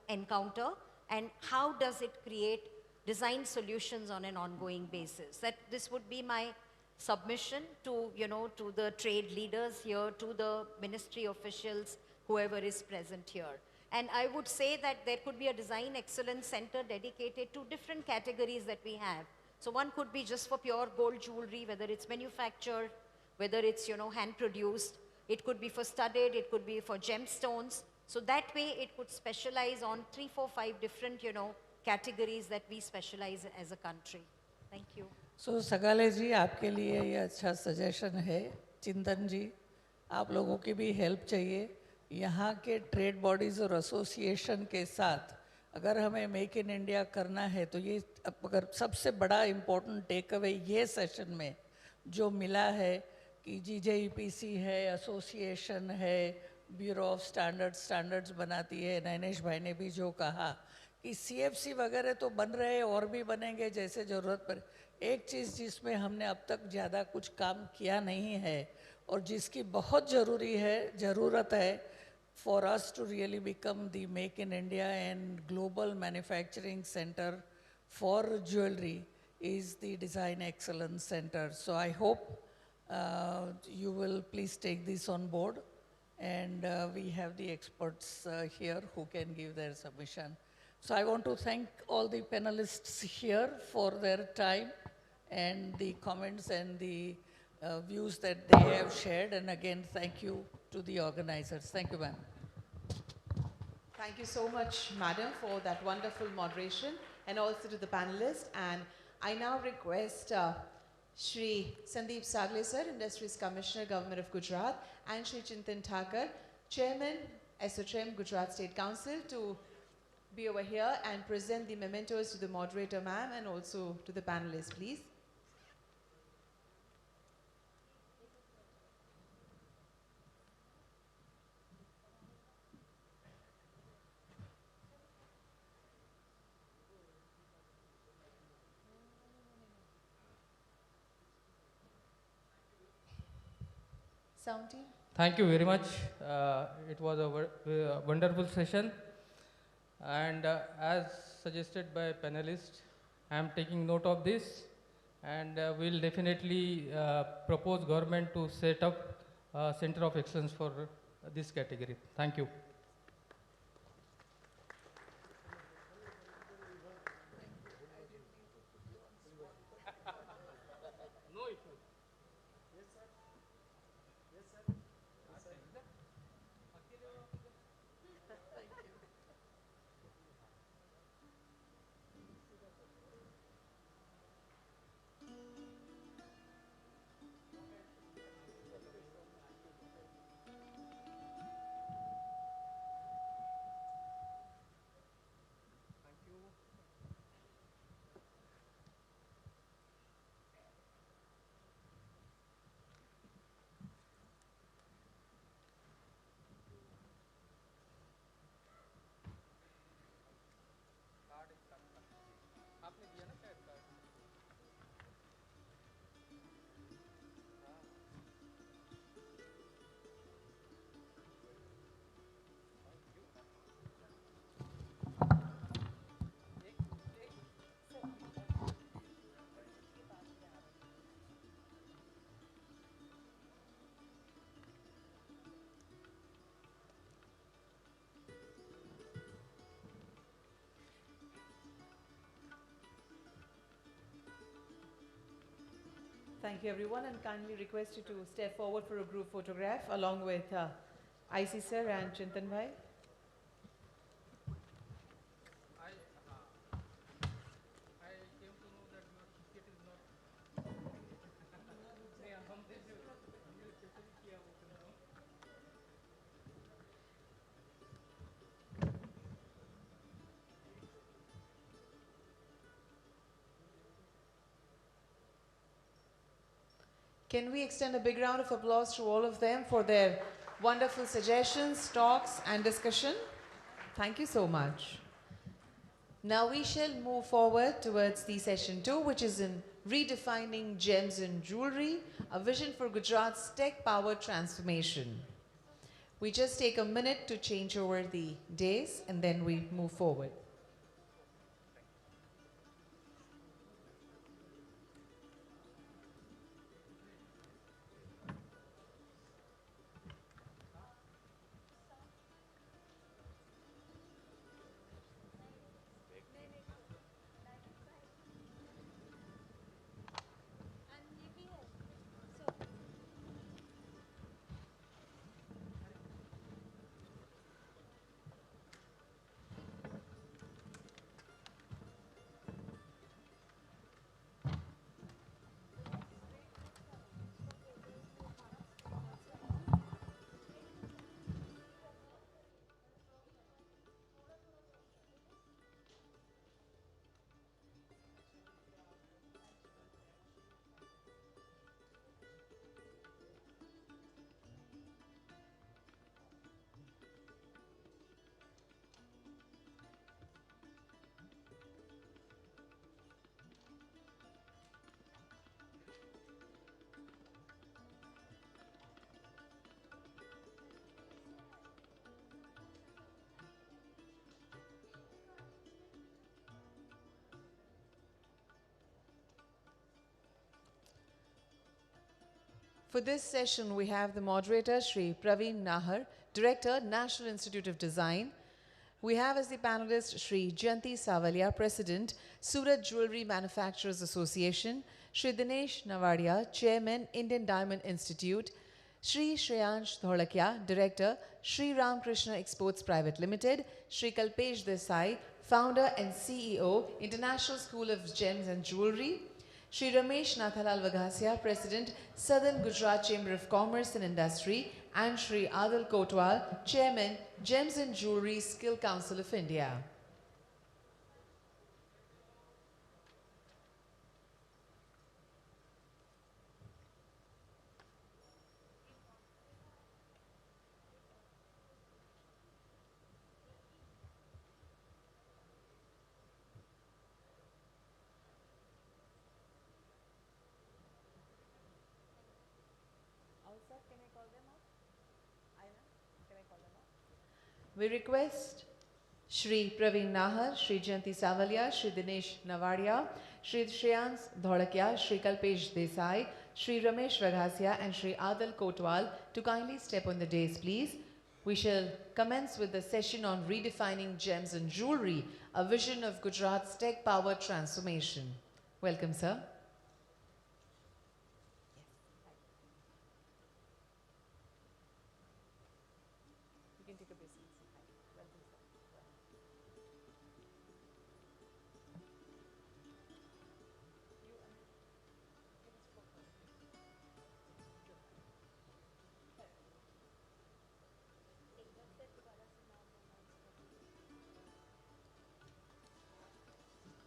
encounter, and how does it create design solutions on an ongoing basis. That this would be my submission to, to the trade leaders here, to the ministry officials, whoever is present here. And I would say that there could be a Design Excellence Center dedicated to different categories that we have. So one could be just for pure gold jewelry, whether it's manufactured, whether it's, hand produced. It could be for studded, it could be for gemstones. So that way it could specialize on 3, 4, 5 different, categories that we specialize as a country. Thank you. So सगाले जी, आपके लिए ये अच्छा suggestion है. चिंतन जी, आप लोगों की भी हेल्प चाहिए. यहाँ के ट्रेड बॉडीज़ और एसोसिएशन के साथ अगर हमें मेक इन इंडिया करना है तो ये अगर सबसे बड़ा इम्पोर्टेंट टेक अवे ये सेशन में जो मिला है कि GJEPC है, एसोसिएशन है, ब्यूरो ऑफ स्टैंडर्ड्स बनाती है. नैनेश भाई ने भी जो कहा कि CFC वगैरह तो बन रहे हैं और भी बनेंगे जैसे ज़रूरत पर. एक चीज़ जिसमें हमने अब तक ज़्यादा कुछ काम किया नहीं है और जिसकी बहुत ज़रूरत है for us to really become the Make in India and global manufacturing center for jewelry is the Design Excellence Center. So I hope you will please take this on board, and we have the experts here who can give their submission. So I want to thank all the panelists here for their time and the comments and the views that they have shared, and again thank you to the organizers. Thank you, ma'am. Thank you so much, madam, for that wonderful moderation, and also to the panelists. And I now request Shri Sandeep Sagle sir, Industries Commissioner, Government of Gujarat, and Shri Chintan Thakur, Chairman, SOCHM, Gujarat State Council, to be over here and present the mementos to the moderator, ma'am, and also to the panelists, please. Sound team. Thank you very much. It was a wonderful session. And as suggested by panelists, I am taking note of this and will definitely propose government to set up a center of excellence for this category. Thank you. Thank you everyone, and kindly request you to step forward for a group photograph along with IC sir and Chintan bhai. Can we extend a big round of applause to all of them for their wonderful suggestions, talks and discussion? Thank you so much. Now we shall move forward towards the session 2, which is in redefining gems and jewelry, a vision for Gujarat's tech-powered transformation. We just take a minute to change over the days and then we move forward. For this session, we have the moderator, Shri Praveen Nahar, Director, National Institute of Design. We have as the panelist, Shri Jayanti Savalia, President, Surat Jewellery Manufacturers Association, Shri Dinesh Navadia, Chairman, Indian Diamond Institute, Shri Shreyansh Dholakya, Director, Shri Ramakrishna Exports Private Limited, Shri Kalpesh Desai, Founder and CEO, International School of Gems and Jewellery, Shri Ramesh Nathalal Vaghasia, President, Southern Gujarat Chamber of Commerce and Industry, and Shri Adil Kotwal, Chairman, Gems and Jewellery Skill Council of India. Can I call them? We request Shri Praveen Nahar, Shri Jayanti Savalia, Shri Dinesh Navadia, Shri Shreyans Dhodakya, Shri Kalpesh Desai, Shri Ramesh Vaghasia and Shri Adil Kotwal to kindly step on the dais, please. We shall commence with the session on redefining gems and jewellery, a vision of Gujarat's tech-powered transformation. Welcome, sir.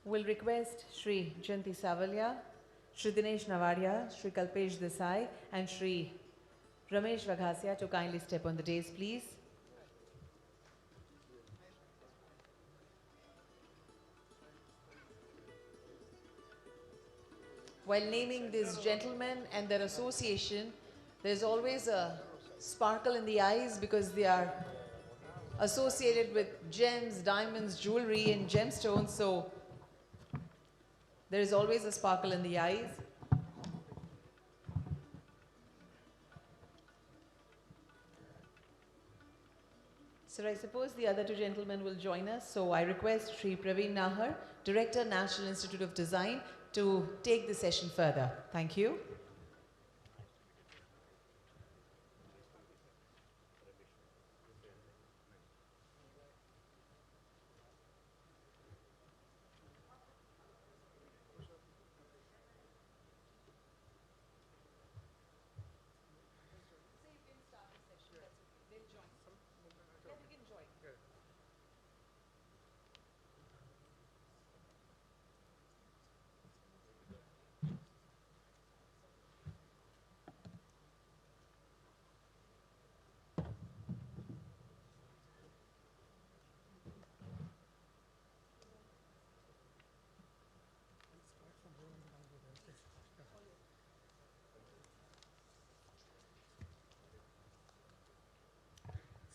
We'll request Shri Jayanti Savalia, Shri Dinesh Navadia, Shri Kalpesh Desai and Shri Ramesh Vaghasia to kindly step on the dais, please. While naming these gentlemen and their association, there's always a sparkle in the eyes because they are associated with gems, diamonds, jewelry and gemstones, so there is always a sparkle in the eyes. Sir, I suppose the other two gentlemen will join us, so I request Shri Praveen Nahar, Director, National Institute of Design, to take the session further. Thank you.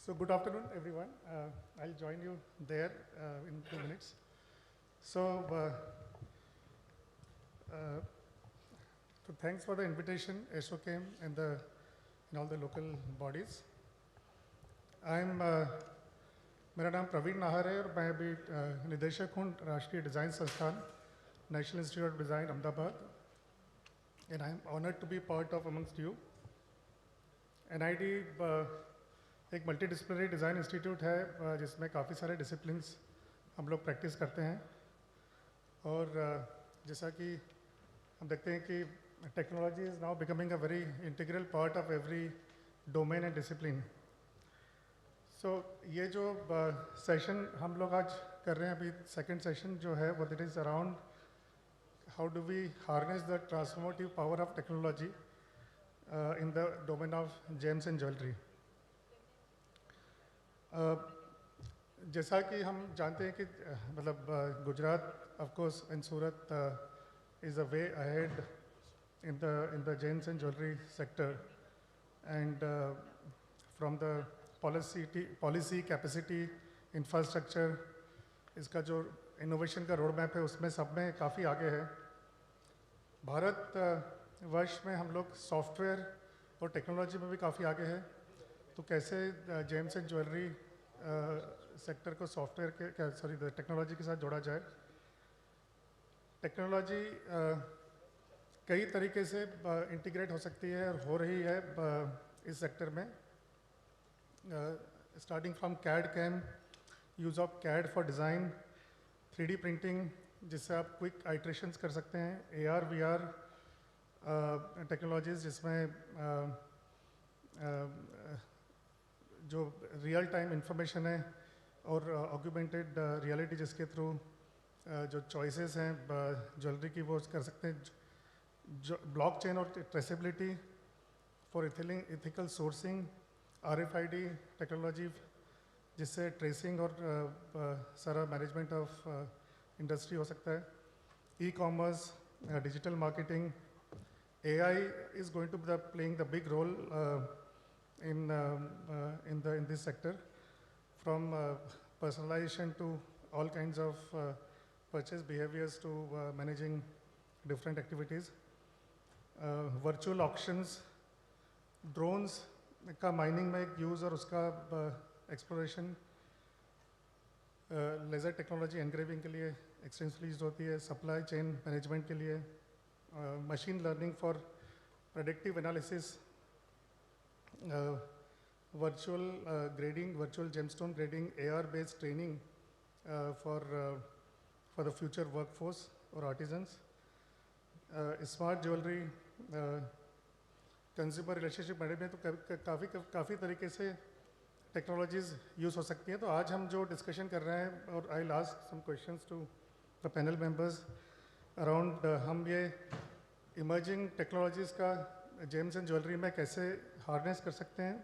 So good afternoon, everyone. I'll join you there in 2 minutes. So thanks for the invitation, SOCAM and all the local bodies. मेरा नाम प्रवीण नाहर है और मैं अभी निदेशक हूँ राष्ट्रीय design संस्थान national institute of design Ahmedabad and I'm honored to be part of amongst you. NID एक मल्टीडिसिप्लिनरी डिज़ाइन इंस्टीट्यूट है जिसमें काफ़ी सारे डिसिप्लिन्स हम लोग प्रैक्टिस करते हैं और जैसा कि हम देखते हैं कि technology is now becoming a very integral part of every domain and discipline. So ये जो सेशन हम लोग आज कर रहे हैं अभी सेकंड सेशन जो है वो it is around how do we harness the transformative power of technology in the domain of gems and jewellery. जैसा कि हम जानते हैं कि मतलब Gujarat of course and Surat is a way ahead in the gems and jewellery sector and from the policy capacity infrastructure इसका जो innovation का रोड मैप है उसमें सब में काफ़ी आगे है. भारत वर्ष में हम लोग सॉफ्टवेयर और टेक्नोलॉजी में भी काफ़ी आगे है. तो कैसे जेम्स एंड ज्वेलरी सेक्टर को सॉफ्टवेयर के टेक्नोलॉजी के साथ जोड़ा जाए. टेक्नोलॉजी कई तरीके से इंटीग्रेट हो सकती है और हो रही है इस सेक्टर में. Starting from CAD CAM, use of CAD for design, 3D printing जिससे आप क्विक आइट्रेशंस कर सकते हैं, AR VR टेक्नोलॉजीज़ जिसमें जो रियल टाइम इंफॉर्मेशन है और ऑग्यूमेंटेड रियलिटी जिसके थ्रू जो चॉइसेस हैं ज्वेलरी की वो कर सकते हैं. ब्लॉकचेन और traceability for ethical sourcing, RFID technology जिससे ट्रेसिंग और सारा मैनेजमेंट ऑफ इंडस्ट्री हो सकता है. E-commerce, digital marketing, AI is going to be playing the big role in this sector. from personalization to all kinds of purchase behaviors to managing different activities. Virtual auctions, drones का mining में एक use और उसका exploration, laser technology engraving के लिए extensively use होती है, supply chain management के लिए, machine learning for predictive analysis, virtual grading, virtual gemstone grading, AR-based training for the future workforce or artisans, smart jewelry, consumer relationship management, तो काफ़ी तरीके से टेक्नोलॉजीज़ यूज़ हो सकती हैं. तो आज हम जो डिस्कशन कर रहे हैं, और I last some questions to the panel members around हम ये इमर्जिंग टेक्नोलॉजीज़ का जेम्स एंड ज्वेलरी में कैसे हार्नेस कर सकते हैं,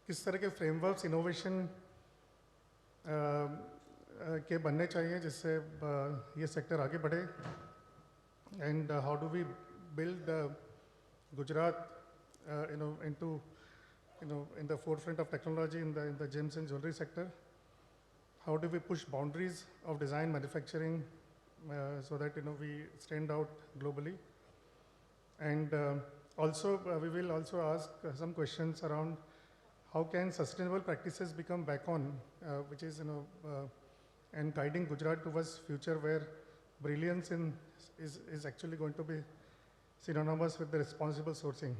किस तरह के फ्रेमवर्क्स इनोवेशन के बनने चाहिए जिससे ये सेक्टर आगे बढ़े, and how do we build Gujarat, in the forefront of technology in the gems and jewelry sector. How do we push boundaries of design manufacturing so that we stand out globally? And also we will also ask some questions around how can sustainable practices become backbone, which is and guiding Gujarat towards future where brilliance is actually going to be synonymous with the responsible sourcing.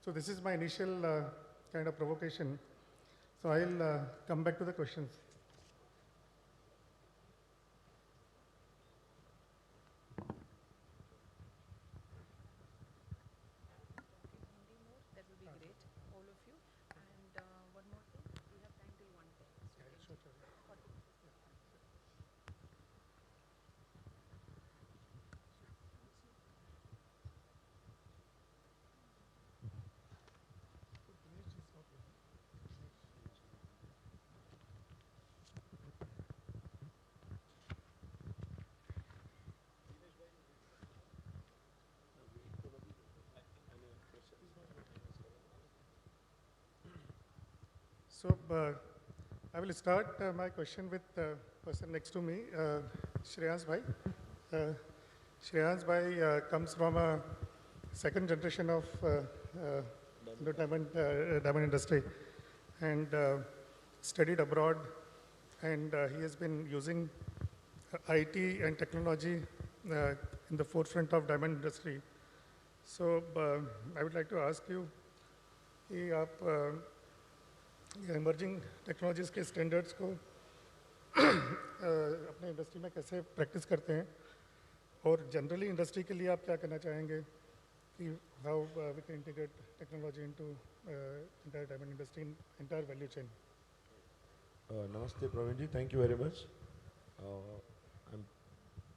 So this is my initial kind of provocation. So I'll come back to the questions. That will be great, all of you. And one more thing, we have time till 1:10. So So I will start my question with the person next to me, Shreyans Bhai. Shreyans Bhai comes from a second generation of diamond industry, and studied abroad, and he has been using IT and technology in the forefront of diamond industry. So I would like to ask you कि आप emerging technologies के standards को अपने industry में कैसे practice करते हैं, और जनरली इंडस्ट्री के लिए आप क्या कहना चाहेंगे कि how we can integrate technology into entire diamond industry, entire value chain. नमस्ते Praveen ji, thank you very much. I am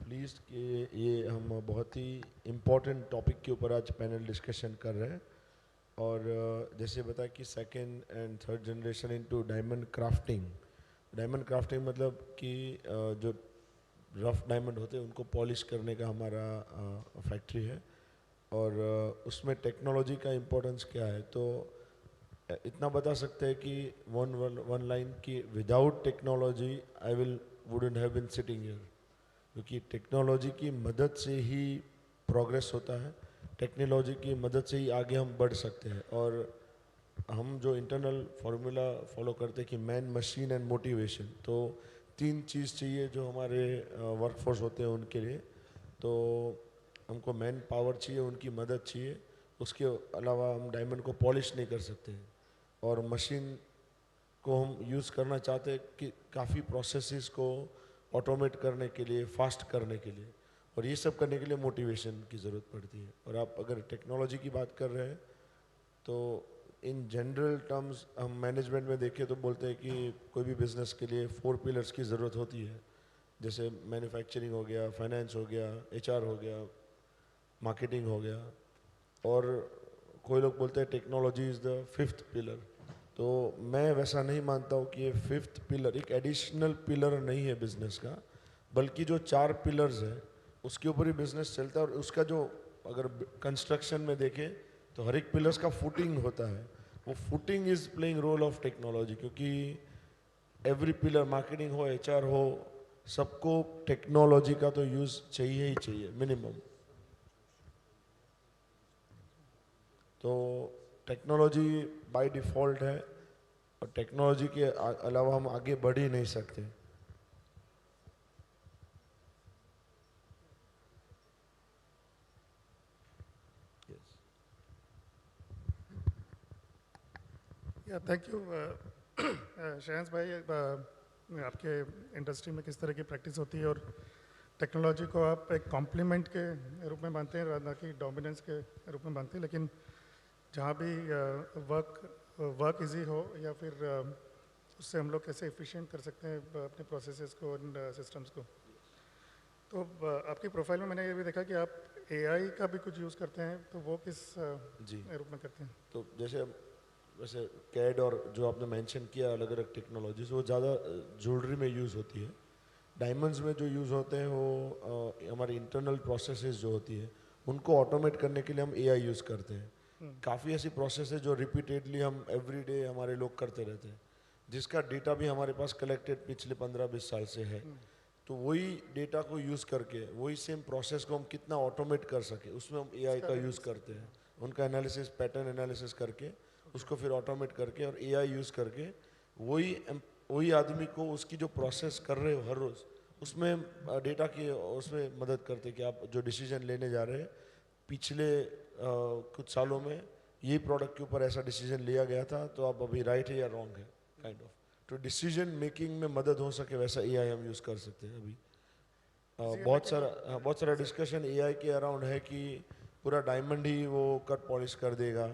pleased कि ये हम बहुत ही इम्पोर्टेंट टॉपिक के ऊपर आज पैनल डिस्कशन कर रहे हैं. और जैसे बताया कि second and third generation into diamond crafting मतलब कि जो रफ डायमंड होते हैं उनको पॉलिश करने का हमारा फैक्ट्री है, और उसमें टेक्नोलॉजी का इम्पोर्टेंस क्या है. तो इतना बता सकते हैं कि वन लाइन कि without technology I wouldn't have been sitting here, क्योंकि टेक्नोलॉजी की मदद से ही प्रोग्रेस होता है, टेक्नोलॉजी की मदद से ही आगे हम बढ़ सकते हैं. और हम जो इंटरनल फार्मूला फॉलो करते हैं कि मैन, मशीन एंड मोटिवेशन, तो तीन चीज़ चाहिए जो हमारे वर्कफोर्स होते हैं उनके लिए. तो हमको मैन पावर चाहिए, उनकी मदद चाहिए, उसके अलावा हम डायमंड को पॉलिश नहीं कर सकते हैं. और मशीन को हम यूज़ करना चाहते हैं कि काफ़ी प्रोसेसेस को ऑटोमेट करने के लिए, फास्ट करने के लिए, और ये सब करने के लिए मोटिवेशन की ज़रूरत पड़ती है. और आप अगर टेक्नोलॉजी की बात कर रहे हैं तो इन जनरल टर्म्स हम मैनेजमेंट में देखें तो बोलते हैं कि कोई भी बिज़नेस के लिए 4 पिलर्स की ज़रूरत होती है, जैसे मैन्युफैक्चरिंग हो गया, फाइनेंस हो गया, HR हो गया, मार्केटिंग हो गया, और कोई लोग बोलते हैं technology is the 5th pillar. तो मैं वैसा नहीं मानता हूँ कि ये 5th पिलर एक एडिशनल पिलर नहीं है बिज़नेस का, बल्कि जो 4 पिलर्स हैं उसके ऊपर ही बिजनेस चलता है. और उसका जो अगर कंस्ट्रक्शन में देखें तो हर एक पिलर्स का फुटिंग होता है, वो footing is playing role of technology, क्योंकि एवरी पिलर, मार्केटिंग हो, HR हो, सबको टेक्नोलॉजी का तो यूज़ चाहिए ही चाहिए मिनिमम। तो टेक्नोलॉजी बाय डिफ़ॉल्ट है और टेक्नोलॉजी के अलावा हम आगे बढ़ ही नहीं सकते। या थैंक यू शहनाज भाई, आपके इंडस्ट्री में किस तरह की प्रैक्टिस होती है और टेक्नोलॉजी को आप एक कॉम्प्लीमेंट के रूप में मानते हैं, ना कि डोमिनेंस के रूप में मानते हैं, लेकिन जहाँ भी वर्क इजी हो या फिर उससे हम लोग कैसे एफिशिएंट कर सकते हैं अपने प्रोसेसेस को और सिस्टम्स को। तो आपकी प्रोफाइल में मैंने ये भी देखा कि आप AI का भी कुछ यूज़ करते हैं, तो वो किस रूप में करते हैं? तो वैसे कैड और जो आपने मेंशन किया अलग अलग टेक्नोलॉजीज, वो ज़्यादा ज्वेलरी में यूज़ होती है। डायमंड्स में जो यूज़ होते हैं वो हमारी इंटरनल प्रोसेसेस जो होती है उनको ऑटोमेट करने के लिए हम AI यूज़ करते हैं। काफ़ी ऐसी प्रोसेस है जो रिपीटेडली हम एवरीडे हमारे लोग करते रहते हैं, जिसका डेटा भी हमारे पास कलेक्टेड पिछले 15-20 साल से है। तो वही डेटा को यूज़ करके वही सेम प्रोसेस को हम कितना ऑटोमेट कर सके, उसमें हम AI का यूज़ करते हैं। उनका एनालिसिस, पैटर्न एनालिसिस करके उसको फिर ऑटोमेट करके और AI यूज़ करके वही आदमी को उसकी जो प्रोसेस कर रहे हो हर रोज़, उसमें डेटा की उसमें मदद करते कि आप जो डिसीजन लेने जा रहे हैं, पिछले कुछ सालों में ये प्रोडक्ट के ऊपर ऐसा डिसीजन लिया गया था, तो आप अभी राइट है या रॉन्ग है, काइंड ऑफ। तो डिसीजन मेकिंग में मदद हो सके वैसा AI हम यूज़ कर सकते हैं। अभी बहुत सारा डिस्कशन AI के अराउंड है कि पूरा डायमंड ही वो कट पॉलिश कर देगा।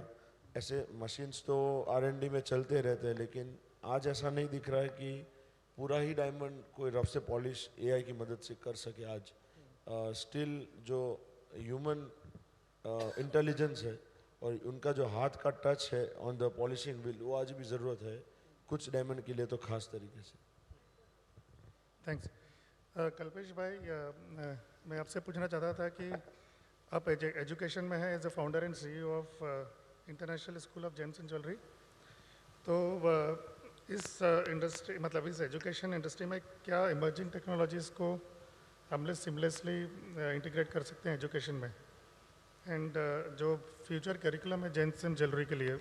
ऐसे मशीन्स तो R&D में चलते रहते हैं, लेकिन आज ऐसा नहीं दिख रहा है कि पूरा ही डायमंड कोई रफ से पॉलिश AI की मदद से कर सके। आज स्टिल जो ह्यूमन इंटेलिजेंस है और उनका जो हाथ का टच है ऑन द पॉलिशिंग व्हील, वो आज भी ज़रूरत है कुछ डायमंड के लिए, तो खास तरीके से। थैंक्स। कल्पेश भाई, मैं आपसे पूछना चाहता था कि आप एजुकेशन में हैं as a founder and CEO of international school of gems and jewellery. तो इस इंडस्ट्री, मतलब इस एजुकेशन इंडस्ट्री में क्या इमर्जिंग टेक्नोलॉजीज़ को हम लोग सिमलेसली इंटीग्रेट कर सकते हैं एजुकेशन में? एंड जो फ्यूचर करिकुलम है जेम्स एंड ज्वेलरी के लिए,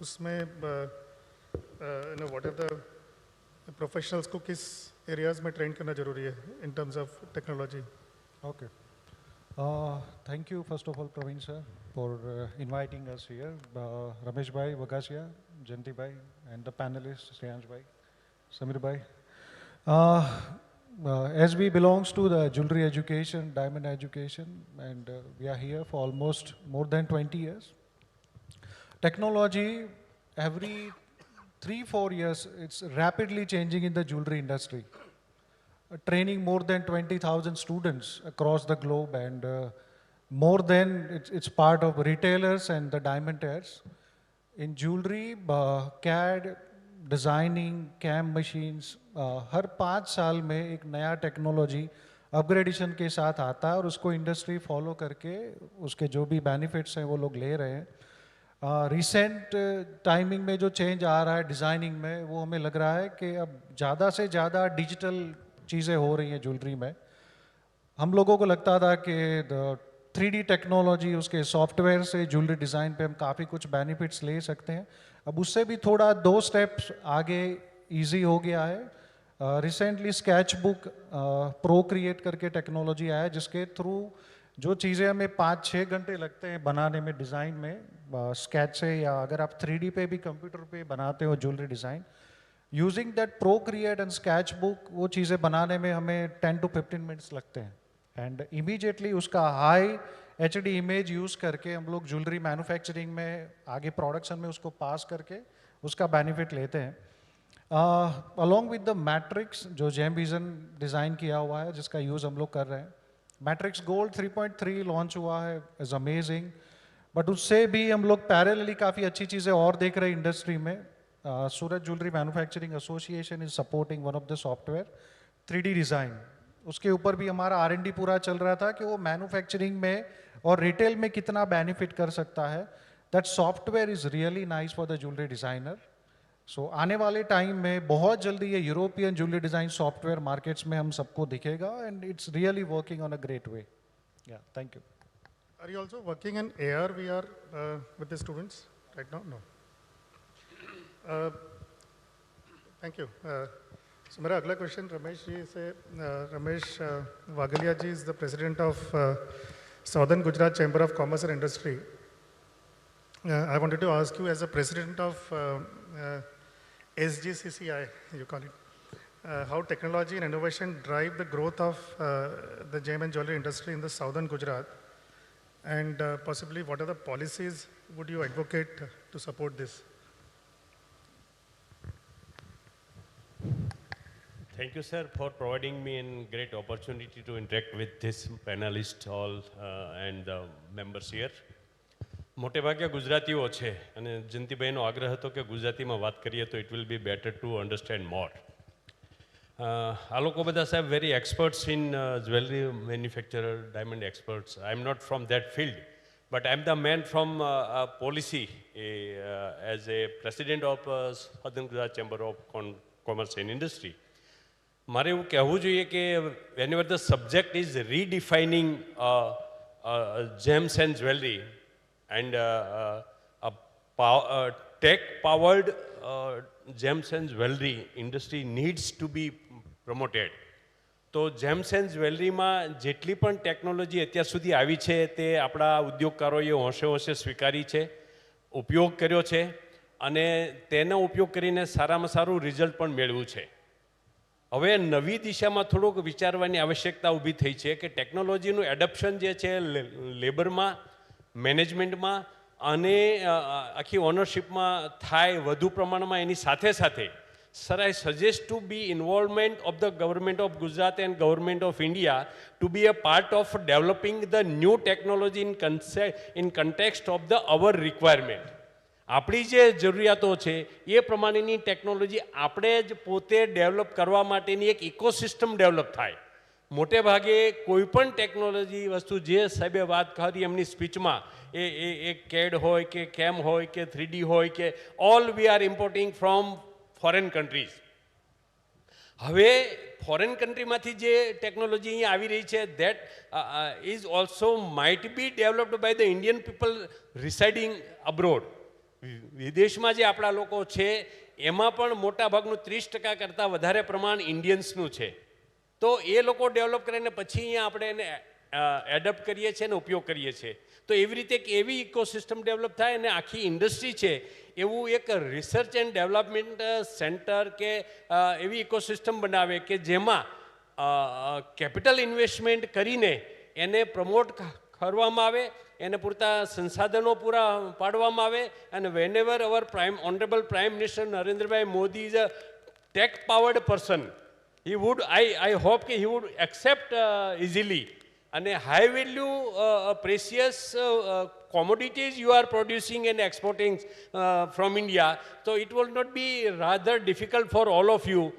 उसमें व्हाट आर द प्रोफेशनल्स को किस एरियाज में ट्रेन करना जरूरी है in terms of technology? Okay. Thank you, first of all, Praveen sir, for inviting us here. Ramesh bhai, Vagasia, Janti bhai, and the panelists, Shreyansh bhai, Samir bhai. As we belongs to the jewelry education, diamond education, and we are here for almost more than 20 years. Technology, every 3-4 years, it's rapidly changing in the jewelry industry. Training more than 20,000 students across the globe, and more than it's part of retailers and the diamond heirs. In jewelry, CAD, designing, CAM machines, हर 5 साल में एक नया technology upgradation के साथ आता है और उसको इंडस्ट्री फॉलो करके उसके जो भी बेनिफिट्स हैं वो लोग ले रहे हैं। रिसेंट टाइमिंग में जो चेंज आ रहा है डिज़ाइनिंग में, वो हमें लग रहा है कि अब ज़्यादा से ज़्यादा डिजिटल चीज़ें हो रही हैं ज्वेलरी में। हम लोगों को लगता था कि 3D टेक्नोलॉजी, उसके सॉफ्टवेयर से ज्वेलरी डिज़ाइन पे हम काफ़ी कुछ बेनिफिट्स ले सकते हैं। अब उससे भी थोड़ा 2 स्टेप्स आगे इजी हो गया है। Recently sketch book pro create करके टेक्नोलॉजी आया है, जिसके थ्रू जो चीज़ें हमें 5-6 घंटे लगते हैं बनाने में डिज़ाइन में स्केच से, या अगर आप 3D पे भी कंप्यूटर पे बनाते हो jewellery design, using that pro create and sketch book, वो चीज़ें बनाने में हमें 10 to 15 मिनट्स लगते हैं। एंड इमीडिएटली उसका हाई HD इमेज यूज़ करके हम लोग ज्वेलरी मैन्युफैक्चरिंग में आगे प्रोडक्शन में उसको पास करके उसका बेनिफिट लेते हैं। अलॉन्ग विद द मैट्रिक्स जो जेम विजन डिज़ाइन किया हुआ है, जिसका यूज़ हम लोग कर रहे हैं, मैट्रिक्स गोल्ड 3.3 लॉन्च हुआ है, इज़ अमेजिंग। बट उससे भी हम लोग पैरेलली काफ़ी अच्छी चीज़ें और देख रहे हैं इंडस्ट्री में। Surat jewellery manufacturing association is supporting one of the software 3D design. उसके ऊपर भी हमारा R&D पूरा चल रहा था कि वो मैन्युफैक्चरिंग में और रिटेल में कितना बेनिफिट कर सकता है। That software is really nice for the jewellery designer. So आने वाले टाइम में बहुत जल्दी ये European jewellery design software markets में हम सबको दिखेगा and it's really working on a great way. Yeah thank you. Are you also working in AR, VR with the students right now? No. Thank you. So मेरा अगला question Ramesh ji से. रमेश वागलिया जी is the president of Southern Gujarat Chamber of Commerce and Industry. I wanted to ask you, as a president of SGCCI, you call it, how technology and innovation drive the growth of the gem and jewelry industry in the southern Gujarat, and possibly what are the policies would you advocate to support this? Thank you, sir, for providing me a great opportunity to interact with this panelists all and the members here. મોટે ભાગે ગુજરાતીઓ છે અને જયંતિભાઈનો આગ્રહ હતો કે ગુજરાતીમાં વાત કરીએ તો it will be better to understand more. આ લોકો બધા સાહેબ very experts in jewellery manufacturer, diamond experts. I am not from that field, but I am the man from policy as a president of southern Gujarat chamber of commerce and industry. મારે એવું કહેવું જોઈએ કે whenever the subject is redefining gems and jewellery and tech-powered gems and jewelry industry needs to be promoted. તો gems and જ્વેલરીમાં જેટલી પણ technology અત્યાર સુધી આવી છે તે આપણા ઉદ્યોગકારોએ હોંશે હોંશે સ્વીકારી છે, ઉપયોગ કર્યો છે અને તેનો ઉપયોગ કરીને સારામાં સારું રિઝલ્ટ પણ મેળવ્યું છે. હવે નવી દિશામાં થોડુંક વિચારવાની આવશ્યકતા ઊભી થઈ છે કે ટેકનોલોજીનું એડપ્શન જે છે લેબરમાં, મેનેજમેન્ટમાં અને આખી ઓનરશિપમાં થાય વધુ પ્રમાણમાં. એની સાથે સાથે sir, I suggest to be involvement of the government of Gujarat and government of India to be a part of developing the new technology in context of the our requirement. આપણી જે જરૂરિયાતો છે એ પ્રમાણેની ટેકનોલોજી આપણે જ પોતે ડેવલપ કરવા માટેની એક ઇકોસિસ્ટમ ડેવલપ થાય. મોટે ભાગે કોઈ પણ ટેકનોલોજી વસ્તુ જે સાહેબે વાત કરી એમની સ્પીચમાં, એ કેડ હોય કે કેમ હોય કે 3D હોય કે all we are importing from foreign countries. હવે ફોરેન કન્ટ્રીમાંથી જે ટેકનોલોજી અહીંયા આવી રહી છે that is also might be developed by the Indian people residing abroad. વિદેશમાં જે આપણા લોકો છે એમાં પણ મોટાભાગનું 30% કરતાં વધારે પ્રમાણ ઇન્ડિયન્સનું છે. તો એ લોકો ડેવલપ કરીને પછી અહીંયા આપણે એને એડપ્ટ કરીએ છીએ અને ઉપયોગ કરીએ છીએ. તો એવી રીતે એક એવી ઇકોસિસ્ટમ ડેવલપ થાય અને આખી ઇન્ડસ્ટ્રી છે એવું એક રિસર્ચ એન્ડ ડેવલપમેન્ટ સેન્ટર કે એવી ઇકોસિસ્ટમ બનાવે કે જેમાં કેપિટલ ઇન્વેસ્ટમેન્ટ કરીને એને પ્રમોટ કરવામાં આવે, એને પૂરતા સંસાધનો પૂરા પાડવામાં આવે. અને whenever our honourable prime minister Narendrabhai Modi is a tech powered person, he would, I hope that he would accept easily. And high value precious commodities you are producing and exporting from India, so it will not be rather difficult for all of you.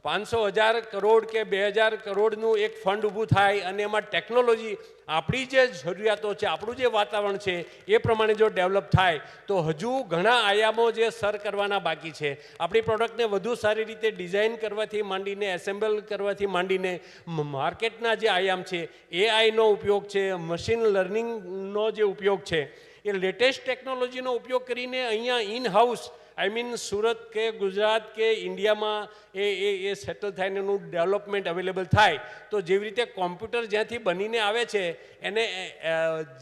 500,000 crore કે 2,000 કરોડનું એક fund ઊભું થાય અને એમાં technology આપણી જે જરૂરિયાતો છે, આપણું જે વાતાવરણ છે એ પ્રમાણે જો ડેવલપ થાય તો હજુ ઘણા આયામો જે સર કરવાના બાકી છે. આપણી પ્રોડક્ટને વધુ સારી રીતે ડિઝાઇન કરવાથી માંડીને, એસેમ્બલ કરવાથી માંડીને માર્કેટના જે આયામ છે, એઆઈનો ઉપયોગ છે, મશીન લર્નિંગનો જે ઉપયોગ છે, એ લેટેસ્ટ ટેકનોલોજીનો ઉપયોગ કરીને અહીંયા in house, I mean Surat કે ગુજરાત કે ઇન્ડિયામાં એ સેટલ થાય એનું ડેવલપમેન્ટ અવેલેબલ થાય. તો જેવી રીતે કોમ્પ્યુટર જ્યાંથી બનીને આવે છે એને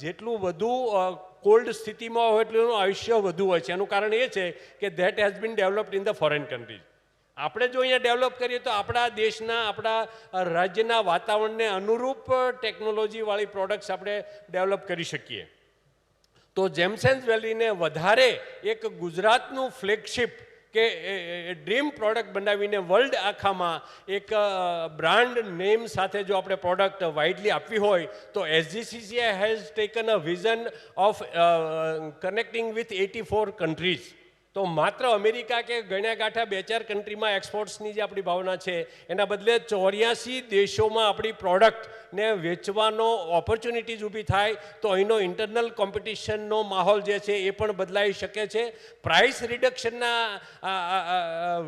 જેટલું વધુ કોલ્ડ સ્થિતિમાં હોય એટલું એનું આયુષ્ય વધુ હોય છે. એનું કારણ એ છે કે that has been developed in the foreign countries. આપણે જો અહીંયા ડેવલપ કરીએ તો આપણા દેશના, આપણા રાજ્યના વાતાવરણને અનુરૂપ ટેકનોલોજીવાળી પ્રોડક્ટ્સ આપણે ડેવલપ કરી શકીએ. તો જેમ્સ એન્ડ જ્વેલરીને વધારે એક ગુજરાતનું ફ્લેગશિપ કે ડ્રીમ પ્રોડક્ટ બનાવીને વર્લ્ડ આખામાં એક બ્રાન્ડ નેમ સાથે જો આપણે પ્રોડક્ટ વાઇડલી આપવી હોય તો SGCCI has taken a vision of connecting with 84 countries. તો માત્ર અમેરિકા કે ગણ્યા ગાંઠા 2-4 કન્ટ્રીમાં એક્સપોર્ટ્સની જે આપણી ભાવના છે એના બદલે 84 દેશોમાં આપણી પ્રોડક્ટને વેચવાનો ઓપોર્ચ્યુનિટીઝ ઊભી થાય તો અહીંનો ઇન્ટરનલ કોમ્પિટિશનનો માહોલ જે છે એ પણ બદલાઈ શકે છે. પ્રાઇસ રિડક્શનના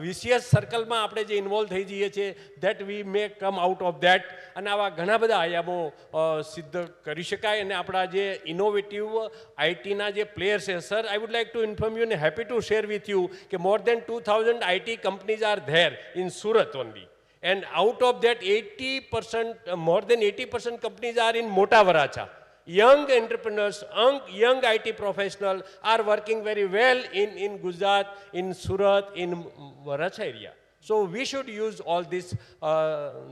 વિશિયસ સર્કલમાં આપણે જે ઇન્વોલ્વ થઈ જઈએ છીએ that we may come out of that, અને આવા ઘણા બધા આયામો સિદ્ધ કરી શકાય. અને આપણા જે ઇનોવેટિવ આઈટીના જે પ્લેયર્સ છે, sir I would like to inform you અને happy to share with you that more than 2000 IT companies are there in Surat only, and out of that 80%, more than 80% companies are in Mota Varacha. Young entrepreneurs, young IT professionals are working very well in Gujarat, in Surat, in Varacha area. So we should use all these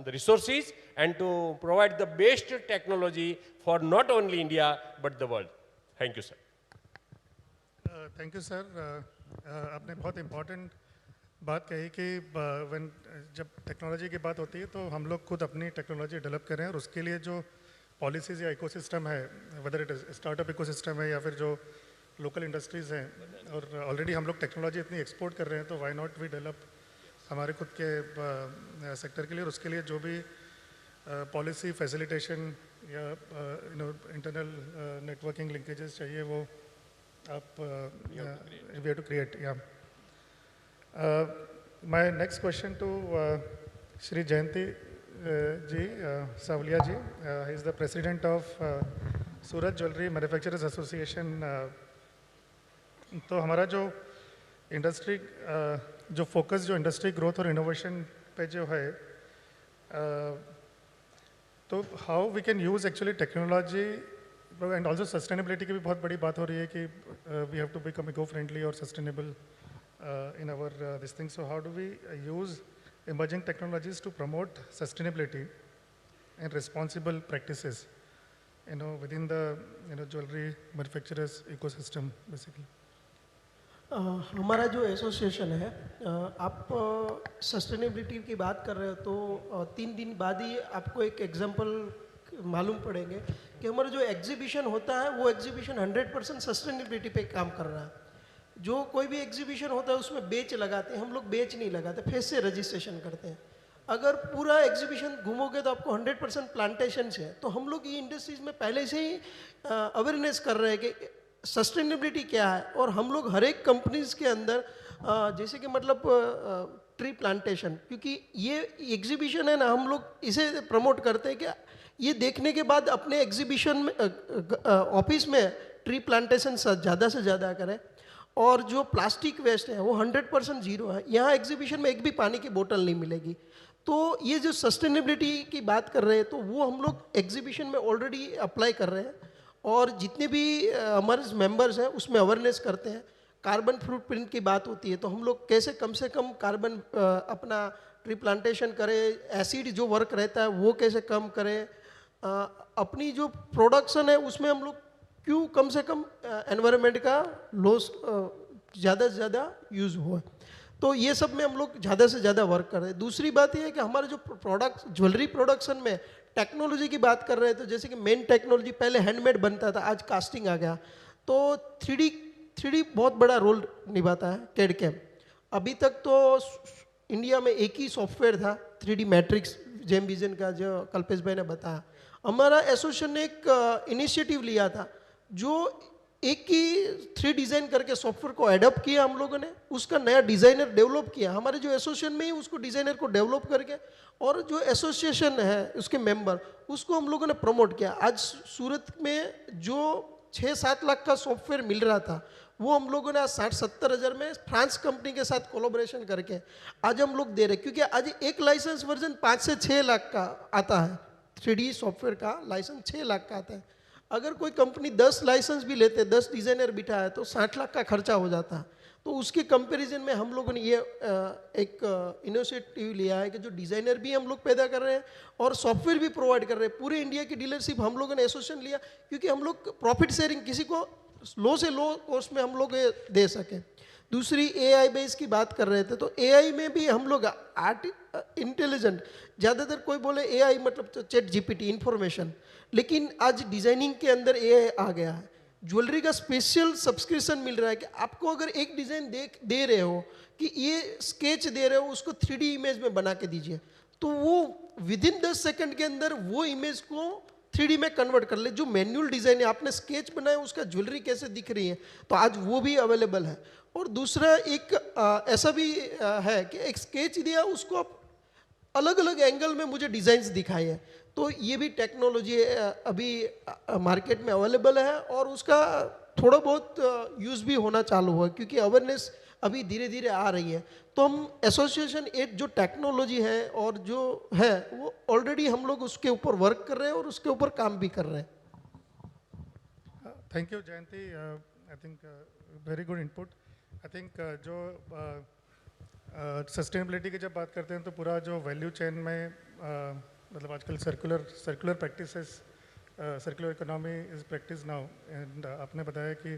the resources and to provide the best technology for not only India but the world. Thank you, sir. Thank you sir. आपने बहुत important बात कही कि जब technology की बात होती है तो हम लोग खुद अपनी टेक्नोलॉजी डेवलप कर रहे हैं, और उसके लिए जो पॉलिसीज़ या इकोसिस्टम है, whether it is startup ecosystem है या फिर जो लोकल इंडस्ट्रीज़ हैं, और ऑलरेडी हम लोग टेक्नोलॉजी इतनी एक्सपोर्ट कर रहे हैं तो वाई नॉट वी डेवलप हमारे खुद के सेक्टर के लिए. और उसके लिए जो भी पॉलिसी फैसिलिटेशन या इंटरनल नेटवर्किंग लिंकेजेस चाहिए वो आप we have to create. Yeah. My next question to Shri Jayanti ji Savliya ji. He is the president of Surat Jewellery Manufacturers Association. तो हमारा जो इंडस्ट्री जो फोकस जो इंडस्ट्री ग्रोथ और इनोवेशन पे जो है, तो how we can use actually technology and also sustainability की भी बहुत बड़ी बात हो रही है कि we have to become eco friendly और sustainable in our this thing. So how do we use emerging technologies to promote sustainability and responsible practices within the jewellery manufacturers ecosystem basically. हमारा जो association है, आप sustainability की बात कर रहे हो तो 3 दिन बाद ही आपको एक एग्जांपल मालूम पड़ेंगे कि हमारा जो एग्जीबिशन होता है वो एग्जीबिशन 100% सस्टेनेबिलिटी पे काम कर रहा है. जो कोई भी एग्जीबिशन होता है उसमें बेच लगाते हैं, हम लोग बेच नहीं लगाते, फेस से रजिस्ट्रेशन करते हैं. अगर पूरा एग्जीबिशन घूमोगे तो आपको 100% प्लांटेशन है. तो हम लोग ये इंडस्ट्रीज में पहले से ही अवेयरनेस कर रहे हैं कि सस्टेनेबिलिटी क्या है. और हम लोग हर एक कंपनीज के अंदर जैसे कि मतलब ट्री प्लांटेशन, क्योंकि ये एग्जीबिशन है ना, हम लोग इसे प्रमोट करते हैं कि ये देखने के बाद अपने एग्जीबिशन में ऑफिस में ट्री प्लांटेशन ज़्यादा से ज़्यादा करें. और जो प्लास्टिक वेस्ट है वो 100% जीरो है. यहाँ एग्जीबिशन में एक भी पानी की बोतल नहीं मिलेगी. तो ये जो सस्टेनेबिलिटी की बात कर रहे हैं तो वो हम लोग एग्जीबिशन में ऑलरेडी अप्लाई कर रहे हैं. और जितने भी हमारे मेंबर्स हैं उसमें अवेयरनेस करते हैं. कार्बन फुटप्रिंट की बात होती है तो हम लोग कैसे कम से कम कार्बन अपना ट्री प्लांटेशन करें, एसिड जो वर्क रहता है वो कैसे कम करें, अपनी जो प्रोडक्शन है उसमें हम लोग क्यों कम से कम एनवायरनमेंट का लॉस ज़्यादा से ज़्यादा यूज़ हुआ. तो ये सब में हम लोग ज़्यादा से ज़्यादा वर्क कर रहे हैं. दूसरी बात ये है कि हमारे जो प्रोडक्ट ज्वेलरी प्रोडक्शन में टेक्नोलॉजी की बात कर रहे हैं तो जैसे कि मेन टेक्नोलॉजी पहले हैंडमेड बनता था, आज कास्टिंग आ गया. तो 3D बहुत बड़ा रोल निभाता है कैड कैम. अभी तक तो इंडिया में एक ही सॉफ्टवेयर था 3D मैट्रिक्स जेम विजन का, जो कल्पेश भाई ने बताया. हमारा एसोसिएशन ने एक इनिशिएटिव लिया था जो एक ही 3 डिज़ाइन करके सॉफ्टवेयर को एडप्ट किया हम लोगों ने, उसका नया डिज़ाइनर डेवलप किया हमारे जो एसोसिएशन में ही, उसको डिज़ाइनर को डेवलप करके, और जो एसोसिएशन है उसके मेंबर उसको हम लोगों ने प्रमोट किया. आज सूरत में जो 6-7 लाख का सॉफ्टवेयर मिल रहा था वो हम लोगों ने आज 60-70 हज़ार में फ्रांस कंपनी के साथ कोलैबोरेशन करके आज हम लोग दे रहे, क्योंकि आज एक लाइसेंस वर्जन 5 से 6 लाख का आता है. 3D सॉफ्टवेयर का लाइसेंस 6 लाख का आता है. अगर कोई कंपनी 10 लाइसेंस भी लेते, 10 डिज़ाइनर बिठा है तो 60 लाख का खर्चा हो जाता है. तो उसके कंपैरिजन में हम लोगों ने ये एक इनिशिएटिव लिया है कि जो डिज़ाइनर भी हम लोग पैदा कर रहे हैं और सॉफ्टवेयर भी प्रोवाइड कर रहे हैं. पूरे इंडिया की डीलरशिप हम लोगों ने एसोसिएशन लिया क्योंकि हम लोग प्रॉफिट शेयरिंग किसी को लो से लो कॉस्ट में हम लोग दे सकें. दूसरी AI बेस की बात कर रहे थे तो AI में भी हम लोग इंटेलिजेंट, ज़्यादातर कोई बोले AI मतलब तो चैट GPT इंफॉर्मेशन, लेकिन आज डिज़ाइनिंग के अंदर AI आ गया है. ज्वेलरी का स्पेशल सब्सक्रिप्शन मिल रहा है कि आपको अगर एक डिज़ाइन दे रहे हो कि ये स्केच दे रहे हो, उसको 3D इमेज में बना के दीजिए, तो वो विद इन 10 सेकंड के अंदर वो इमेज को 3D में कन्वर्ट कर ले। जो मैनुअल डिज़ाइन है, आपने स्केच बनाया, उसका ज्वेलरी कैसे दिख रही है, तो आज वो भी अवेलेबल है। और दूसरा एक ऐसा भी है कि एक स्केच दिया, उसको आप अलग अलग एंगल में मुझे डिज़ाइंस दिखाए हैं, तो ये भी टेक्नोलॉजी अभी मार्केट में अवेलेबल है और उसका थोड़ा बहुत यूज़ भी होना चालू हुआ, क्योंकि अवेयरनेस अभी धीरे धीरे आ रही है। तो हम एसोसिएशन एट जो टेक्नोलॉजी है और जो है वो ऑलरेडी हम लोग उसके ऊपर वर्क कर रहे हैं और उसके ऊपर काम भी कर रहे हैं। Thank you Jayanti, I think very good input. I think जो सस्टेनेबिलिटी की जब बात करते हैं तो पूरा जो वैल्यू चेन में मतलब आजकल circular practices, circular economy is practice now, and आपने बताया कि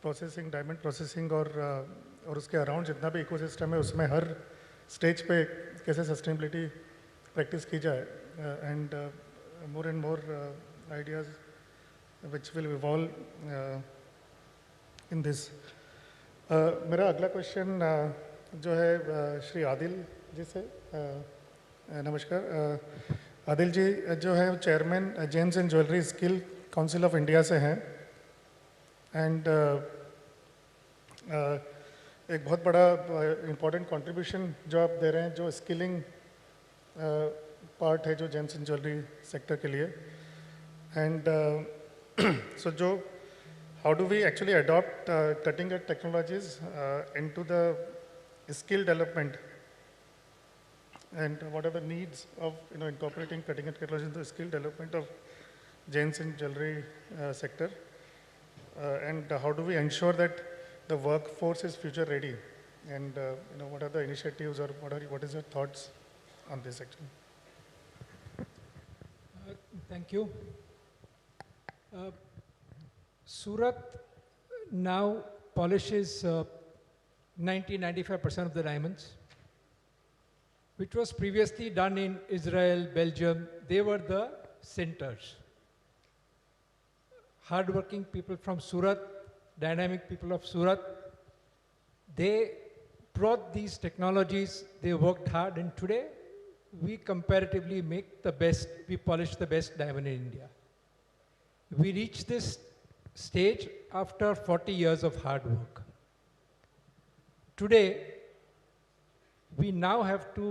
प्रोसेसिंग, डायमंड प्रोसेसिंग और उसके अराउंड जितना भी इकोसिस्टम है उसमें हर स्टेज पे कैसे सस्टेनेबिलिटी प्रैक्टिस की जाए, and more ideas which will evolve in this. मेरा अगला क्वेश्चन जो है श्री आदिल जी से। नमस्कार आदिल जी, जो है chairman James and jewellery skill council of India से हैं, एंड एक बहुत बड़ा इम्पोर्टेंट कंट्रीब्यूशन जो आप दे रहे हैं, जो स्किलिंग पार्ट है जो जेम्स एंड ज्वेलरी सेक्टर के लिए, एंड सो जो how do we actually adopt cutting edge technologies into the skill development, and what are the needs of incorporating cutting edge technologies into the skill development of gems and jewelry sector, and how do we ensure that the workforce is future ready, and what are the initiatives, or what is your thoughts on this actually? Thank you. Surat now polishes 90-95% of the diamonds, which was previously done in Israel, Belgium. They were the centers. Hardworking people from Surat, dynamic people of Surat, they brought these technologies, they worked hard, and today we comparatively make the best, we polish the best diamond in India. We reached this stage after 40 years of hard work. Today, we now have to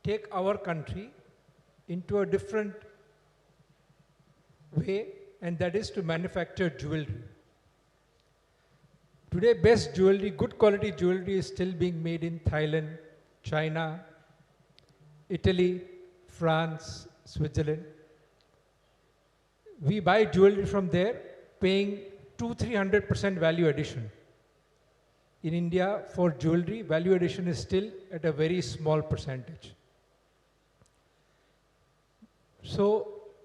take our country into a different way, and that is to manufacture jewelry. Today, best jewelry, good quality jewelry is still being made in Thailand, China, Italy, France, Switzerland. We buy jewelry from there, paying 200-300% value addition. In India, for jewelry, value addition is still at a very small percentage. So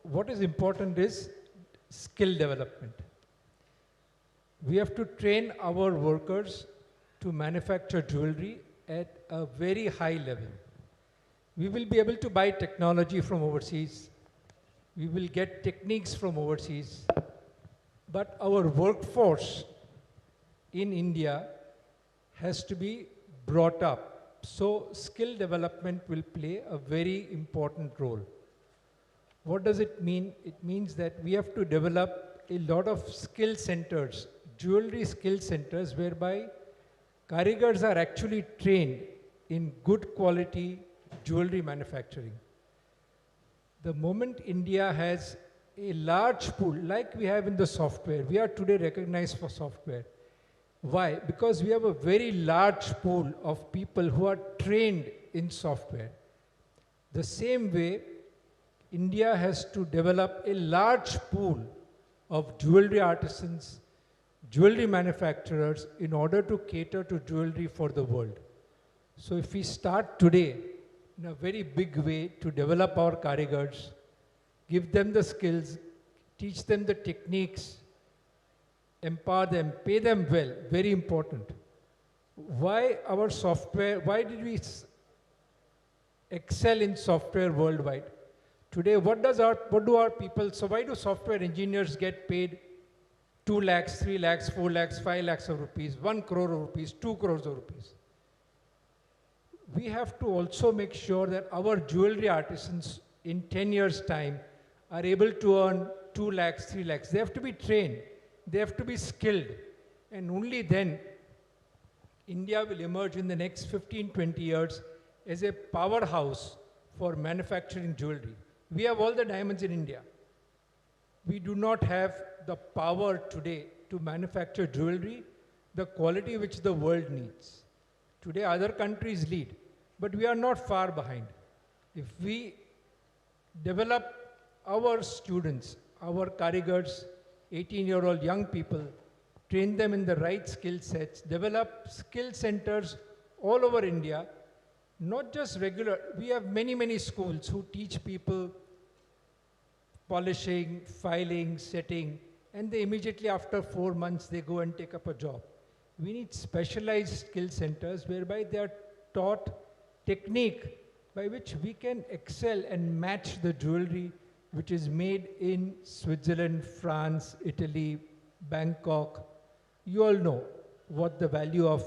what is important is skill development. We have to train our workers to manufacture jewelry at a very high level. We will be able to buy technology from overseas. We will get techniques from overseas. But our workforce in India has to be brought up. So skill development will play a very important role. What does it mean? It means that we have to develop a lot of skill centers, jewelry skill centers, whereby karigars are actually trained in good quality jewelry manufacturing. The moment India has a large pool, like we have in the software, we are today recognized for software. Why? Because we have a very large pool of people who are trained in software. The same way, India has to develop a large pool of jewelry artisans, jewelry manufacturers, in order to cater to jewelry for the world. So if we start today in a very big way to develop our karigars, give them the skills, teach them the techniques, empower them, pay them well, very important. Why our software, why did we excel in software worldwide? Today, what do our people, so why do software engineers get paid 2 lakhs, 3 lakhs, 4 lakhs, 5 lakhs of rupees, 1 crore of rupees, 2 crores of rupees. We have to also make sure that our jewelry artisans in 10 years' time are able to earn 2 lakhs, 3 lakhs. They have to be trained, they have to be skilled, and only then India will emerge in the next 15, 20 years as a powerhouse for manufacturing jewelry. We have all the diamonds in India. We do not have the power today to manufacture jewelry, the quality which the world needs. Today, other countries lead, but we are not far behind. If we develop our students, our karigars, 18-year-old young people, train them in the right skill sets, develop skill centers all over India, not just regular, we have many, many schools who teach people polishing, filing, setting, and they immediately after 4 months, they go and take up a job. We need specialized skill centers whereby they are taught technique by which we can excel and match the jewelry which is made in Switzerland, France, Italy, Bangkok. You all know what the value of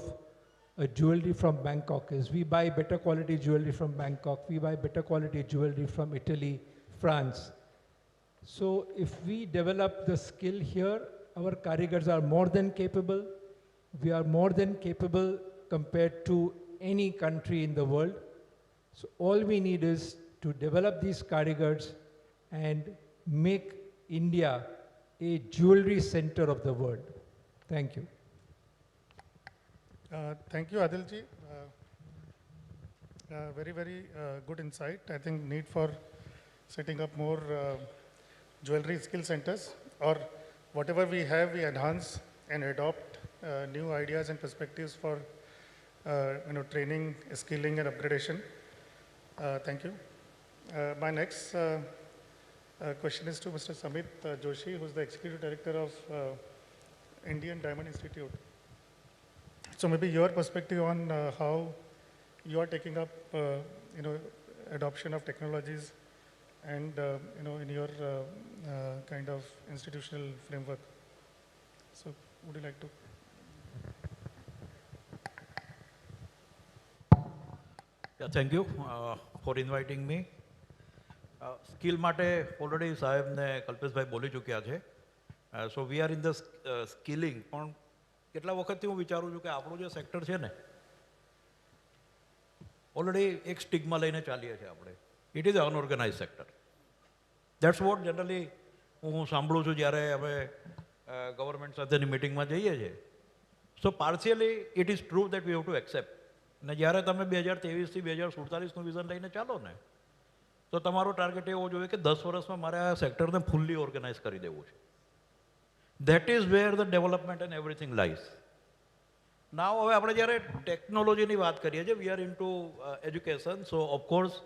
a jewelry from Bangkok is. We buy better quality jewelry from Bangkok. We buy better quality jewelry from Italy, France. So if we develop the skill here, our karigars are more than capable. We are more than capable compared to any country in the world. So all we need is to develop these karigars and make India a jewelry center of the world. Thank you. Thank you, Adilji. Very, very good insight. I think need for setting up more jewelry skill centers, or whatever we have, we enhance and adopt new ideas and perspectives for training, skilling, and upgradation. Thank you. My next question is to Mr. Samit Joshi, who is the Executive Director of Indian Diamond Institute. So maybe your perspective on how you are taking up, adoption of technologies and, in your kind of institutional framework. So would you like to? Yeah, thank you for inviting me. Skill માટે already સાહેબ ને કલ્પેશભાઈ બોલી ચૂક્યા છે. So we are in the skilling, પણ કેટલા વખતથી હું વિચારું છું કે આપણું જે સેક્ટર છે ને, ઓલરેડી એક સ્ટિગ્મા લઈને ચાલીએ છીએ આપણે. It is unorganised sector. That's what generally હું સાંભળું છું જ્યારે અમે ગવર્મેન્ટ સાથેની મિટિંગમાં જઈએ છીએ. So partially it is true that we have to accept. ને જ્યારે તમે 2023થી 2047નું વિઝન લઈને ચાલો ને, તો તમારો ટાર્ગેટ એવો જોઈએ કે 10 વર્ષમાં મારે આ સેક્ટરને ફૂલ્લી ઓર્ગેનાઇઝ કરી દેવું છે. That is where the development and everything lies. Now હવે આપણે જ્યારે ટેકનોલોજીની વાત કરીએ છીએ, we are into education, so of course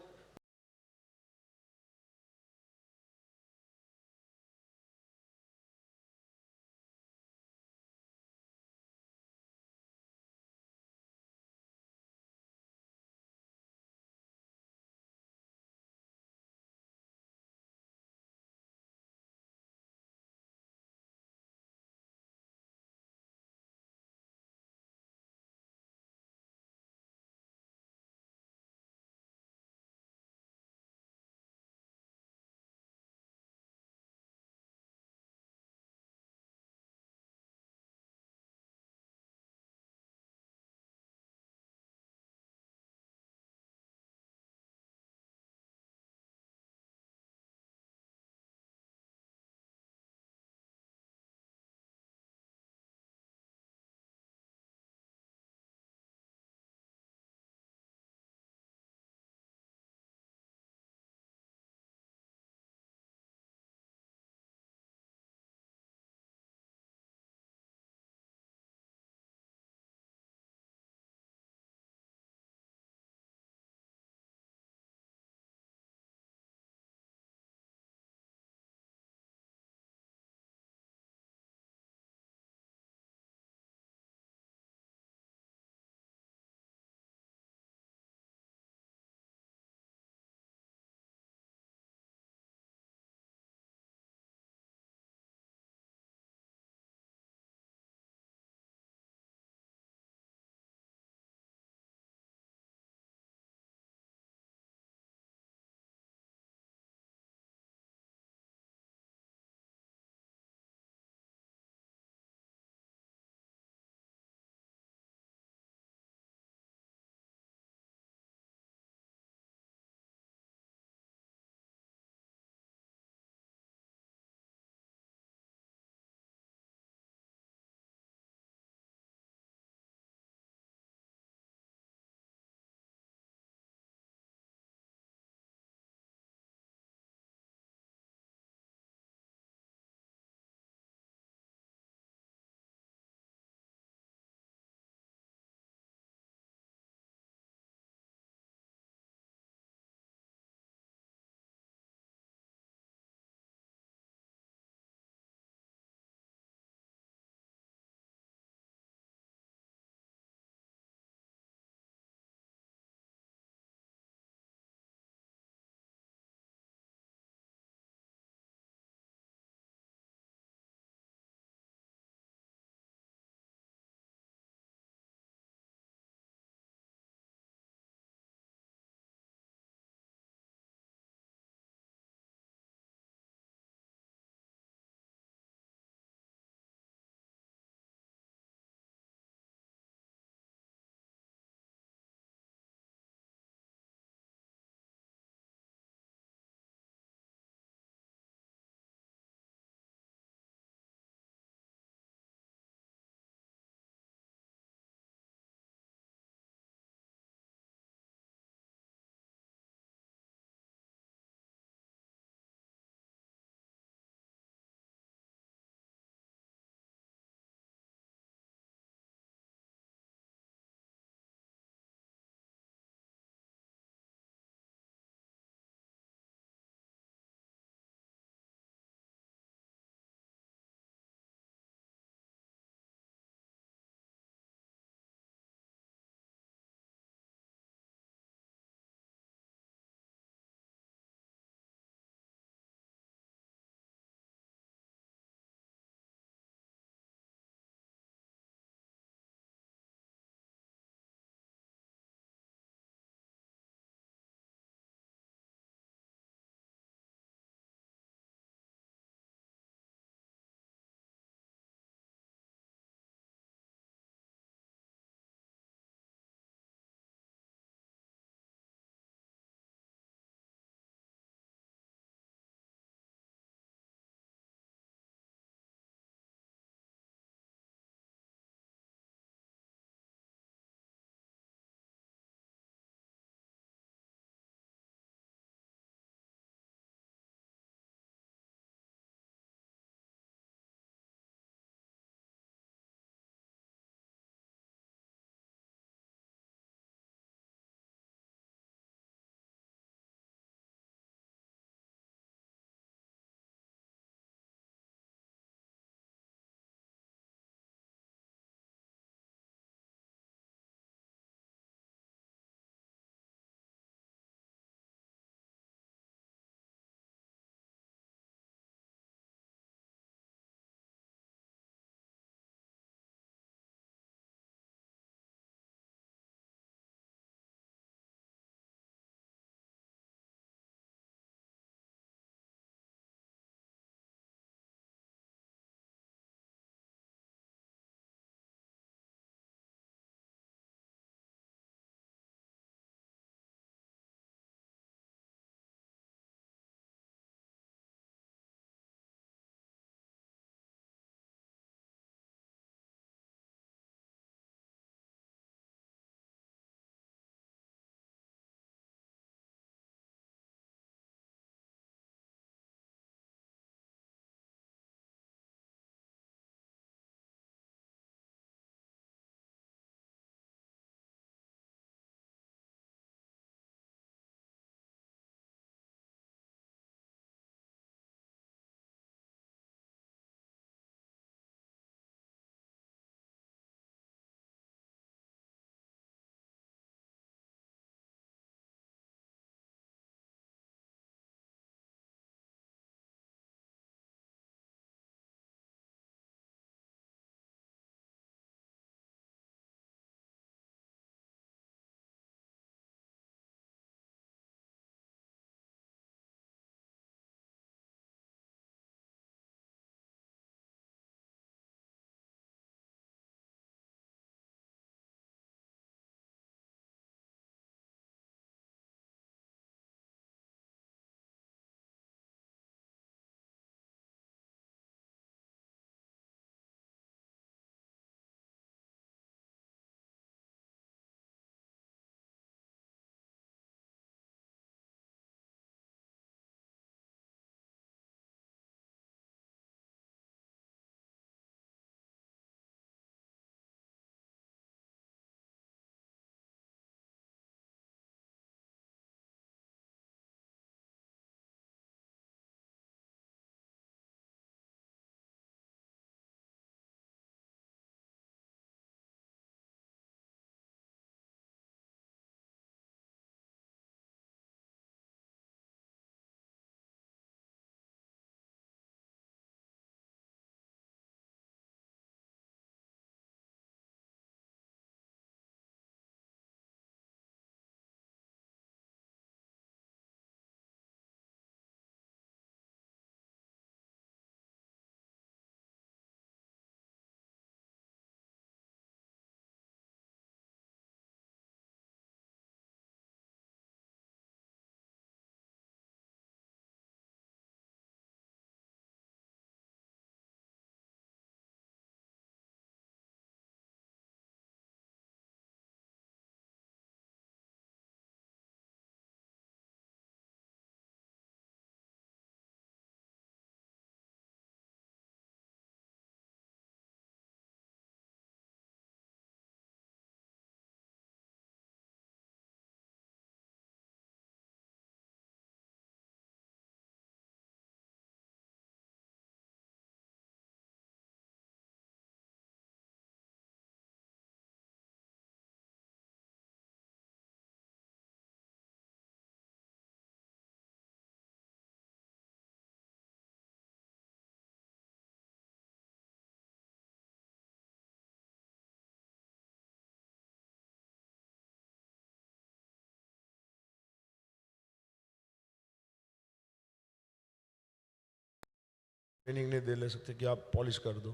training नहीं दे सकते कि आप पॉलिश कर दो,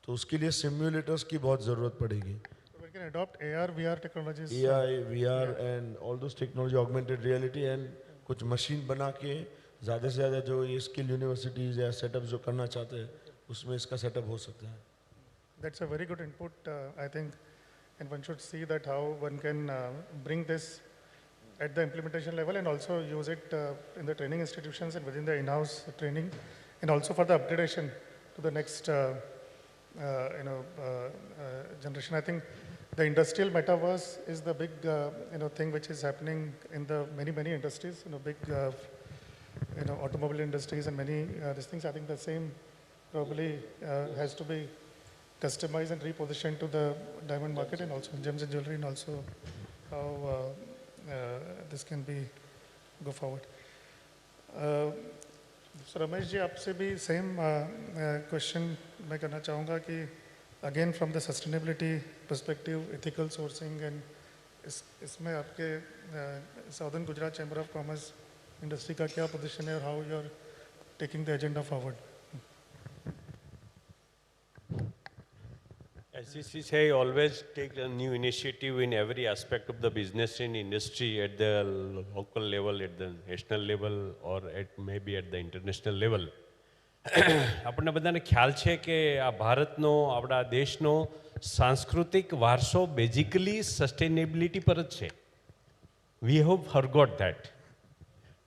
तो उसके लिए सिम्युलेटर्स की बहुत ज़रूरत पड़ेगी. We can adopt AR, VR technologies. AI, VR and all those technology, augmented reality and कुछ मशीन बना के ज़्यादा से ज़्यादा जो ये स्किल यूनिवर्सिटीज़ या सेटअप जो करना चाहते हैं उसमें इसका सेटअप हो सकता है. That's a very good input, I think, and one should see that how one can bring this at the implementation level and also use it in the training institutions and within the in-house training, and also for the upgradation to the next generation. I think the industrial metaverse is the big thing which is happening in the many industries, big automobile industries and many these things. I think the same probably has to be customized and repositioned to the diamond market and also gems and jewelry, and also how this can be go forward. So Ramesh ji, आपसे भी same question मैं करना चाहूँगा कि again from the sustainability perspective, ethical sourcing, and इसमें आपके Southern Gujarat Chamber of Commerce industry का क्या position है और how you are taking the agenda forward? SGCCI always take a new initiative in every aspect of the business and industry at the local level, at the national level, or maybe at the international level. આપણને બધાને ખ્યાલ છે કે આ ભારતનો, આપણા દેશનો સાંસ્કૃતિક વારસો બેઝિકલી સસ્ટેનેબિલિટી પર જ છે. We have forgot that.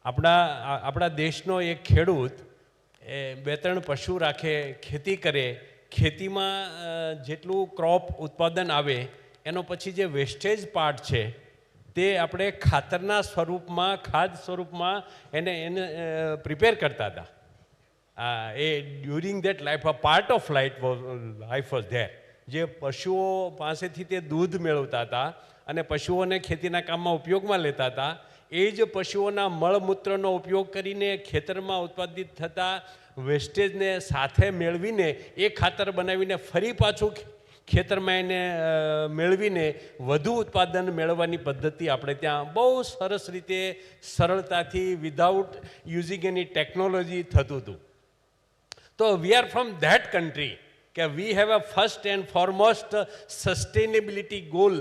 આપણા દેશનો એક ખેડૂત બે ત્રણ પશુ રાખે, ખેતી કરે, ખેતીમાં જેટલું ક્રોપ ઉત્પાદન આવે એનો પછી જે વેસ્ટેજ પાર્ટ છે તે આપણે ખાતરના સ્વરૂપમાં, ખાદ સ્વરૂપમાં એને પ્રિપેર કરતા હતા. During that life, a part of life was there. જે પશુઓ પાસેથી તે દૂધ મેળવતા હતા અને પશુઓને ખેતીના કામમાં ઉપયોગમાં લેતા હતા, એ જ પશુઓના મળમૂત્રનો ઉપયોગ કરીને ખેતરમાં ઉત્પાદિત થતા વેસ્ટેજને સાથે મેળવીને એ ખાતર બનાવીને ફરી પાછું ખેતરમાં એને મેળવીને વધુ ઉત્પાદન મેળવવાની પદ્ધતિ આપણે ત્યાં બહુ સરસ રીતે સરળતાથી વિધાઉટ યુઝિંગ એની ટેકનોલોજી થતું હતું. તો we are from that country કે we have a first and foremost sustainability goal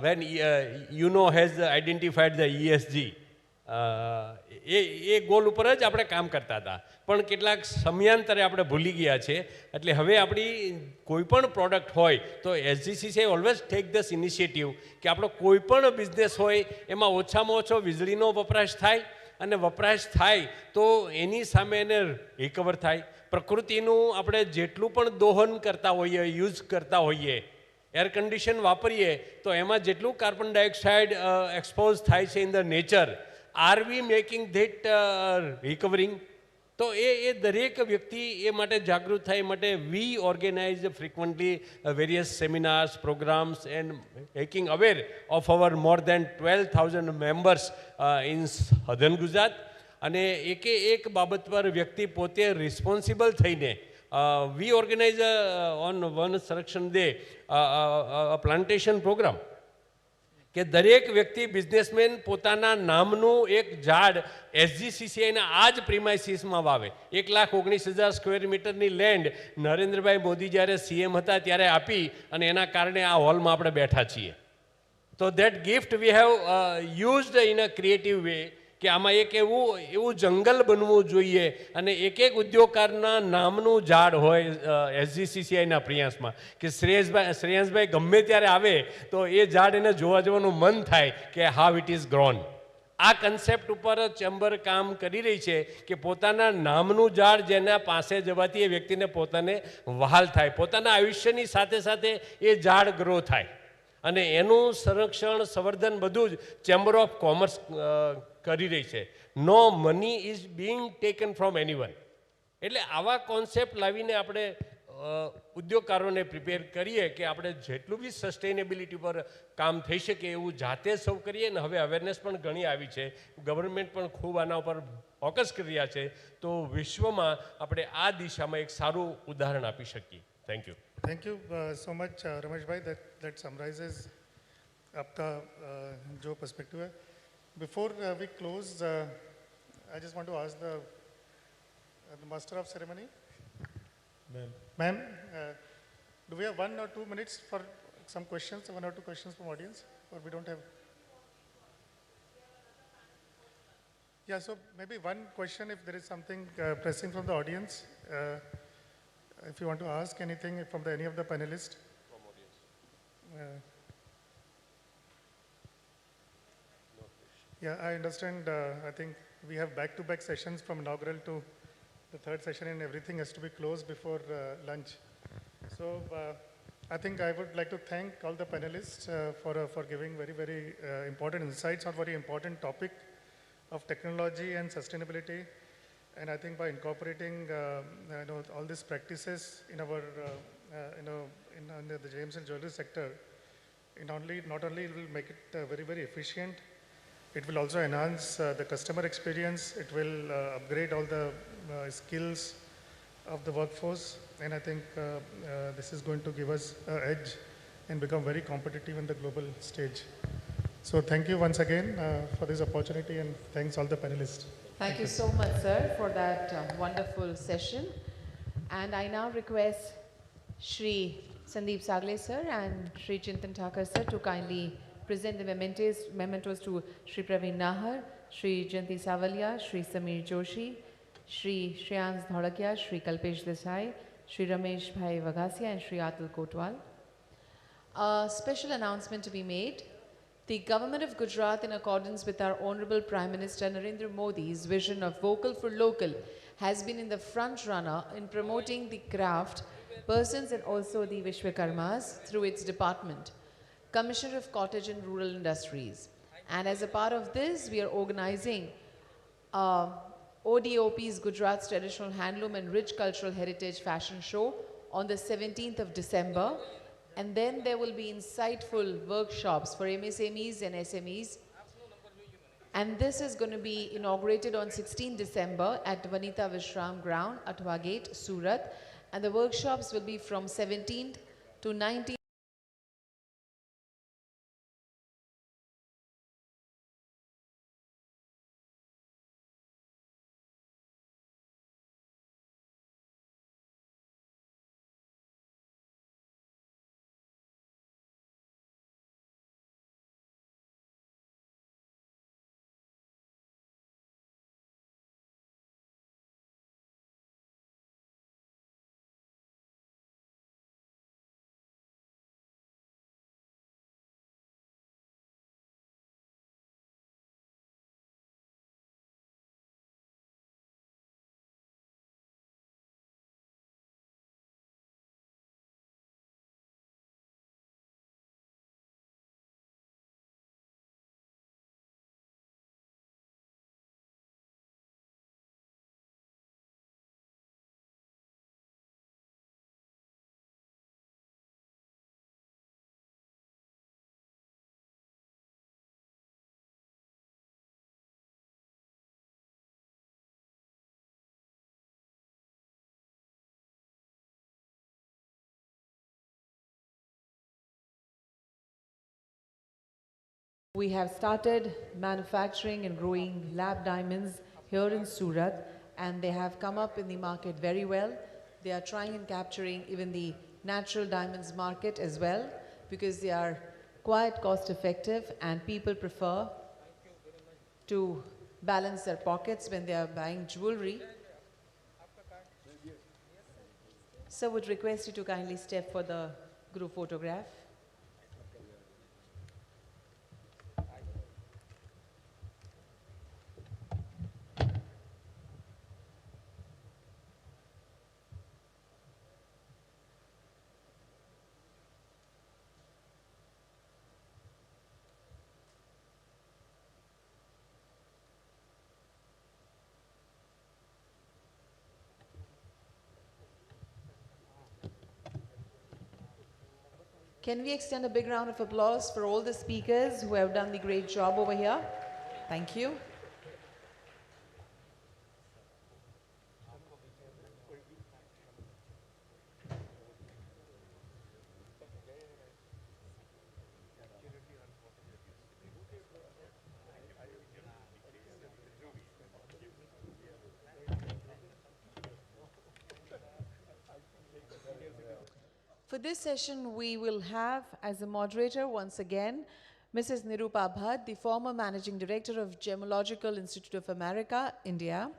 when UNO has identified the ESG. એ ગોલ ઉપર જ આપણે કામ કરતા હતા, પણ કેટલાક સમયાંતરે આપણે ભૂલી ગયા છે. એટલે હવે આપણી કોઈ પણ પ્રોડક્ટ હોય તો SGCCI always take this initiative કે આપણો કોઈ પણ બિઝનેસ હોય એમાં ઓછામાં ઓછો વીજળીનો વપરાશ થાય, અને વપરાશ થાય તો એની સામે એને રિકવર થાય. પ્રકૃતિનું આપણે જેટલું પણ દોહન કરતા હોઈએ, યુઝ કરતા હોઈએ, એર કન્ડિશન વાપરીએ તો એમાં જેટલું કાર્બન ડાયોક્સાઇડ એક્સપોઝ થાય છે in the nature, are we making that recovering? તો એ દરેક વ્યક્તિ એ માટે જાગૃત થાય માટે we organise frequently various seminars, programmes and making aware of our more than 12,000 members in southern Gujarat. અને એક બાબત પર વ્યક્તિ પોતે રિસ્પોન્સિબલ થઈને વી ઓર્ગેનાઇઝ ઓન વન સંરક્ષણ ડે પ્લાન્ટેશન પ્રોગ્રામ કે દરેક વ્યક્તિ બિઝનેસમેન પોતાના નામનું એક ઝાડ SGCCIના આ જ પ્રિમાઇસીસમાં વાવે. 1,19,000 સ્ક્વેર મીટરની લેન્ડ નરેન્દ્રભાઈ મોદી જ્યારે CM હતા ત્યારે આપી, અને એના કારણે આ હોલમાં આપણે બેઠા છીએ. તો that gift we have used in a creative way કે આમાં એક એવું જંગલ બનવું જોઈએ, અને એક ઉદ્યોગકારના નામનું ઝાડ હોય SGCCIના પ્રયાસમાં કે શ્રેયાંશભાઈ ગમે ત્યારે આવે તો એ ઝાડ એને જોવા જવાનું મન થાય કે હાઉ ઇટ ઇઝ ગ્રોન. આ કન્સેપ્ટ ઉપર ચેમ્બર કામ કરી રહી છે કે પોતાના નામનું ઝાડ જેના પાસે જવાથી એ વ્યક્તિને પોતાને વહાલ થાય, પોતાના આયુષ્યની સાથે સાથે એ ઝાડ ગ્રો થાય, અને એનું સંરક્ષણ, સંવર્ધન બધું જ ચેમ્બર ઓફ કોમર્સ કરી રહી છે. No money is being taken from anyone. એટલે આવા કોન્સેપ્ટ લાવીને આપણે ઉદ્યોગકારોને પ્રિપેર કરીએ કે આપણે જેટલું બી સસ્ટેનેબિલિટી પર કામ થઈ શકે એવું જાતે સૌ કરીએ. ને હવે અવેરનેસ પણ ઘણી આવી છે, ગવર્મેન્ટ પણ ખૂબ આના ઉપર ફોકસ કરી રહ્યા છે, તો વિશ્વમાં આપણે આ દિશામાં એક સારું ઉદાહરણ આપી શકીએ. Thank you. Thank you so much, Ramesh bhai. That summarizes आपका जो perspective है. Before we close, I just want to ask the master of ceremony Ma'am, do we have 1 or 2 minutes for some questions, 1 or 2 questions from audience, or we don't have? Yeah, so maybe one question if there is something pressing from the audience. If you want to ask anything from any of the panelists. Yeah, I understand. I think we have back-to-back sessions from inaugural to the third session, and everything has to be closed before lunch. So I think I would like to thank all the panelists for giving very important insights on very important topic of technology and sustainability. And I think by incorporating all these practices in our in the gems and jewelry sector, not only it will make it very efficient, it will also enhance the customer experience. It will upgrade all the skills of the workforce, and I think this is going to give us an edge and become very competitive in the global stage. So thank you once again for this opportunity, and thanks all the panelists. Thank you so much, sir, for that wonderful session. And I now request Shri Sandeep Sagle, sir, and Shri Chintan Thakur, sir, to kindly present the mementos to Shri Praveen Nahar, Shri Jayanti Savalia, Shri Samir Joshi, Shri Shreyans Dholakia, Shri Kalpesh Desai, Shri Ramesh Bhai Vagasia, and Shri Atul Kotwal. A special announcement to be made. The Government of Gujarat, in accordance with our Honorable Prime Minister Narendra Modi's vision of vocal for local, has been in the front runner in promoting the craft persons and also the Vishwakarmas through its department, Commissioner of Cottage and Rural Industries. And as a part of this, we are organizing ODOP's Gujarat's Traditional Handloom and Rich Cultural Heritage Fashion Show on the 17th of December. And then there will be insightful workshops for MSMEs and SMEs. And this is going to be inaugurated on 16 December at Vanita Vishram Ground, Atwa Gate, Surat. And the workshops will be from 17th to 19th. We have started manufacturing and growing lab diamonds here in Surat, and they have come up in the market very well. They are trying and capturing even the natural diamonds market as well, because they are quite cost effective and people prefer to balance their pockets when they are buying jewelry. So would request you to kindly step for the group photograph. Can we extend a big round of applause for all the speakers who have done the great job over here? Thank you. For this session, we will have as a moderator once again Mrs. Nirupa Bhatt, the former Managing Director of Gemological Institute of America, India,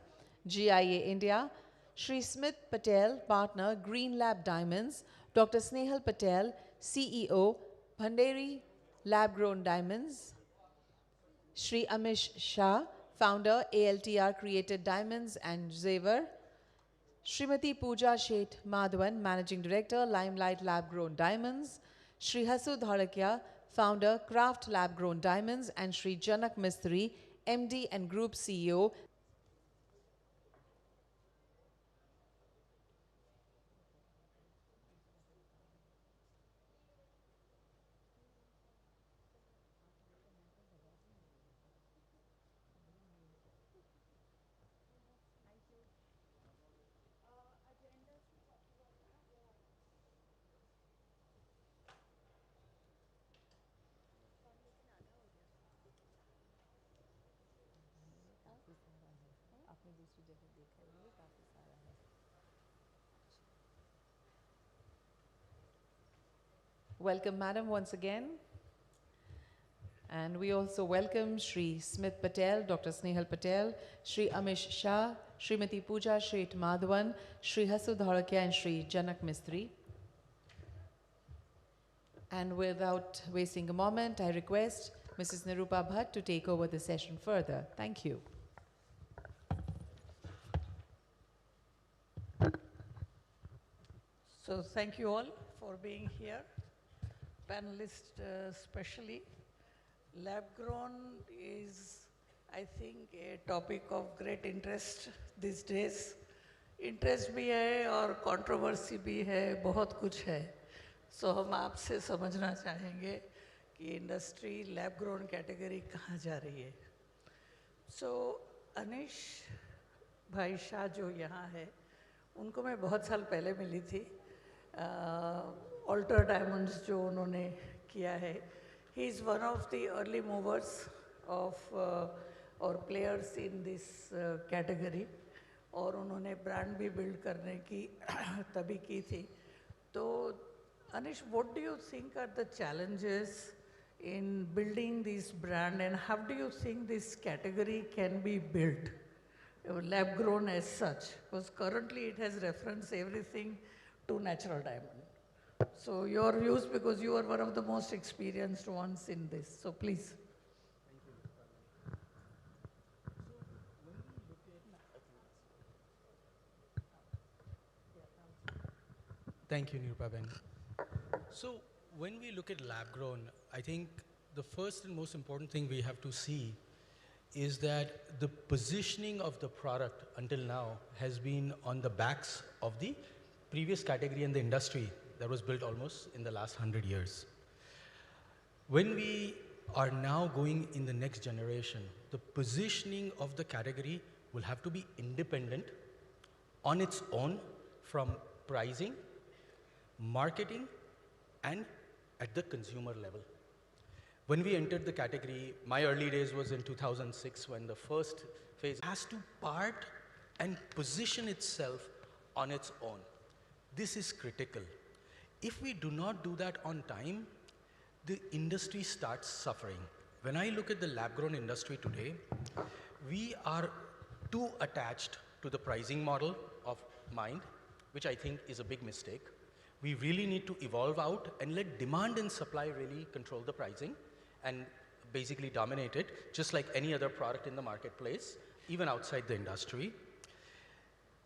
GIA India, Shri Smith Patel, Partner, Green Lab Diamonds, Dr. Snehal Patel, CEO, Bhandari Lab Grown Diamonds, Shri Amish Shah, Founder, ALTR Created Diamonds and Zevar, Srimati Pooja Sheth Madhavan, Managing Director, Limelight Lab Grown Diamonds, Shri Hasu Dharakia, Founder, Craft Lab Grown Diamonds, and Shri Janak Mistry, MD and Group CEO. Welcome, Madam, once again. And we also welcome Shri Smith Patel, Dr. Snehal Patel, Shri Amish Shah, Srimati Pooja Sheth Madhavan, Shri Hasu Dharakia, and Shri Janak Mistry. And without wasting a moment, I request Mrs. Nirupa Bhatt to take over the session further. Thank you. So thank you all for being here, panelists especially. Lab grown is, I think, a topic of great interest these days. Interest भी है और controversy भी है, बहुत कुछ है. सो हम आपसे समझना चाहेंगे कि इंडस्ट्री लैब ग्रोन कैटेगरी कहाँ जा रही है. सो अनिश भाई शाह जो यहाँ है, उनको मैं बहुत साल पहले मिली थी. ऑल्टर डायमंड्स जो उन्होंने किया है, he is one of the early movers of और प्लेयर्स इन दिस कैटेगरी, और उन्होंने ब्रांड भी बिल्ड करने की तभी की थी. तो Anish, what do you think are the challenges in building this brand, and how do you think this category can be built, lab grown as such? Because currently it has reference everything to natural diamond. So your views, because you are one of the most experienced ones in this. So please. Thank you, Nirupa Ben. So when we look at lab grown, I think the first and most important thing we have to see is that the positioning of the product until now has been on the backs of the previous category in the industry that was built almost in the last 100 years. When we are now going in the next generation, the positioning of the category will have to be independent on its own from pricing, marketing, and at the consumer level. When we entered the category, my early days was in 2006 when the first phase has to part and position itself on its own. This is critical. If we do not do that on time, the industry starts suffering. When I look at the lab-grown industry today, we are too attached to the pricing model of mind, which I think is a big mistake. We really need to evolve out and let demand and supply really control the pricing and basically dominate it, just like any other product in the marketplace, even outside the industry.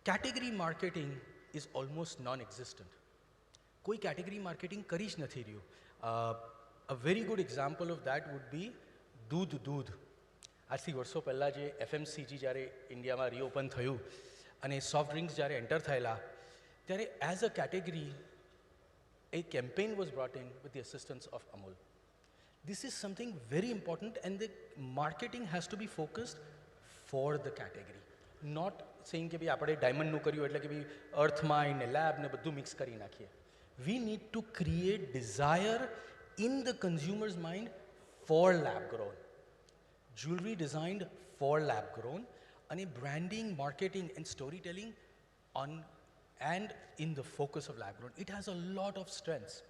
Category marketing is almost non-existent. Koi category marketing kari જ નથી રહ્યું. A very good example of that would be दूध. આજથી વર્ષો પહેલાં જે FMCG જ્યારે ઇન્ડિયામાં રીઓપન થયું અને સોફ્ટ ડ્રિંક્સ જ્યારે એન્ટર થયેલા, ત્યારે as a category a campaign was brought in with the assistance of Amul. This is something very important, and the marketing has to be focused for the category. Not saying કે ભાઈ આપણે ડાયમંડનું કર્યું એટલે કે ભાઈ અર્થ mind ને lab ને બધું મિક્સ કરી નાખીએ. We need to create desire in the consumer's mind for lab grown. Jewelry designed for lab grown, and branding, marketing and storytelling on and in the focus of lab grown. It has a lot of strengths.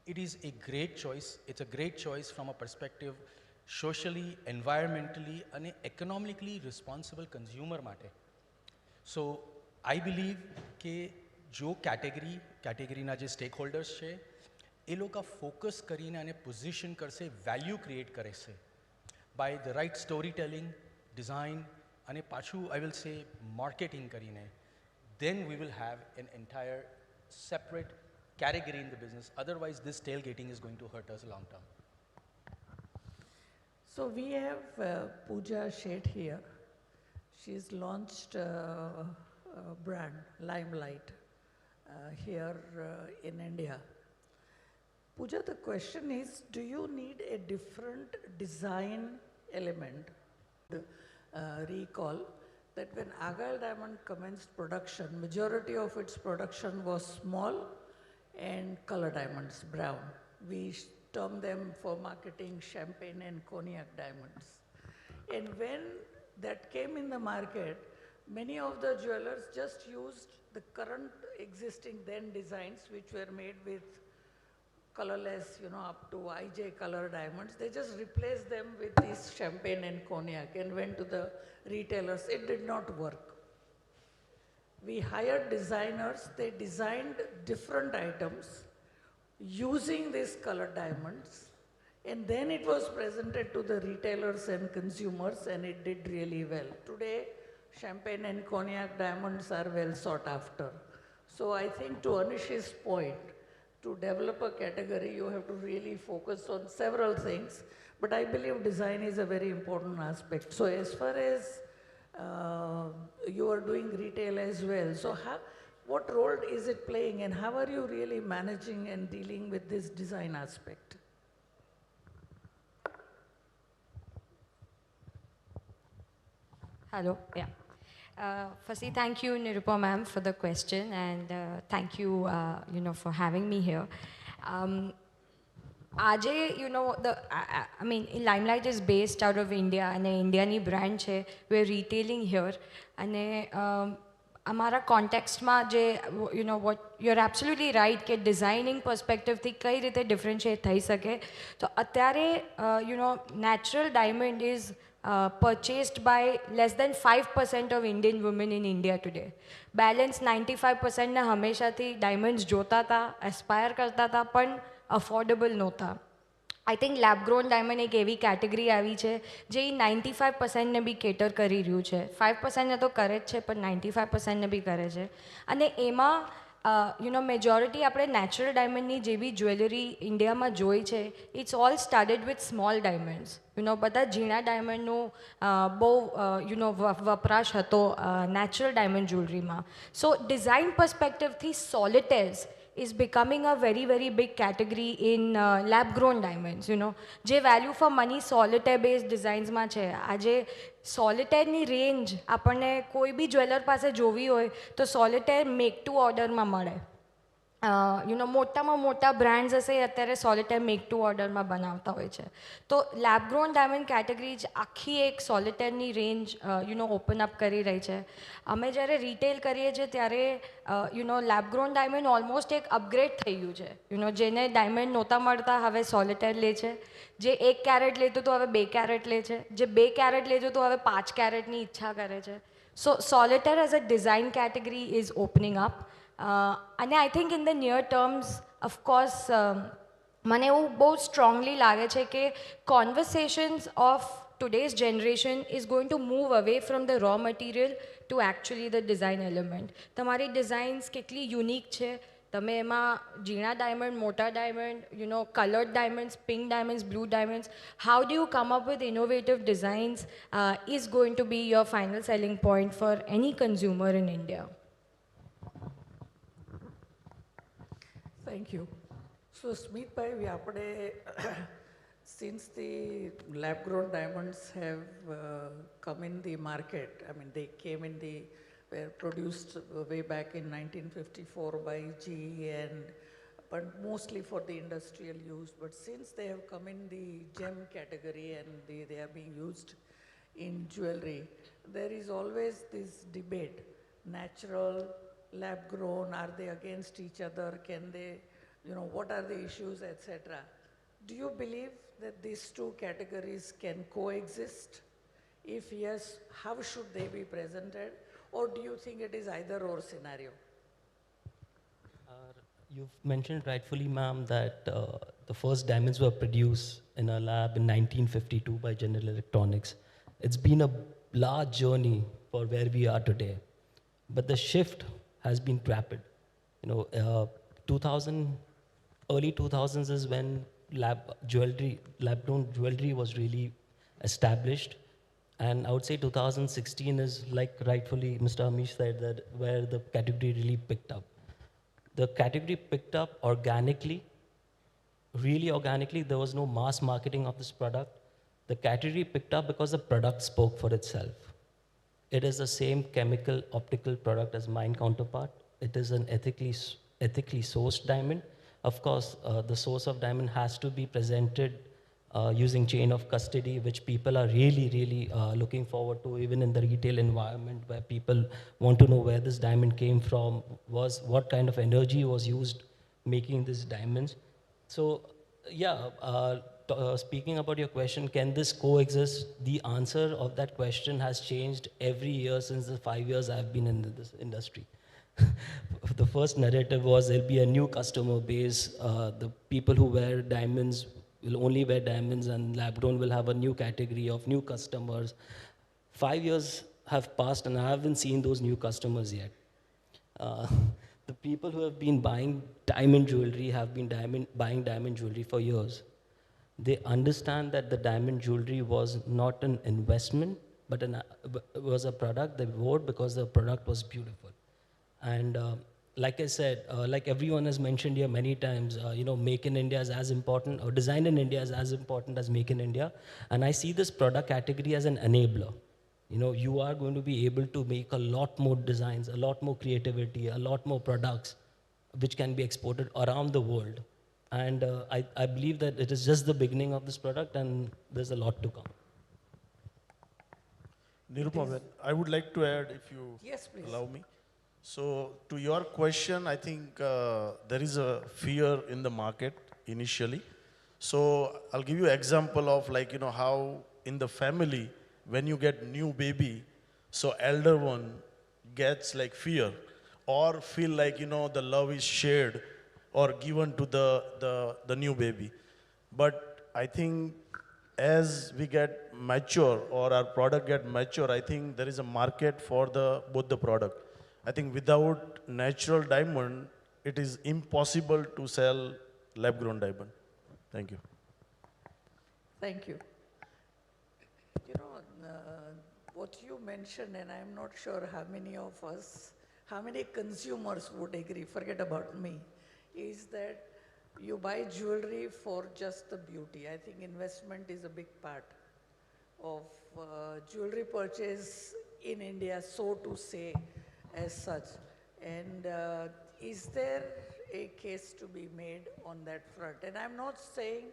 It is a great choice. It's a great choice from a perspective socially, environmentally, and economically responsible consumer માટે. So I believe કે જો કેટેગરીના જે stack holders છે એ લોકો focus કરીને અને પોઝિશન કરશે, વેલ્યુ ક્રિએટ કરે છે by the right storytelling, design, and pachu, I will say marketing karine, then we will have an entire separate category in the business. Otherwise, this tailgating is going to hurt us long term. So we have Pooja Sheth here. She's launched a brand, Limelight, here in India. Pooja, the question is, do you need a different design element? Recall that when Argyle Diamond commenced production, majority of its production was small and color diamonds, brown. We term them for marketing champagne and cognac diamonds. And when that came in the market, many of the jewelers just used the current existing then designs, which were made with colorless, up to IJ color diamonds. They just replaced them with these champagne and cognac and went to the retailers. It did not work. We hired designers. They designed different items using these colored diamonds, and then it was presented to the retailers and consumers, and it did really well. Today, champagne and cognac diamonds are well sought after. So I think, to Anish's point, to develop a category, you have to really focus on several things, but I believe design is a very important aspect. So as far as you are doing retail as well, so what role is it playing, and how are you really managing and dealing with this design aspect? Hello, yeah. Firstly, thank you, Nirupa ma'am, for the question, and thank you, for having me here. Aje, I mean, Limelight is based out of India, and Indian brand che. We're retailing here, and amara context ma je, what you're absolutely right ke designing perspective thi kai rite differentiate thai sake. So atyare, natural diamond is purchased by less than 5% of Indian women in India today. Balance 95% ને હમેશાથી diamonds જોતા હતા, aspire કરતા હતા, પણ affordable નહોતા. I think lab grown diamond એક એવી category આવી છે જે 95% ને બી cater કરી રહ્યું છે. 5% ને તો કરે જ છે, પણ 95% ને બી કરે છે. અને એમાં majority આપણે natural diamond ની જે બી jewellery ઇન્ડિયામાં જોઈ છે, it's all studded with small diamonds. બધા ઝીણા ડાયમંડનું બહુ વપરાશ હતો natural diamond jewelleryમાં. So design perspectiveથી solitaires is becoming a very, very big category in lab grown diamonds. જે value for money solitaire based designsમાં છે. આજે solitaire range આપણને કોઈ બી જ્વેલર પાસે જોવી હોય તો solitaire make to order માં મળે. મોટામાં મોટા બ્રાન્ડ્સ હશે અત્યારે સોલિટેર મેક ટુ ઓર્ડરમાં બનાવતા હોય છે. તો લેબ ગ્રોન ડાયમંડ કેટેગરી જ આખી એક સોલિટેરની રેન્જ ઓપન અપ કરી રહી છે. અમે જ્યારે રિટેલ કરીએ છીએ ત્યારે લેબ ગ્રોન ડાયમંડ ઓલમોસ્ટ એક અપગ્રેડ થઈ ગયું છે. જેને ડાયમંડ નહોતા મળતા હવે સોલિટેર લે છે, જે 1 કેરેટ લેતું તો હવે 2 કેરેટ લે છે, જે 2 કેરેટ લેતું તો હવે 5 કેરેટની ઈચ્છા કરે છે. So solitaire as a design category is opening up. And I think in the near terms, of course, મને એવું બહુ સ્ટ્રોંગલી લાગે છે કે conversations of today's generation is going to move away from the raw material to actually the design element. તમારી designs કેટલી unique છે, તમે એમાં ઝીણા ડાયમંડ, મોટા diamond, colored diamonds, pink diamonds, blue diamonds, how do you come up with innovative designs is going to be your final selling point for any consumer in India. Thank you. So, Smith bhai, since the lab-grown diamonds have come in the market, I mean, they came in were produced way back in 1954 by GE but mostly for the industrial use. But since they have come in the gem category and they are being used in jewelry, there is always this debate, natural, lab grown? Are they against each other? Can they, what are the issues, etc.? Do you believe that these two categories can coexist? If yes, how should they be presented? Or do you think it is either or scenario? You've mentioned rightfully, ma'am, that the first diamonds were produced in a lab in 1952 by General Electronics. It's been a large journey for where we are today, but the shift has been rapid. 2000, early 2000s is when lab-grown jewelry was really established. And I would say 2016 is, like rightfully Mr. Amish said, that where the category really picked up. The category picked up organically, really organically. There was no mass marketing of this product. The category picked up because the product spoke for itself. It is the same chemical optical product as mine counterpart. It is an ethically sourced diamond. Of course, the source of diamond has to be presented using chain of custody, which people are really looking forward to, even in the retail environment, where people want to know where this diamond came from, what kind of energy was used making these diamonds. So yeah, speaking about your question, can this coexist? The answer of that question has changed every year since the 5 years I've been in this industry. The first narrative was there'll be a new customer base. The people who wear diamonds will only wear diamonds, and lab-grown will have a new category of new customers. 5 years have passed and I haven't seen those new customers yet. The people who have been buying diamond jewelry have been buying diamond jewelry for years. They understand that the diamond jewelry was not an investment, but was a product they wore because the product was beautiful. And like I said, like everyone has mentioned here many times, Make in India is as important, or design in India is as important as Make in India. And I see this product category as an enabler. You are going to be able to make a lot more designs, a lot more creativity, a lot more products, which can be exported around the world. And I believe that it is just the beginning of this product, and there's a lot to come. Nirupa, I would like to add, if you allow me. So to your question, I think there is a fear in the market initially. So I'll give you an example of how in the family, when you get new baby, so elder one gets fear or feel the love is shared or given to the new baby. But I think as we get mature or our product get mature, I think there is a market for both the product. I think without natural diamond, it is impossible to sell lab-grown diamond. Thank you. Thank you. What you mentioned, and I'm not sure how many of us, how many consumers would agree, forget about me, is that you buy jewelry for just the beauty. I think investment is a big part of jewelry purchase in India, so to say, as such. And is there a case to be made on that front? And I'm not saying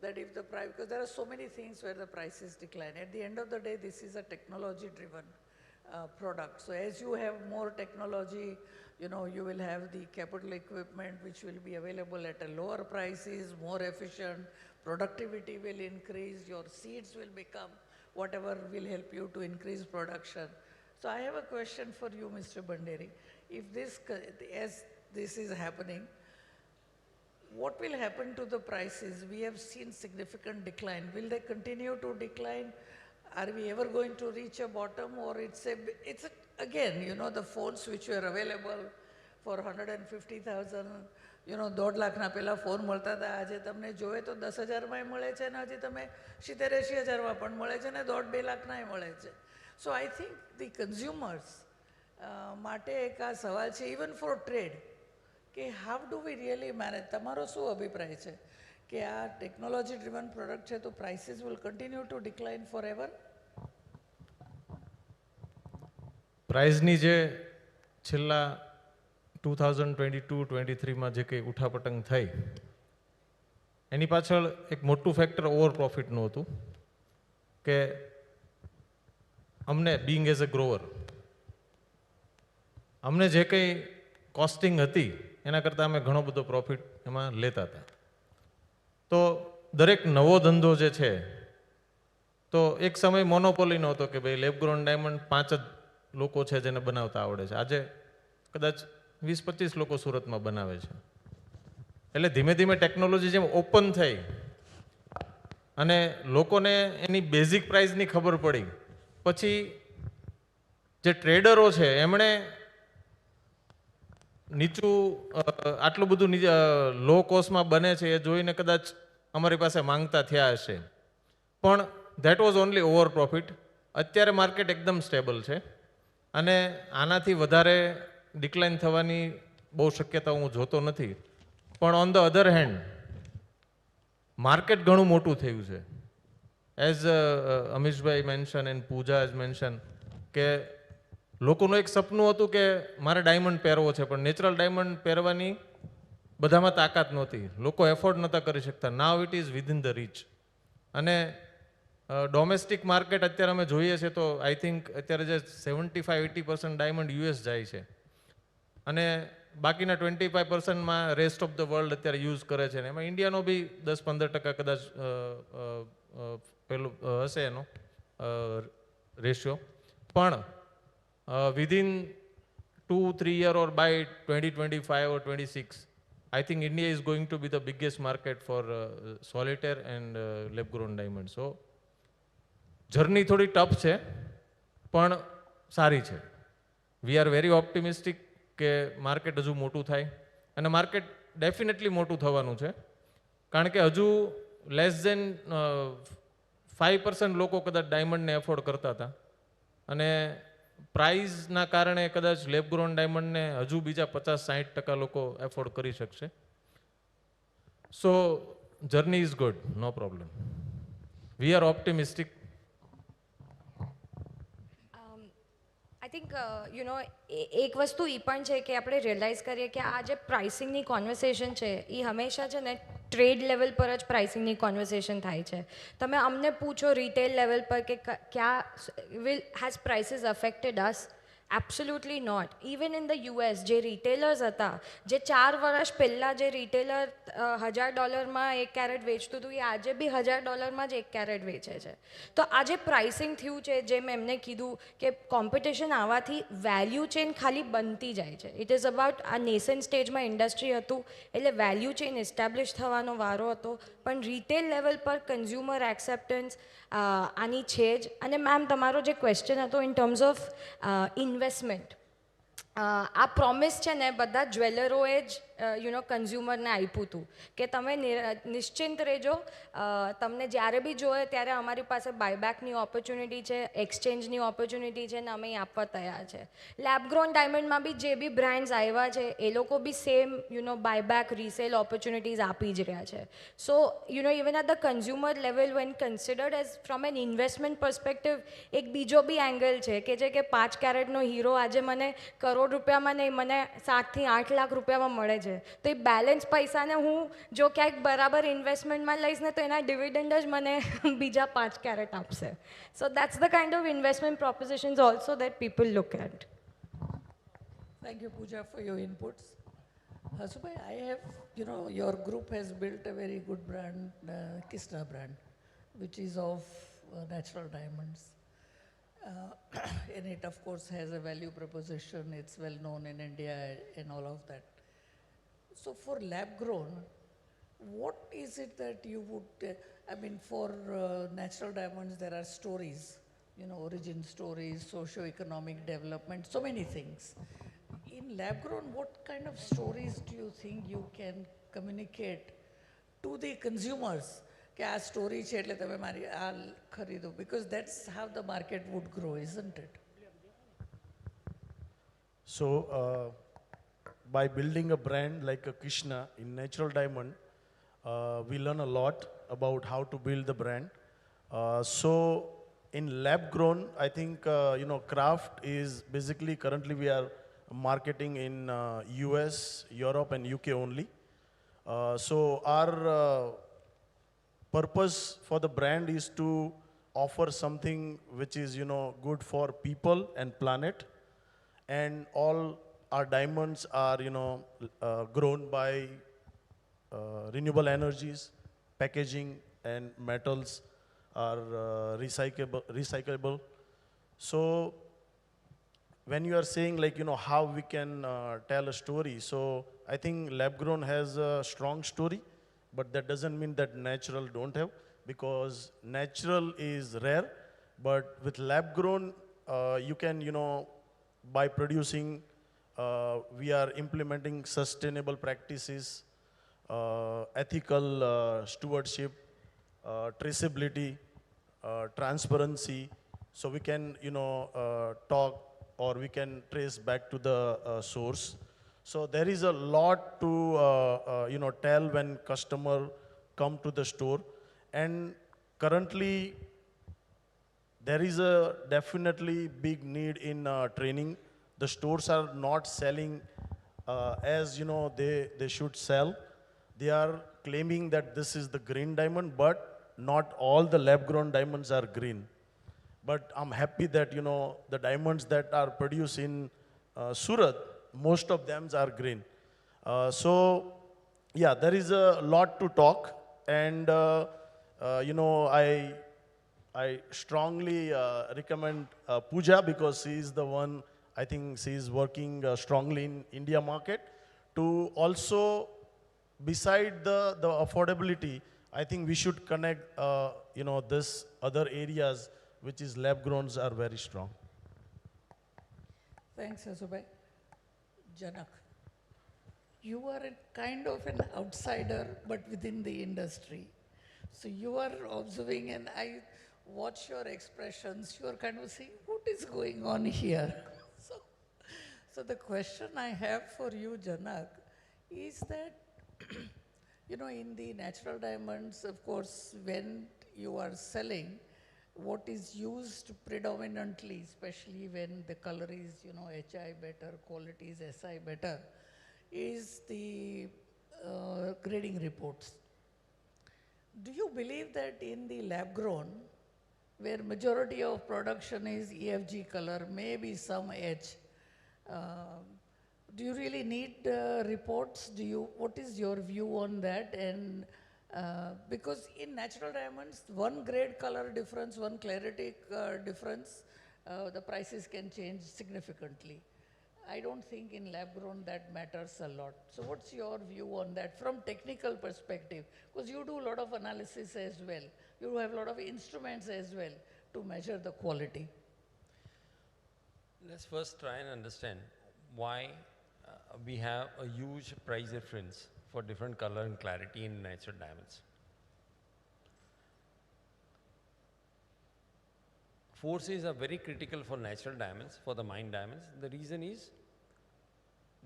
that if the price, because there are so many things where the prices decline. At the end of the day, this is a technology-driven product. So as you have more technology, you will have the capital equipment which will be available at a lower prices, more efficient, productivity will increase, your seeds will become whatever will help you to increase production. So I have a question for you, Mr. Banderi. If this, as this is happening, what will happen to the prices? We have seen significant decline. Will they continue to decline? Are we ever going to reach a bottom, or again, the phones which were available for 150,000, 1.5 લાખના પેલા phone મળતા હતા, આજે તમને જોવે તો 10,000માં મળે છે ને હજી તમે 70,000-80,000માં પણ મળે છે ને 1.5-2 લાખનાય મળે છે. So I think the consumers માટે એક આ સવાલ છે, even for trade, કે how do we really manage? તમારો શું અભિપ્રાય છે કે આ ટેકનોલોજી ડ્રિવન પ્રોડક્ટ છે તો prices will continue to decline forever? પ્રાઇઝની જે છેલ્લા 2022-23માં જે કંઈ ઉઠાપટંગ થઈ એની પાછળ એક મોટું ફેક્ટર ઓવર પ્રોફિટનું હતું કે અમને બિંગ એઝ અ ગ્રોવર અમને જે કંઈ કોસ્ટિંગ હતી એના કરતાં અમે ઘણો બધો પ્રોફિટ એમાં લેતા હતા. તો દરેક નવો ધંધો જે છે, તો એક સમય મોનોપોલીનો હતો કે ભાઈ લેબ ગ્રોન ડાયમંડ 5 જ લોકો છે જેને બનાવતા આવડે છે. આજે કદાચ 20-25 લોકો સુરતમાં બનાવે છે. એટલે ધીમે ધીમે ટેકનોલોજી જેમ ઓપન થઈ અને લોકોને એની બેઝિક પ્રાઇસની ખબર પડી, પછી જે ટ્રેડરો છે એમણે નીચું આટલું બધું લો કોસ્ટમાં બને છે એ જોઈને કદાચ અમારી પાસે માંગતા થયા હશે, પણ that was only over profit. અત્યારે માર્કેટ એકદમ સ્ટેબલ છે અને આનાથી વધારે ડિક્લાઇન થવાની બહુ શક્યતા હું જોતો નથી. પણ on the other hand market ઘણું મોટું થયું છે. As Amishbhai mention and Pooja as mention કે લોકોનું એક સપનું હતું કે મારે ડાયમંડ પહેરવો છે, પણ નેચરલ ડાયમંડ પહેરવાની બધામાં તાકાત નહોતી, લોકો એફોર્ડ નહોતા કરી શકતા. Now it is within the reach. અને ડોમેસ્ટિક માર્કેટ અત્યારે અમે જોઈએ છે તો આઈ થિંક અત્યારે જે 75-80% ડાયમંડ યુએસ જાય છે અને બાકીના 25%માં રેસ્ટ ઓફ ધ વર્લ્ડ અત્યારે યુઝ કરે છે. ને એમાં ઇન્ડિયાનો બી 10-15% કદાચ પેલું હશે એનો રેશિયો. પણ within 2-3 year or by 2025 or 26, I think India is going to be the biggest market for solitaire and lab grown diamond. So journey થોડી ટફ છે પણ સારી છે. વી આર વેરી ઓપ્ટિમિસ્ટિક કે માર્કેટ હજુ મોટું થાય અને માર્કેટ ડેફિનેટલી મોટું થવાનું છે, કારણ કે હજુ લેસ ધેન 5% લોકો કદાચ ડાયમંડને એફોર્ડ કરતા હતા અને પ્રાઇઝના કારણે કદાચ લેબ ગ્રોન ડાયમંડને હજુ બીજા 50-60% લોકો એફોર્ડ કરી શકશે. So journey is good, no problem. We are optimistic. I think એક વસ્તુ એ પણ છે કે આપણે રિયલાઇઝ કરીએ કે આ જે પ્રાઇસિંગની કોન્વર્સેશન છે એ હંમેશા છે ને ટ્રેડ લેવલ પર જ પ્રાઇસિંગની કોન્વર્સેશન થાય છે. તમે અમને પૂછો રિટેલ લેવલ પર કે has prices affected us? Absolutely not. Even in the US જે રિટેલર્સ હતા, જે 4 વર્ષ પહેલાં જે રિટેલર $1000 1 કેરેટ વેચતું હતું, એ આજે બી $1000 જ 1 કેરેટ વેચે છે. તો આ જે પ્રાઇસિંગ થયું છે, જેમ એમને કીધું કે કોમ્પિટિશન આવવાથી વેલ્યુ ચેન ખાલી બનતી જાય છે. ઇટ ઇઝ અબાઉટ આ નેસન સ્ટેજમાં ઇન્ડસ્ટ્રી હતું એટલે વેલ્યુ ચેન એસ્ટાબ્લિશ થવાનો વારો હતો. પણ રિટેલ લેવલ પર કન્ઝ્યુમર એક્સેપ્ટન્સ આની છે જ. અને મેમ તમારો જે ક્વેશ્ચન હતો ઇન ટર્મ્સ ઓફ ઇન્વેસ્ટમેન્ટ, આ પ્રોમિસ છે ને બધા જ્વેલરોએ જ કન્ઝ્યુમરને આપ્યું હતું કે તમે નિશ્ચિંત રહેજો, તમને જ્યારે બી જોઈએ ત્યારે અમારી પાસે બાયબેકની ઓપોર્ચ્યુનિટી છે, એક્સચેન્જની ઓપોર્ચ્યુનિટી છે ને અમે આપવા તૈયાર છે. લેબ ગ્રોન ડાયમંડમાં બી જે બી બ્રાન્ડ્સ આવ્યા છે એ લોકો બી સેમ બાયબેક રીસેલ ઓપોર્ચ્યુનિટીઝ આપી જ રહ્યા છે. So even at the consumer level when considered as from an investment perspective એક બીજો બી એંગલ છે કે જે કે 5 કેરેટનો હીરો આજે મને કરોડ રૂપિયામાં નહીં, મને 7-8 લાખ રૂપિયામાં મળે છે. તો એ બેલેન્સ પૈસાને હું જો ક્યાંક બરાબર ઇન્વેસ્ટમેન્ટમાં લઈશ ને તો એના ડિવિડન્ડ જ મને બીજા 5 કેરેટ આપશે. So that's the kind of investment propositions also that people look at. Thank you, Pooja, for your inputs. Hasubhai, I have, your group has built a very good brand, Krishna brand, which is of natural diamonds. And it, of course, has a value proposition. It's well known in India and all of that. So for lab grown, what is it that you would, for natural diamonds, there are stories, origin stories, socio-economic development, so many things. In lab grown, what kind of stories do you think you can communicate to the consumers? કે આ story છે એટલે તમે મારી આ ખરીદો, because that's how the market would grow, isn't it? So by building a brand like a Krishna in natural diamond, we learn a lot about how to build the brand. So in lab grown, I think craft is basically currently we are marketing in US, Europe and UK only. So our purpose for the brand is to offer something which is good for people and planet and all our diamonds are, grown by renewable energies, packaging and metals are recyclable. So when you are saying like, how we can tell a story, so I think lab grown has a strong story, but that doesn't mean that natural don't have, because natural is rare, but with lab grown, you can, by producing, we are implementing sustainable practices, ethical stewardship, traceability, transparency. So we can, talk, or we can trace back to the source. So there is a lot to, tell when customer come to the store. And currently, there is a definitely big need in training. The stores are not selling as they should sell. They are claiming that this is the green diamond, but not all the lab-grown diamonds are green. But I'm happy that the diamonds that are produced in Surat, most of them are green. So yeah, there is a lot to talk, and I strongly recommend Pooja, because she is the one, I think she is working strongly in India market to also, beside the affordability, I think we should connect, this other areas which is lab growns are very strong. Thanks, Asubai. Janak, you are a kind of an outsider, but within the industry. So you are observing, and I watch your expressions. You are kind of saying, what is going on here? So the question I have for you, Janak, is that, in the natural diamonds, of course, when you are selling, what is used predominantly, especially when the color is, HI better, quality is SI better, is the grading reports. Do you believe that in the lab grown, where majority of production is EFG color, maybe some H, do you really need reports? What is your view on that? And because in natural diamonds, one grade color difference, one clarity difference, the prices can change significantly. I don't think in lab grown that matters a lot. So what's your view on that from technical perspective? Because you do a lot of analysis as well. You have a lot of instruments as well to measure the quality. Let's first try and understand why we have a huge price difference for different color and clarity in natural diamonds. Forces are very critical for natural diamonds, for the mined diamonds. The reason is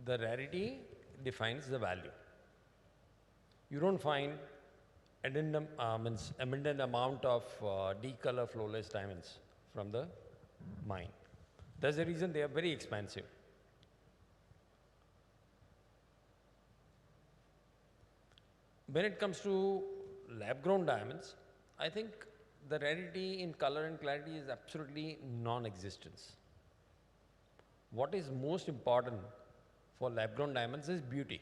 the rarity defines the value. You don't find abundant amount of D-color flawless diamonds from the mine. That's the reason they are very expensive. When it comes to lab-grown diamonds, I think the rarity in color and clarity is absolutely non-existent. What is most important for lab-grown diamonds is beauty.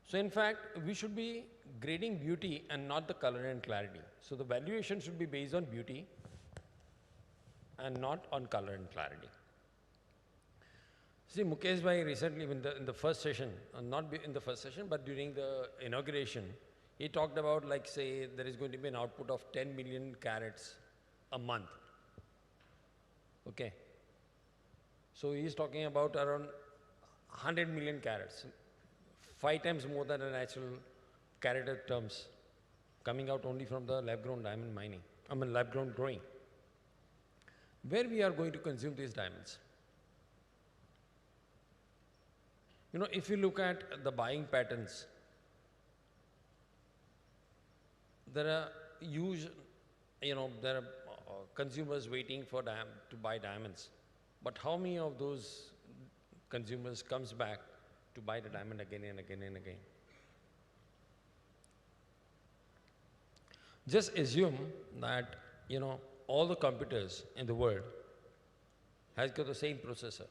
So in fact, we should be grading beauty and not the color and clarity. So the valuation should be based on beauty and not on color and clarity. See, Mukesh Bhai recently in the first session, not in the first session, but during the inauguration, he talked about, like, say, there is going to be an output of 10 million carats a month. Okay. So he is talking about around 100 million carats, 5 times more than the natural carat terms, coming out only from the lab-grown diamond mining, lab-grown growing. Where we are going to consume these diamonds? If you look at the buying patterns, there are huge, there are consumers waiting for to buy diamonds. But how many of those consumers comes back to buy the diamond again and again and again? Just assume that, all the computers in the world has got the same processor.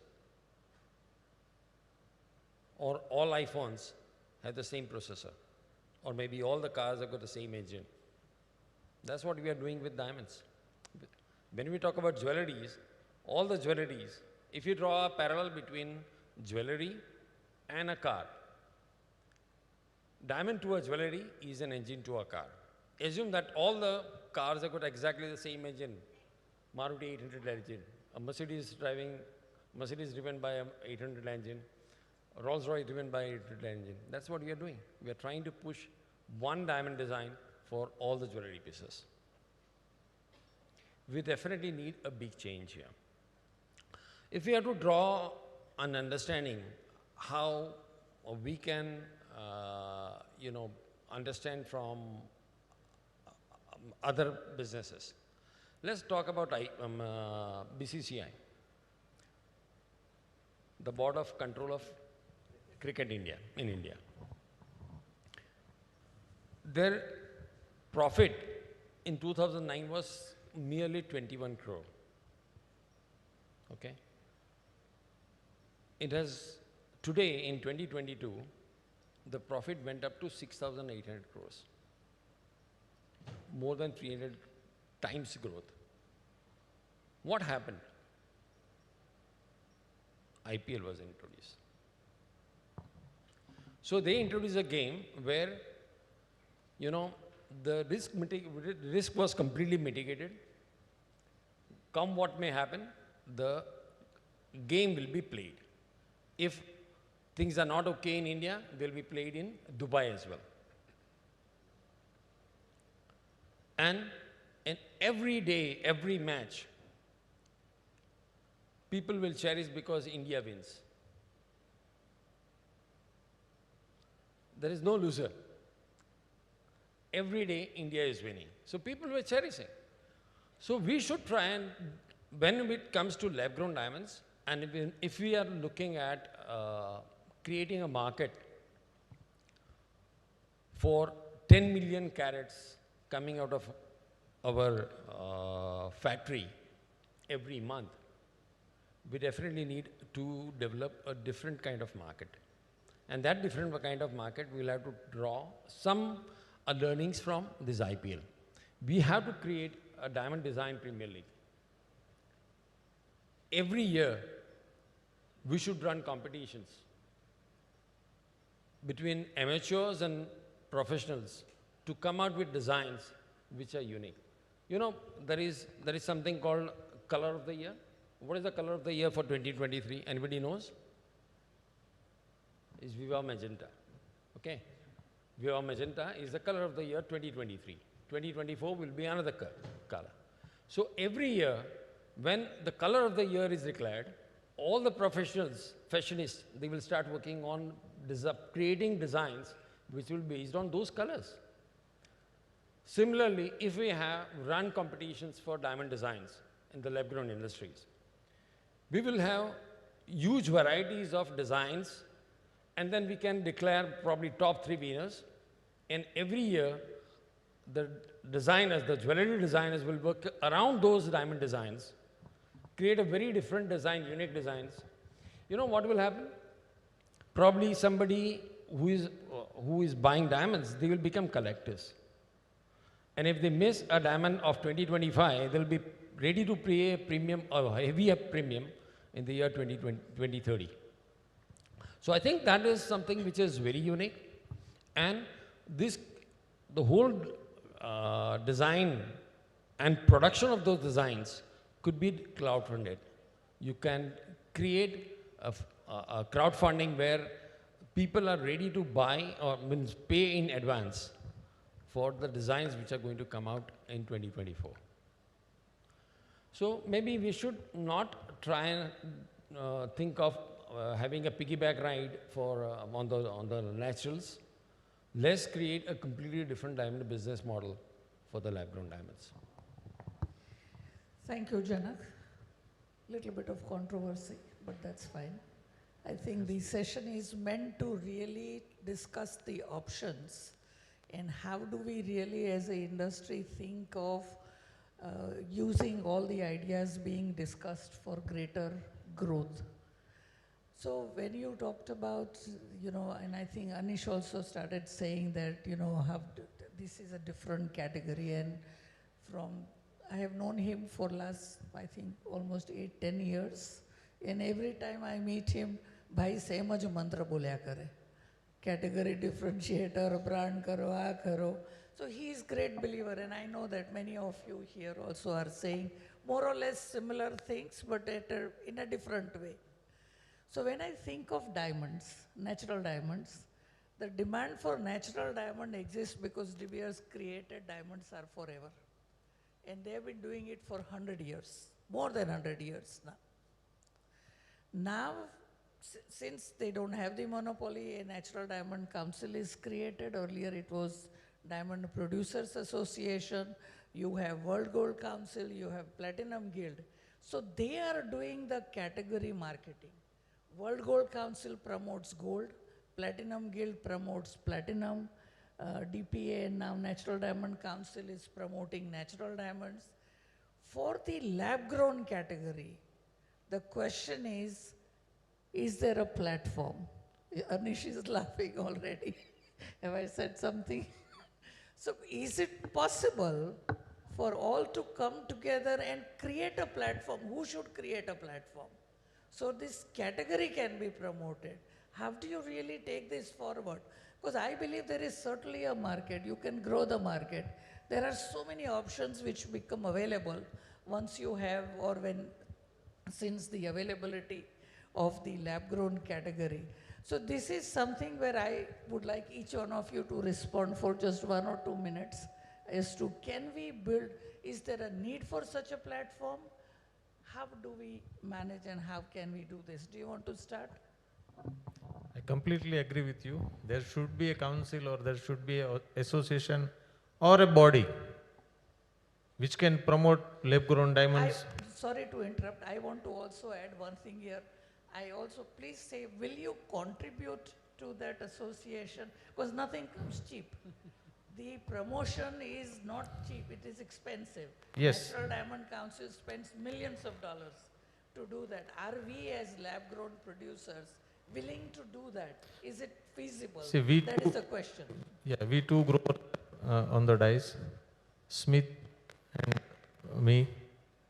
or all iPhones have the same processor, or maybe all the cars have got the same engine. That's what we are doing with diamonds. When we talk about jewelleries, all the jewelleries, if you draw a parallel between jewellery and a car, diamond to a jewellery is an engine to a car. Assume that all the cars have got exactly the same engine, Maruti 800 engine, a Mercedes driven by an 800 engine, Rolls-Royce driven by 800 engine. That's what we are doing. We are trying to push one diamond design for all the jewellery pieces. We definitely need a big change here. If we have to draw an understanding how we can, understand from other businesses, let's talk about BCCI, the Board of Control of Cricket in India. Their profit in 2009 was merely 21 crore. Okay? It has, today in 2022, the profit went up to 6,800 crores. More than 300 times growth. What happened? IPL was introduced. So they introduced a game where, the risk was completely mitigated. Come what may happen, the game will be played. If things are not okay in India, they'll be played in Dubai as well. And in every day, every match, people will cherish because India wins. There is no loser. Every day, India is winning. So people were cherishing. So we should try and, when it comes to lab-grown diamonds, and if we are looking at creating a market for 10 million carats coming out of our factory every month, we definitely need to develop a different kind of market. And that different kind of market, we'll have to draw some learnings from this IPL. We have to create a Diamond Design Premier League. Every year, we should run competitions between amateurs and professionals to come out with designs which are unique. There is something called Color of the Year. What is the Color of the Year for 2023? Anybody knows? It's Viva Magenta. Okay? Viva Magenta is the Color of the Year 2023. 2024 will be another color. So every year, when the Color of the Year is declared, all the professionals, fashionists, they will start working on creating designs which will be based on those colors. Similarly, if we have run competitions for diamond designs in the lab-grown industries, we will have huge varieties of designs, and then we can declare probably top 3 winners. And every year, the designers, the jewelry designers will work around those diamond designs, create a very different design, unique designs. You know what will happen? Probably somebody who is buying diamonds, they will become collectors. And if they miss a diamond of 2025, they'll be ready to pay a premium or heavier premium in the year 2030. So I think that is something which is very unique. And the whole design and production of those designs could be crowdfunded. You can create a crowdfunding where people are ready to buy or means pay in advance for the designs which are going to come out in 2024. So maybe we should not try and think of having a piggyback ride for on the naturals. Let's create a completely different diamond business model for the lab-grown diamonds. Thank you, Janak. Little bit of controversy, but that's fine. I think the session is meant to really discuss the options and how do we really as an industry think of using all the ideas being discussed for greater growth. So when you talked about, and I think Anish also started saying that, this is a different category, and I have known him for last, I think, almost 8-10 years, and every time I meet him, bhai same aj mantra bolya kare. Category differentiator, brand karo, aa karo. So he is great believer, and I know that many of you here also are saying more or less similar things, but in a different way. So when I think of diamonds, natural diamonds, the demand for natural diamond exists because De Beers created diamonds are forever. And they have been doing it for 100 years, more than 100 years now. Now, since they don't have the monopoly, a Natural Diamond Council is created. Earlier it was Diamond Producers Association. You have World Gold Council, you have Platinum Guild. So they are doing the category marketing. World Gold Council promotes gold, Platinum Guild promotes platinum, DPA and now Natural Diamond Council is promoting natural diamonds. For the lab-grown category, the question is there a platform? Anish is laughing already. Have I said something? So is it possible for all to come together and create a platform? Who should create a platform? So this category can be promoted. How do you really take this forward? Because I believe there is certainly a market. You can grow the market. There are so many options which become available once you have since the availability of the lab-grown category. So this is something where I would like each one of you to respond for just 1 or 2 minutes as to can we build, is there a need for such a platform? How do we manage and how can we do this? Do you want to start? I completely agree with you. There should be a council or there should be an association or a body which can promote lab-grown diamonds. Sorry to interrupt. I want to also add one thing here. I also, please say, will you contribute to that association? Because nothing comes cheap. The promotion is not cheap, it is expensive. Yes. Natural Diamond Council spends millions of dollars to do that. Are we as lab-grown producers willing to do that? Is it feasible? See, that is the question. Yeah, we two grow on the dice, Smith and me.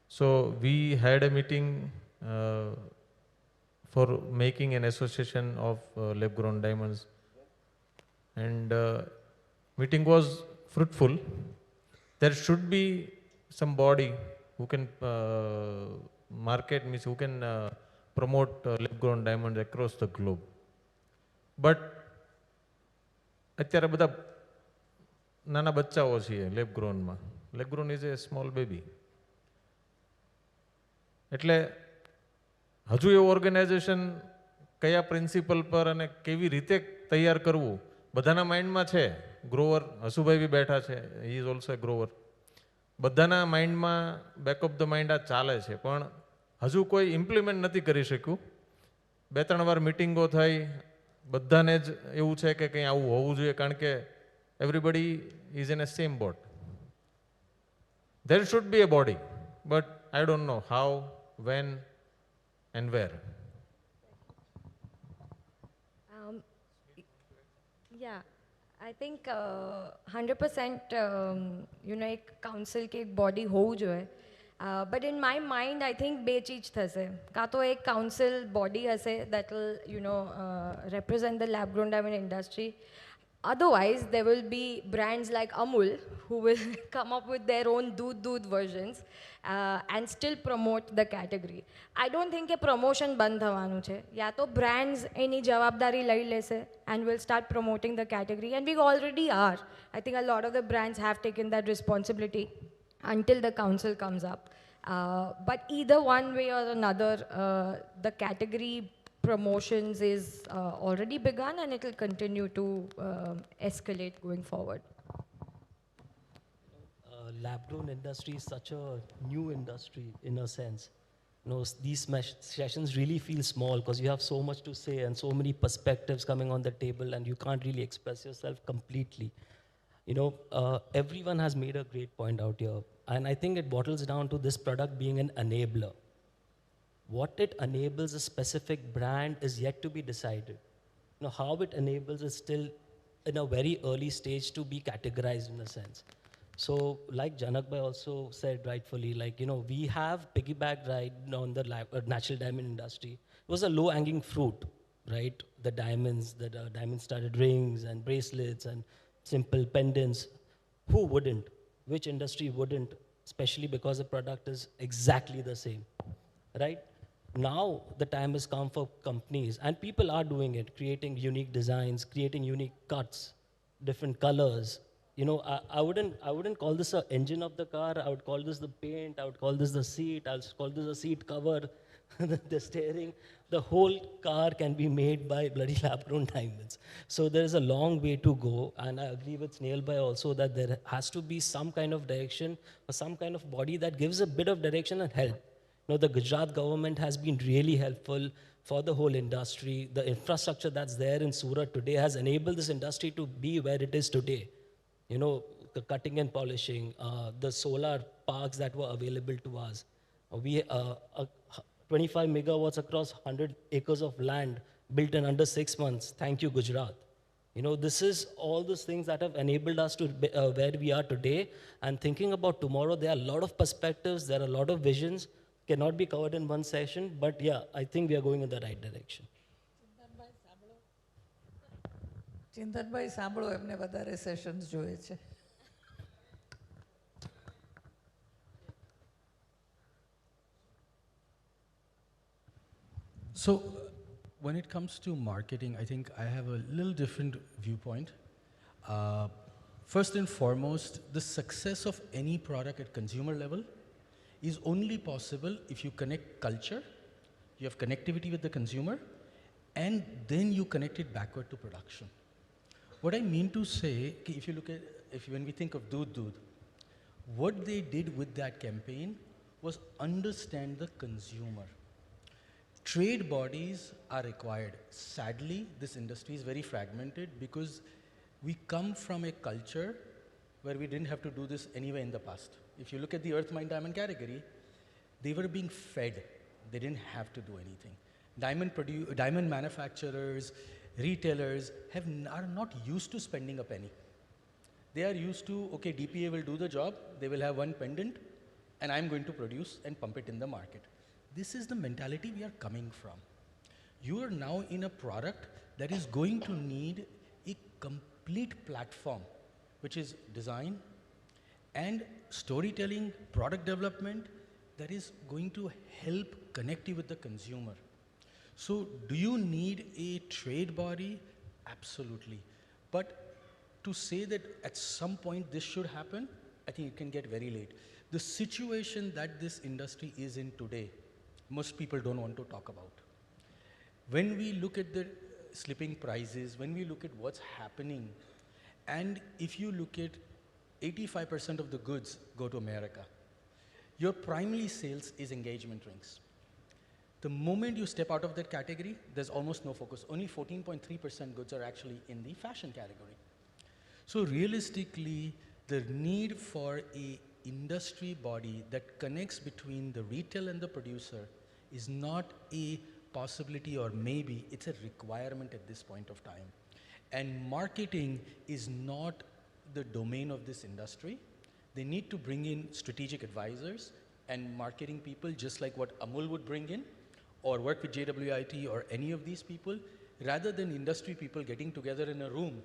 So we had a meeting for making an association of lab-grown diamonds, and meeting was fruitful. There should be some body who can market, means who can promote lab-grown diamonds across the globe. But અત્યારે બધા નાના બચ્ચાઓ છીએ lab ગ્રોનમાં. Lab grown is a small baby. એટલે હજુ એવું organisation કયા પ્રિન્સિપલ પર અને કેવી રીતે તૈયાર કરવું બધાના માઇન્ડમાં છે. ગ્રોવર હસુભાઈ બી બેઠા છે, he is also a Grover. બધાના માઇન્ડમાં બેક ઓફ ધ માઇન્ડ આ ચાલે છે, પણ હજુ કોઈ ઇમ્પ્લિમેન્ટ નથી કરી શક્યું. 2-3 વાર મિટિંગો થઈ, બધાને જ એવું છે કે કંઈ આવું હોવું જોઈએ, કારણ કે everybody is in a same boat. There should be a body, but I don't know how, when, and where. Yeah, I think 100% एक council के एक body होવું જોઈએ. But in my mind, I think બે ચીજ થશે. કાં તો એક council body હશે that will, represent the lab-grown diamond industry. Otherwise, there will be brands like Amul who will come up with their own doodh versions and still promote the category. I don't think a promotion બંધ થવાનું છે. યા તો brands એની જવાબદારી લઈ લેશે and will start promoting the category, and we already are. I think a lot of the brands have taken that responsibility until the council comes up. But either one way or another, the category promotions is already begun and it will continue to escalate going forward. Lab-grown industry is such a new industry in a sense. These sessions really feel small because you have so much to say and so many perspectives coming on the table and you can't really express yourself completely. Everyone has made a great point out here, and I think it bottles down to this product being an enabler. What it enables a specific brand is yet to be decided. How it enables is still in a very early stage to be categorized in a sense. So like Janak Bhai also said rightfully, we have piggybacked right on the natural diamond industry. It was a low hanging fruit, right? The diamonds, diamond studded rings and bracelets and simple pendants. Who wouldn't? Which industry wouldn't? Especially because the product is exactly the same, right? Now the time has come for companies, and people are doing it, creating unique designs, creating unique cuts, different colors. I wouldn't call this an engine of the car. I would call this the paint. I would call this the seat. I'll call this a seat cover, the steering. The whole car can be made by bloody lab-grown diamonds. So there is a long way to go, and I agree with Snail Bhai also that there has to be some kind of direction or some kind of body that gives a bit of direction and help. The Gujarat government has been really helpful for the whole industry. The infrastructure that's there in Surat today has enabled this industry to be where it is today. The cutting and polishing, the solar parks that were available to us. We 25 megawatts across 100 acres of land built in under 6 months. Thank you, Gujarat. This is all those things that have enabled us to be, where we are today. And thinking about tomorrow, there are a lot of perspectives, there are a lot of visions, cannot be covered in one session, but yeah, I think we are going in the right direction. ચિંતનભાઈ સાંભળો, એમને વધારે sessions જોઈએ છે. So, when it comes to marketing, I think I have a little different viewpoint. First and foremost, the success of any product at consumer level is only possible if you connect culture, you have connectivity with the consumer, and then you connect it backward to production. What I mean to say, if you look at, when we think of Doodh Doodh, what they did with that campaign was understand the consumer. Trade bodies are required. Sadly, this industry is very fragmented because we come from a culture where we didn't have to do this anyway in the past. If you look at the earth mine diamond category, they were being fed. They didn't have to do anything. Diamond manufacturers, retailers are not used to spending a penny. They are used to, okay, DPA will do the job, they will have one pendant, and I'm going to produce and pump it in the market. This is the mentality we are coming from. You are now in a product that is going to need a complete platform, which is design and storytelling, product development, that is going to help connect you with the consumer. So do you need a trade body? Absolutely. But to say that at some point this should happen, I think it can get very late. The situation that this industry is in today, most people don't want to talk about. When we look at the slipping prices, when we look at what's happening, and if you look at 85% of the goods go to America, your primary sales is engagement rings. The moment you step out of that category, there's almost no focus. Only 14.3% goods are actually in the fashion category. So realistically, the need for a industry body that connects between the retail and the producer is not a possibility or maybe, it's a requirement at this point of time. And marketing is not the domain of this industry. They need to bring in strategic advisors and marketing people, just like what Amul would bring in, or work with JWIT or any of these people, rather than industry people getting together in a room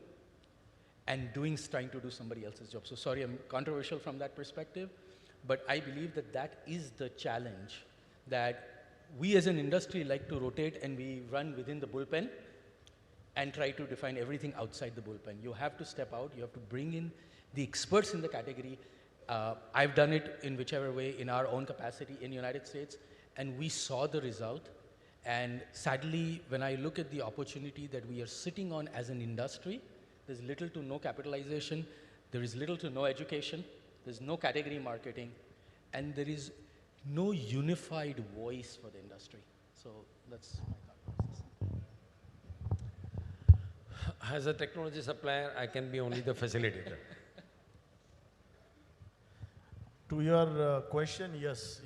and trying to do somebody else's job. So sorry, I'm controversial from that perspective, but I believe that that is the challenge, that we as an industry like to rotate and we run within the bullpen and try to define everything outside the bullpen. You have to step out, you have to bring in the experts in the category. I've done it in whichever way in our own capacity in the United States, and we saw the result. And sadly, when I look at the opportunity that we are sitting on as an industry, there's little to no capitalization, there is little to no education, there's no category marketing, and there is no unified voice for the industry. So that's my thought process. As a technology supplier, I can be only the facilitator. To your question, yes,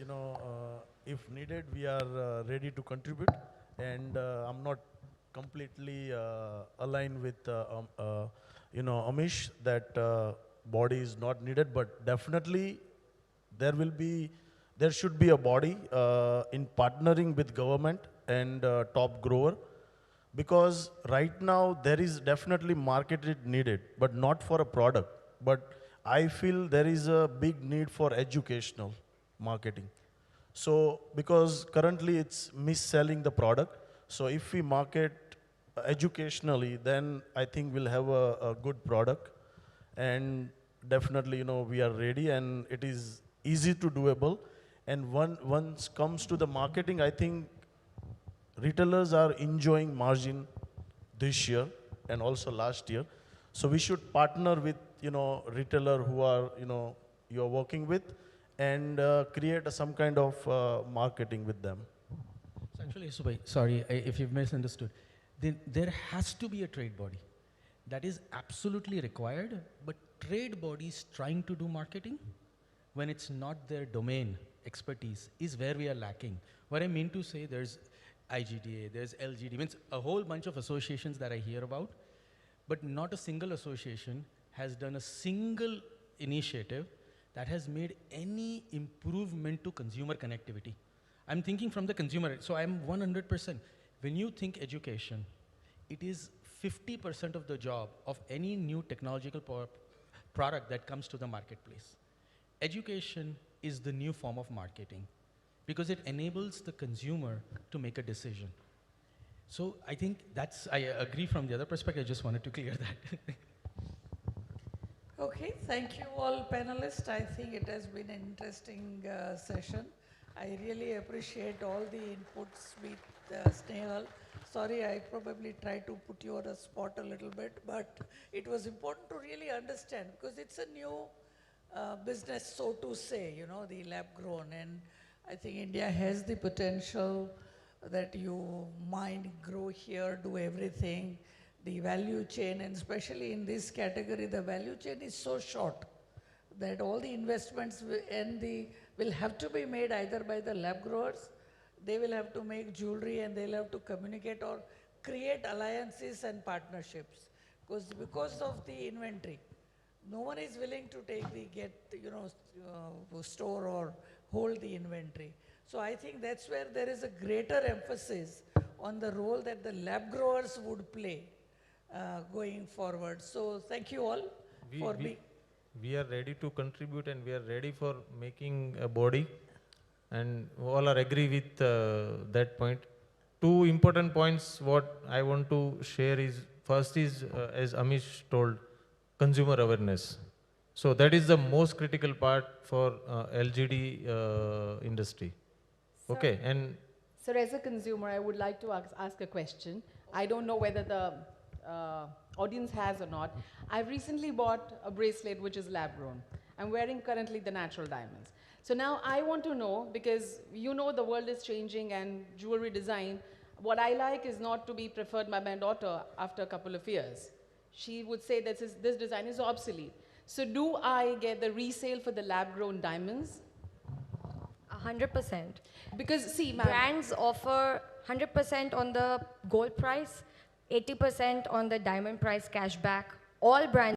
if needed, we are ready to contribute, and I'm not completely aligned with, Amish, that body is not needed, but definitely there should be a body in partnering with government and top grower, because right now there is definitely market needed, but not for a product. But I feel there is a big need for educational marketing. So because currently it's mis-selling the product, so if we market educationally, then I think we'll have a good product. And definitely, we are ready, and it is easy to doable. And once comes to the marketing, I think retailers are enjoying margin this year and also last year. So we should partner with, retailer who are, you're working with, and create some kind of marketing with them. So actually, Subhai, sorry if you've misunderstood. There has to be a trade body. That is absolutely required, but trade bodies trying to do marketing when it's not their domain expertise is where we are lacking. What I mean to say, there's IGDA, there's LGD, means a whole bunch of associations that I hear about, but not a single association has done a single initiative that has made any improvement to consumer connectivity. I'm thinking from the consumer, so I'm 100%. When you think education, it is 50% of the job of any new technological product that comes to the marketplace. Education is the new form of marketing because it enables the consumer to make a decision. So I think I agree from the other perspective. I just wanted to clear that. Okay, thank you all panelists. I think it has been an interesting session. I really appreciate all the inputs with Snehal. Sorry, I probably tried to put you on a spot a little bit, but it was important to really understand because it's a new business, so to say, the lab grown. And I think India has the potential that you might grow here, do everything. The value chain, and especially in this category, the value chain is so short that all the investments will have to be made either by the lab growers, they will have to make jewelry, and they'll have to communicate or create alliances and partnerships. Because of the inventory, no one is willing to store or hold the inventory. So I think that's where there is a greater emphasis on the role that the lab growers would play going forward. So thank you all for being. We are ready to contribute, and we are ready for making a body, and all are agree with that point. Two important points what I want to share is, first is, as Amish told, consumer awareness. So that is the most critical part for LGD industry. Okay, and Sir, as a consumer, I would like to ask a question. I don't know whether the audience has or not. I've recently bought a bracelet which is lab grown. I'm wearing currently the natural diamonds. So now I want to know, because the world is changing and jewelry design, what I like is not to be preferred by my daughter after a couple of years. She would say that this design is obsolete. So do I get the resale for the lab grown diamonds? 100%. Because see, brands offer 100% on the gold price, 80% on the diamond price cashback. All brands